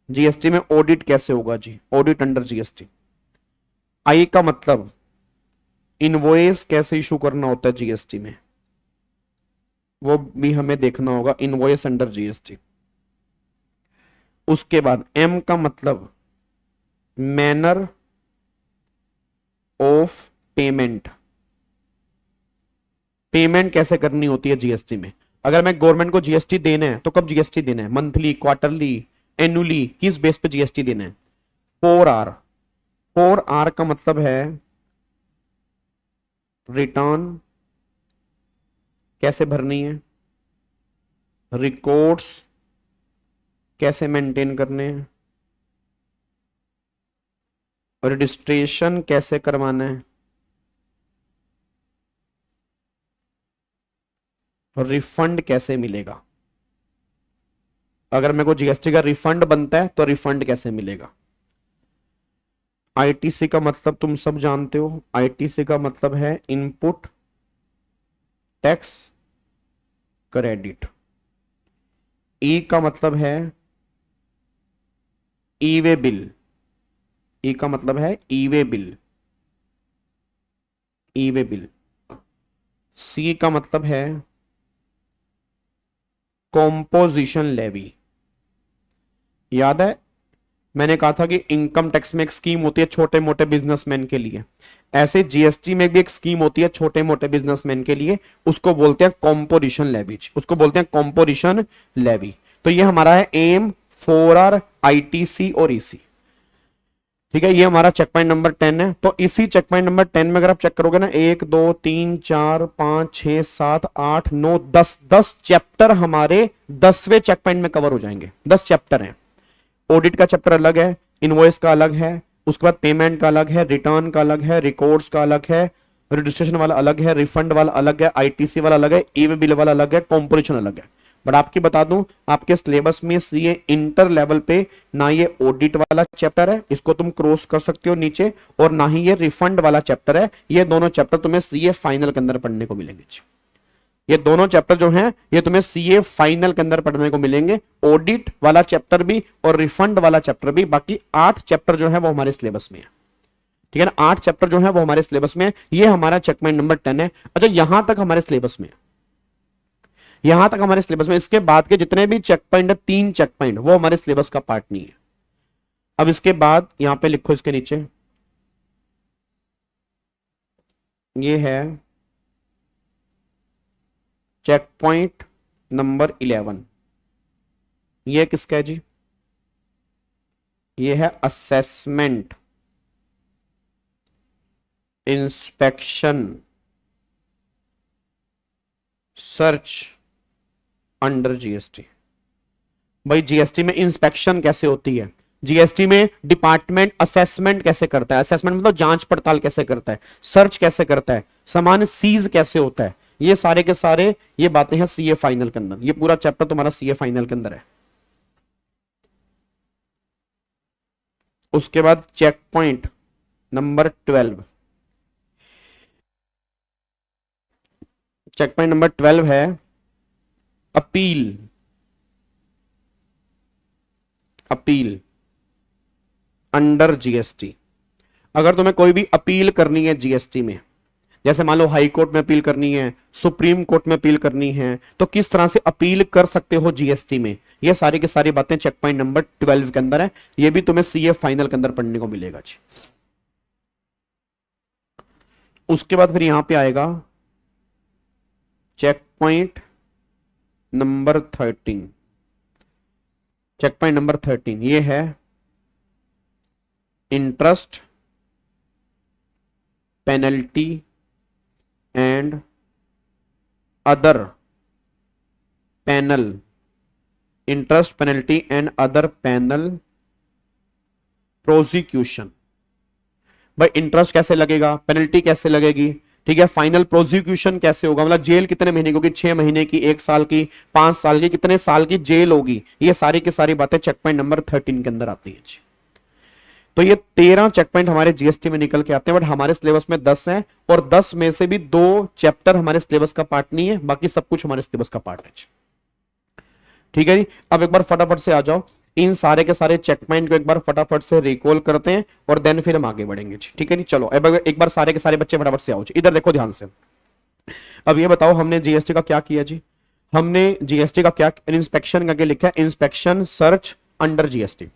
C: जीएसटी में ऑडिट कैसे होगा जी? Audit under GST. आई का मतलब इनवॉइस कैसे इशू करना होता है जीएसटी में, वो भी हमें देखना होगा, इनवॉइस अंडर जीएसटी। उसके बाद एम का मतलब मैनर ऑफ पेमेंट। पेमेंट कैसे करनी होती है जीएसटी में? अगर मैं गवर्नमेंट को जीएसटी देना है तो कब जीएसटी देना है? मंथली, क्वार्टरली, एनुअली, किस बेस पे जीएसटी देना है? 4R। 4R का मतलब है रिटर्न कैसे भरनी है, रिकॉर्ड्स कैसे मेंटेन करने हैं, रजिस्ट्रेशन कैसे करवाना है, रिफंड कैसे मिलेगा। अगर मेरे को जीएसटी का रिफंड बनता है तो रिफंड कैसे मिलेगा। आईटीसी का मतलब तुम सब जानते हो, आईटीसी का मतलब है इनपुट टैक्स क्रेडिट। ई का मतलब है ई वे बिल। ई का मतलब है ई वे बिल, ई वे बिल। सी का मतलब है कॉम्पोजिशन लेवी। याद है मैंने कहा था कि इनकम टैक्स में एक स्कीम होती है छोटे मोटे बिजनेसमैन के लिए, ऐसे जीएसटी में भी एक स्कीम होती है छोटे मोटे बिजनेसमैन के लिए, उसको बोलते हैं कॉम्पोजिशन लेवी, उसको बोलते हैं कॉम्पोजिशन लेवी। तो ये हमारा है एम, 4R, आईटीसी और ईसी। ठीक है, ये हमारा चेक पॉइंट नंबर 10 है। तो इसी चेक पॉइंट नंबर 10 में अगर आप चेक करोगे ना, 1 2 3 4 5 6 7 8 9 10 चैप्टर हमारे 10वें चेक पॉइंट में कवर हो जाएंगे। 10 चैप्टर हैं। ऑडिट का चैप्टर अलग है, इनवॉइस का अलग है, उसके बाद पेमेंट का अलग है, रिटर्न का अलग है, रिकॉर्ड्स का अलग है, रजिस्ट्रेशन वाला अलग है, रिफंड वाला अलग है, आईटीसी वाला अलग है, ई वे बिल वाला अलग है, कॉम्पोजिशन अलग है। बट आपकी बता दूं, आपके सिलेबस में सीए इंटर लेवल पे ना ये ऑडिट वाला चैप्टर है, इसको तुम क्रॉस कर सकते हो नीचे, और ना ही ये रिफंड वाला चैप्टर है। ये दोनों चैप्टर तुम्हें सीए फाइनल के अंदर पढ़ने को मिलेंगे। ये दोनों चैप्टर जो हैं ये तुम्हें सीए फाइनल के अंदर पढ़ने को मिलेंगे, ऑडिट वाला चैप्टर भी और रिफंड वाला चैप्टर भी। बाकी 8 चैप्टर जो है वो हमारे सिलेबस में है। ठीक है ना, 8 चैप्टर जो है वो हमारे सिलेबस में है। ये हमारा चेक पॉइंट नंबर 10 है। अच्छा, यहां तक हमारे सिलेबस में, यहां तक हमारे सिलेबस में। इसके बाद के जितने भी चेक पॉइंट है, 3 चेक पॉइंट, वो हमारे सिलेबस का पार्ट नहीं है। अब इसके बाद यहां पे लिखो, इसके नीचे ये है चेक पॉइंट नंबर 11। ये किसका है जी? ये है assessment, inspection, search under GST. भाई जीएसटी में इंस्पेक्शन कैसे होती है, जीएसटी में डिपार्टमेंट असेसमेंट कैसे करता है, असेसमेंट मतलब जांच पड़ताल कैसे करता है, सर्च कैसे करता है, सामान सीज कैसे होता है, ये सारे के सारे ये बातें हैं सीए फाइनल के अंदर। ये पूरा चैप्टर तुम्हारा सीए फाइनल के अंदर है। उसके बाद check point number 12। Check point number 12 है अपील। Appeal under GST. अगर तुम्हें कोई भी अपील करनी है जीएसटी में, जैसे मान लो हाई कोर्ट में अपील करनी है, सुप्रीम कोर्ट में अपील करनी है, तो किस तरह से अपील कर सकते हो जीएसटी में, ये सारी की सारी बातें चेक पॉइंट नंबर 12 के अंदर है। ये भी तुम्हें सीए फाइनल के अंदर पढ़ने को मिलेगा जी। उसके बाद फिर यहां पे आएगा check point number 13। Check point number 13 ये है interest, penalty and other panel interest penalty and other panel prosecution. भाई इंटरेस्ट कैसे लगेगा, पेनल्टी कैसे लगेगी, ठीक है, फाइनल प्रोसिक्यूशन कैसे होगा, मतलब जेल कितने महीने की होगी, 6 महीने की, 1 साल की, 5 साल की, कितने साल की जेल होगी, ये सारी की सारी बातें चेक पॉइंट नंबर 13 के अंदर आती है जी। तो ये 13 चेक पॉइंट हमारे जीएसटी में निकल के आते हैं, बट हमारे सिलेबस में 10 हैं और 10 में से भी 2 चैप्टर हमारे सिलेबस का पार्ट नहीं है, बाकी सब कुछ हमारे सिलेबस का पार्ट है जी। ठीक है जी। अब एक बार फटाफट से आ जाओ, इन सारे के सारे चेक पॉइंट को एक बार फटाफट से रिकॉल करते हैं और देन फिर हम आगे बढ़ेंगे जी। ठीक है जी, चलो अब एक बार सारे के सारे बच्चे फटाफट से आओ जी, इधर देखो ध्यान से। अब ये बताओ हमने जीएसटी का क्या किया जी, हमने जीएसटी का क्या इंस्पेक्शन करके लिखा है, इंस्पेक्शन सर्च अंडर जीएसटी।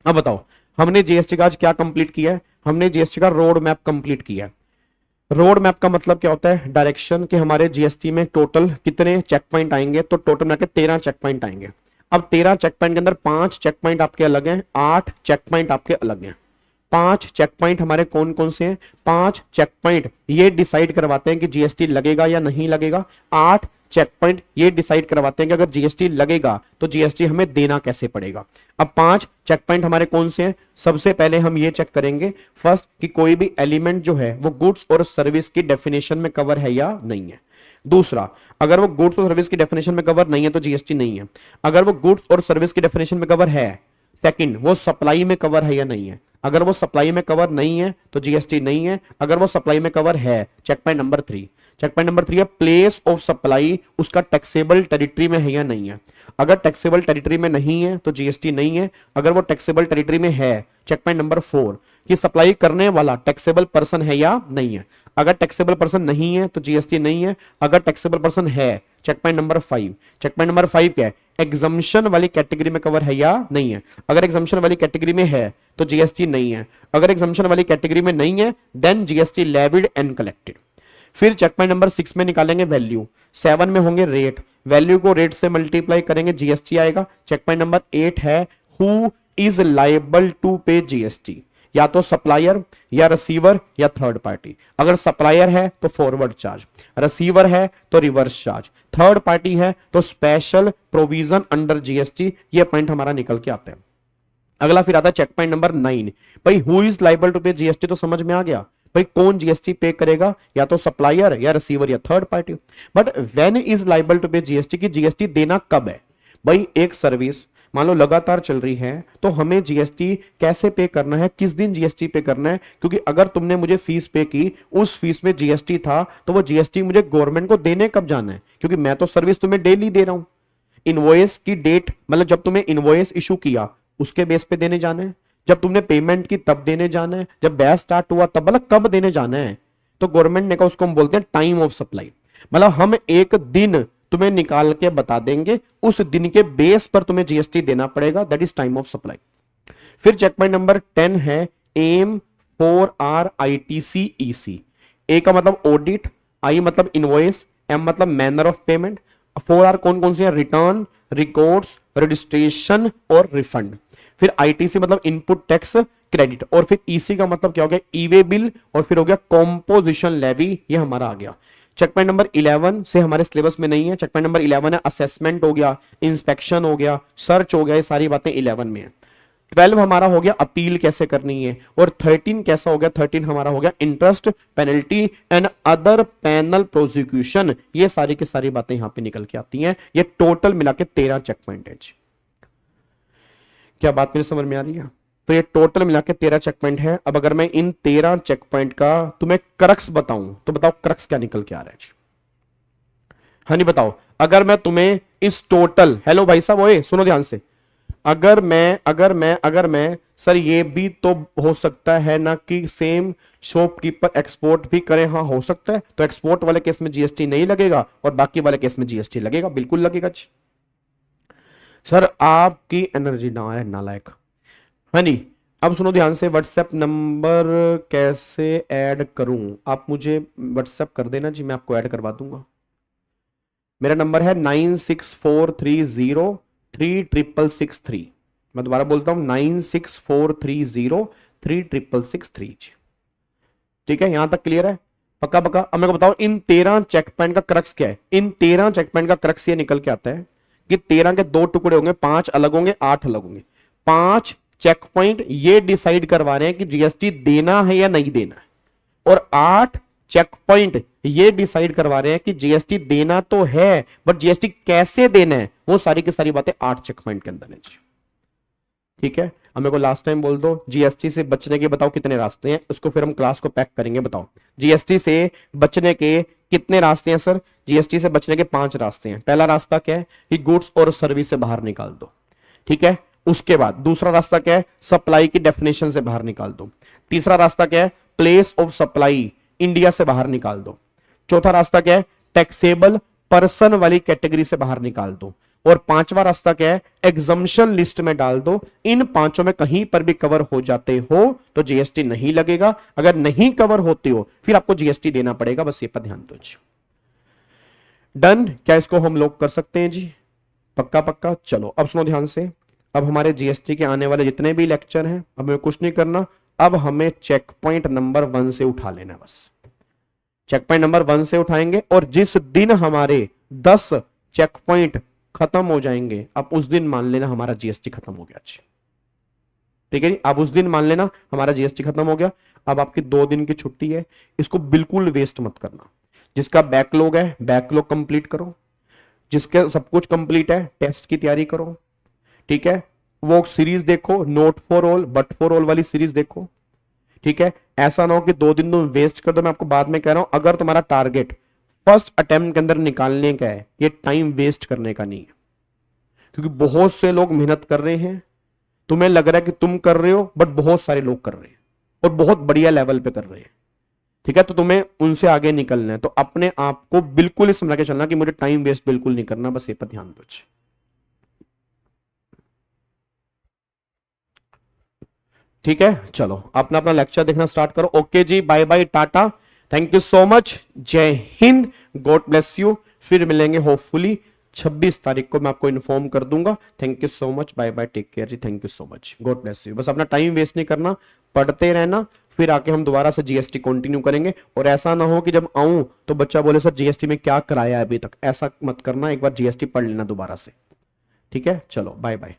C: अब बताओ हमने जीएसटी का आज क्या कंप्लीट किया है, हमने जीएसटी का रोड मैप कंप्लीट किया है। रोड मैप का मतलब क्या होता है, डायरेक्शन के हमारे जीएसटी में टोटल कितने चेक पॉइंट आएंगे, तो टोटल मिला के 13 चेक पॉइंट आएंगे। अब 13 चेक पॉइंट के अंदर 5 चेक पॉइंट आपके अलग हैं, 8 चेक पॉइंट आपके अलग हैं। 5 चेक पॉइंट हमारे कौन कौन से हैं, 5 चेक पॉइंट ये डिसाइड करवाते हैं कि जीएसटी लगेगा या नहीं लगेगा। 8 चेक पॉइंट ये डिसाइड करवाते हैं कि अगर जीएसटी लगेगा तो जीएसटी हमें देना कैसे पड़ेगा। अब 5 चेक पॉइंट हमारे कौन से हैं, सबसे पहले हम ये चेक करेंगे फर्स्ट कि कोई भी एलिमेंट जो है वो गुड्स और सर्विस की डेफिनेशन में कवर है या नहीं है। दूसरा, अगर वो गुड्स और सर्विस की डेफिनेशन में कवर नहीं है तो जीएसटी नहीं है। अगर वो गुड्स और सर्विस की डेफिनेशन में कवर है, सेकंड वो सप्लाई में कवर है या नहीं है। अगर वो सप्लाई में कवर नहीं है तो जीएसटी नहीं है। अगर वो सप्लाई में कवर है, check point number 3। Check point number 3 है प्लेस ऑफ सप्लाई उसका टैक्सेबल टेरिटरी में है या नहीं है। अगर टैक्सेबल टेरिटरी में नहीं है तो जीएसटी नहीं है। अगर वो टैक्सेबल टेरिटरी में है, चेक पॉइंट नंबर 4 कि सप्लाई करने वाला टैक्सेबल पर्सन है या नहीं है। अगर टैक्सेबल पर्सन नहीं है तो जीएसटी नहीं है। अगर टैक्सेबल पर्सन है, check point number 5। Check point number 5 क्या है, एग्जम्पशन वाली कैटेगरी में कवर है या नहीं है। अगर एग्जम्पशन वाली कैटेगरी में है तो जीएसटी नहीं है। अगर एग्जम्पशन वाली कैटेगरी में नहीं है then GST levied and collected. फिर चेक पॉइंट नंबर 6 में निकालेंगे वैल्यू, 7 में होंगे रेट, वैल्यू को रेट से मल्टीप्लाई करेंगे जीएसटी आएगा। चेक पॉइंट नंबर 8 है who is liable to pay GST, या तो सप्लायर या रिसीवर या थर्ड पार्टी। अगर सप्लायर है तो फॉरवर्ड चार्ज, रिसीवर है तो रिवर्स चार्ज, थर्ड पार्टी है तो स्पेशल प्रोविजन अंडर जीएसटी। ये पॉइंट हमारा निकल के आते हैं। अगला फिर आता है चेक पॉइंट नंबर 9। भाई who is liable to pay GST तो समझ में आ गया, भाई कौन जीएसटी पे करेगा, या तो सप्लायर या रिसीवर या third party. But when is liable to pay GST की जीएसटी देना कब है। भाई एक सर्विस मान लो लगातार चल रही है तो हमें जीएसटी कैसे पे करना है, किस दिन जीएसटी पे करना है, क्योंकि अगर तुमने मुझे फीस पे की, उस फीस में जीएसटी था तो वो जीएसटी मुझे गवर्नमेंट को देने कब जाना है, क्योंकि मैं तो सर्विस तुम्हें डेली दे रहा हूं। इनवॉइस की डेट मतलब जब तुम्हें इनवॉइस इशू किया उसके बेस पे देने जाना है, जब तुमने पेमेंट की तब देने जाना है, जब बैच स्टार्ट हुआ तब, मतलब कब देने जाना है। तो गवर्नमेंट ने कहा उसको हम बोलते हैं टाइम ऑफ सप्लाई, मतलब हम एक दिन तुम्हें निकाल के बता देंगे, उस दिन के बेस पर तुम्हें जीएसटी देना पड़ेगा, that is time of supply. फिर चेक पॉइंट नंबर 10 है एम 4R ITC-EC। ए का मतलब ऑडिट, आई मतलब इनवॉइस, एम मतलब मैनर ऑफ पेमेंट, 4R कौन कौन से हैं, रिटर्न, रिकॉर्ड्स, रजिस्ट्रेशन और रिफंड। फिर आईटीसी मतलब इनपुट टैक्स क्रेडिट, और फिर ईसी का मतलब क्या हो गया, ई वे बिल, और फिर हो गया कॉम्पोजिशन लेवी, ये हमारा आ गया। चेक पॉइंट नंबर 11 से हमारे सिलेबस में नहीं है। चेक पॉइंट नंबर 11 है असेसमेंट हो गया, इंस्पेक्शन हो गया, सर्च हो गया, ये सारी बातें 11 में है। 12 हमारा हो गया अपील कैसे करनी है, और 13 कैसा हो गया, 13 हमारा हो गया interest penalty and other panel prosecution. ये सारी की सारी बातें यहां पे निकल के आती हैं। ये टोटल मिला के 13 चेक पॉइंट है। क्या बात मेरे समझ में आ रही है। तो ये टोटल मिला के 13 चेक पॉइंट है। अब अगर मैं इन 13 चेक पॉइंट का तुम्हें क्रक्स बताऊं तो बताओ क्रक्स क्या निकल के आ रहा है। हाँ नहीं बताओ, अगर मैं तुम्हें इस टोटल, हेलो भाई साहब ओए सुनो ध्यान से, अगर मैं सर ये भी तो हो सकता है ना कि सेम शॉपकीपर एक्सपोर्ट भी करे, हाँ हो सकता है, तो एक्सपोर्ट वाले केस में जीएसटी नहीं लगेगा और बाकी वाले केस में जीएसटी लगेगा, बिल्कुल लगेगा। सर आपकी एनर्जी ना है नालायक। हाँ जी, अब सुनो ध्यान से, व्हाट्सएप नंबर कैसे ऐड करूं, आप मुझे व्हाट्सएप कर देना जी, मैं आपको ऐड करवा दूंगा। मेरा नंबर है 9643036663। मैं दोबारा बोलता हूं 9643036663। ठीक है, यहां तक क्लियर है। पक्का पक्का। अब मेरे को बताओ इन 13 चेक पॉइंट का क्रक्स क्या है। इन 13 चेक पॉइंट का क्रक्स ये निकल के आता है कि 13 के 2 टुकड़े होंगे, 5 अलग होंगे, 8 अलग होंगे। 5 चेक पॉइंट ये डिसाइड करवा रहे हैं कि जीएसटी देना है या नहीं देना है, और 8 चेक पॉइंट ये डिसाइड करवा रहे हैं कि जीएसटी देना तो है बट जीएसटी कैसे देना है। वो सारी की सारी बातें 8 चेक पॉइंट के अंदर है। ठीक है, अब मेरे को लास्ट टाइम बोल दो जीएसटी से बचने के बताओ कितने रास्ते हैं, उसको फिर हम क्लास को पैक करेंगे। बताओ जीएसटी से बचने के कितने रास्ते हैं सर। जीएसटी से बचने के 5 रास्ते हैं। पहला रास्ता क्या है कि गुड्स और सर्विस से बाहर निकाल दो। ठीक है, उसके बाद दूसरा रास्ता क्या है, सप्लाई की डेफिनेशन से बाहर निकाल दो। तीसरा रास्ता क्या है, प्लेस ऑफ सप्लाई इंडिया से बाहर निकाल दो। चौथा रास्ता क्या है, टैक्सेबल पर्सन वाली कैटेगरी से बाहर निकाल दो। और 5वां रास्ता क्या है, एग्जम्पशन लिस्ट में डाल दो। इन 5 में कहीं पर भी कवर हो जाते हो तो जीएसटी नहीं लगेगा, अगर नहीं कवर होते हो फिर आपको जीएसटी देना पड़ेगा। बस ये पर ध्यान दो जी। डन, क्या इसको हम लोग कर सकते हैं जी? पक्का पक्का। चलो अब सुनो ध्यान से। अब हमारे जीएसटी के आने वाले जितने भी लेक्चर हैं, अब हमें कुछ नहीं करना, अब हमें चेक पॉइंट नंबर 1 से उठा लेना। बस चेक पॉइंट नंबर 1 से उठाएंगे और जिस दिन हमारे 10 चेक पॉइंट खत्म हो जाएंगे, अब उस दिन मान लेना हमारा जीएसटी खत्म हो गया। अच्छा ठीक है जी, अब उस दिन मान लेना हमारा जीएसटी खत्म हो गया। अब आपकी 2 दिन की छुट्टी है, इसको बिल्कुल वेस्ट मत करना। जिसका बैकलॉग है बैकलॉग कंप्लीट करो, जिसके सब कुछ कंप्लीट है टेस्ट की तैयारी करो। ठीक है, वो सीरीज देखो, note for all but for all वाली सीरीज देखो। ठीक है, ऐसा ना हो कि 2 दिन तुम वेस्ट कर दो। मैं आपको बाद में कह रहा हूं, अगर तुम्हारा टारगेट फर्स्ट अटेम्प्ट के अंदर निकालने का है, ये टाइम वेस्ट करने का नहीं है। क्योंकि बहुत से लोग मेहनत कर रहे हैं, तुम्हें लग रहा है कि तुम कर रहे हो बट बहुत सारे लोग कर रहे हैं और बहुत बढ़िया लेवल पे कर रहे हैं। ठीक है, तो तुम्हें उनसे आगे निकलना है, तो अपने आप को बिल्कुल ही समझ के चलना कि मुझे टाइम वेस्ट बिल्कुल नहीं करना। बस ये पर ध्यान दो। ठीक है, चलो अपना अपना लेक्चर देखना स्टार्ट करो। ओके जी, bye bye, tata, thank you so much, जय हिंद, गॉड ब्लेस यू। फिर मिलेंगे होपफुली 26 तारीख को, मैं आपको इन्फॉर्म कर दूंगा। Thank you so much, bye bye, take care जी, thank you so much, God bless you. बस अपना टाइम वेस्ट नहीं करना, पढ़ते रहना, फिर आके हम दोबारा से जीएसटी कंटिन्यू करेंगे। और ऐसा ना हो कि जब आऊं तो बच्चा बोले सर जीएसटी में क्या कराया है अभी तक, ऐसा मत करना। एक बार जीएसटी पढ़ लेना दोबारा से। ठीक है, चलो बाय बाय।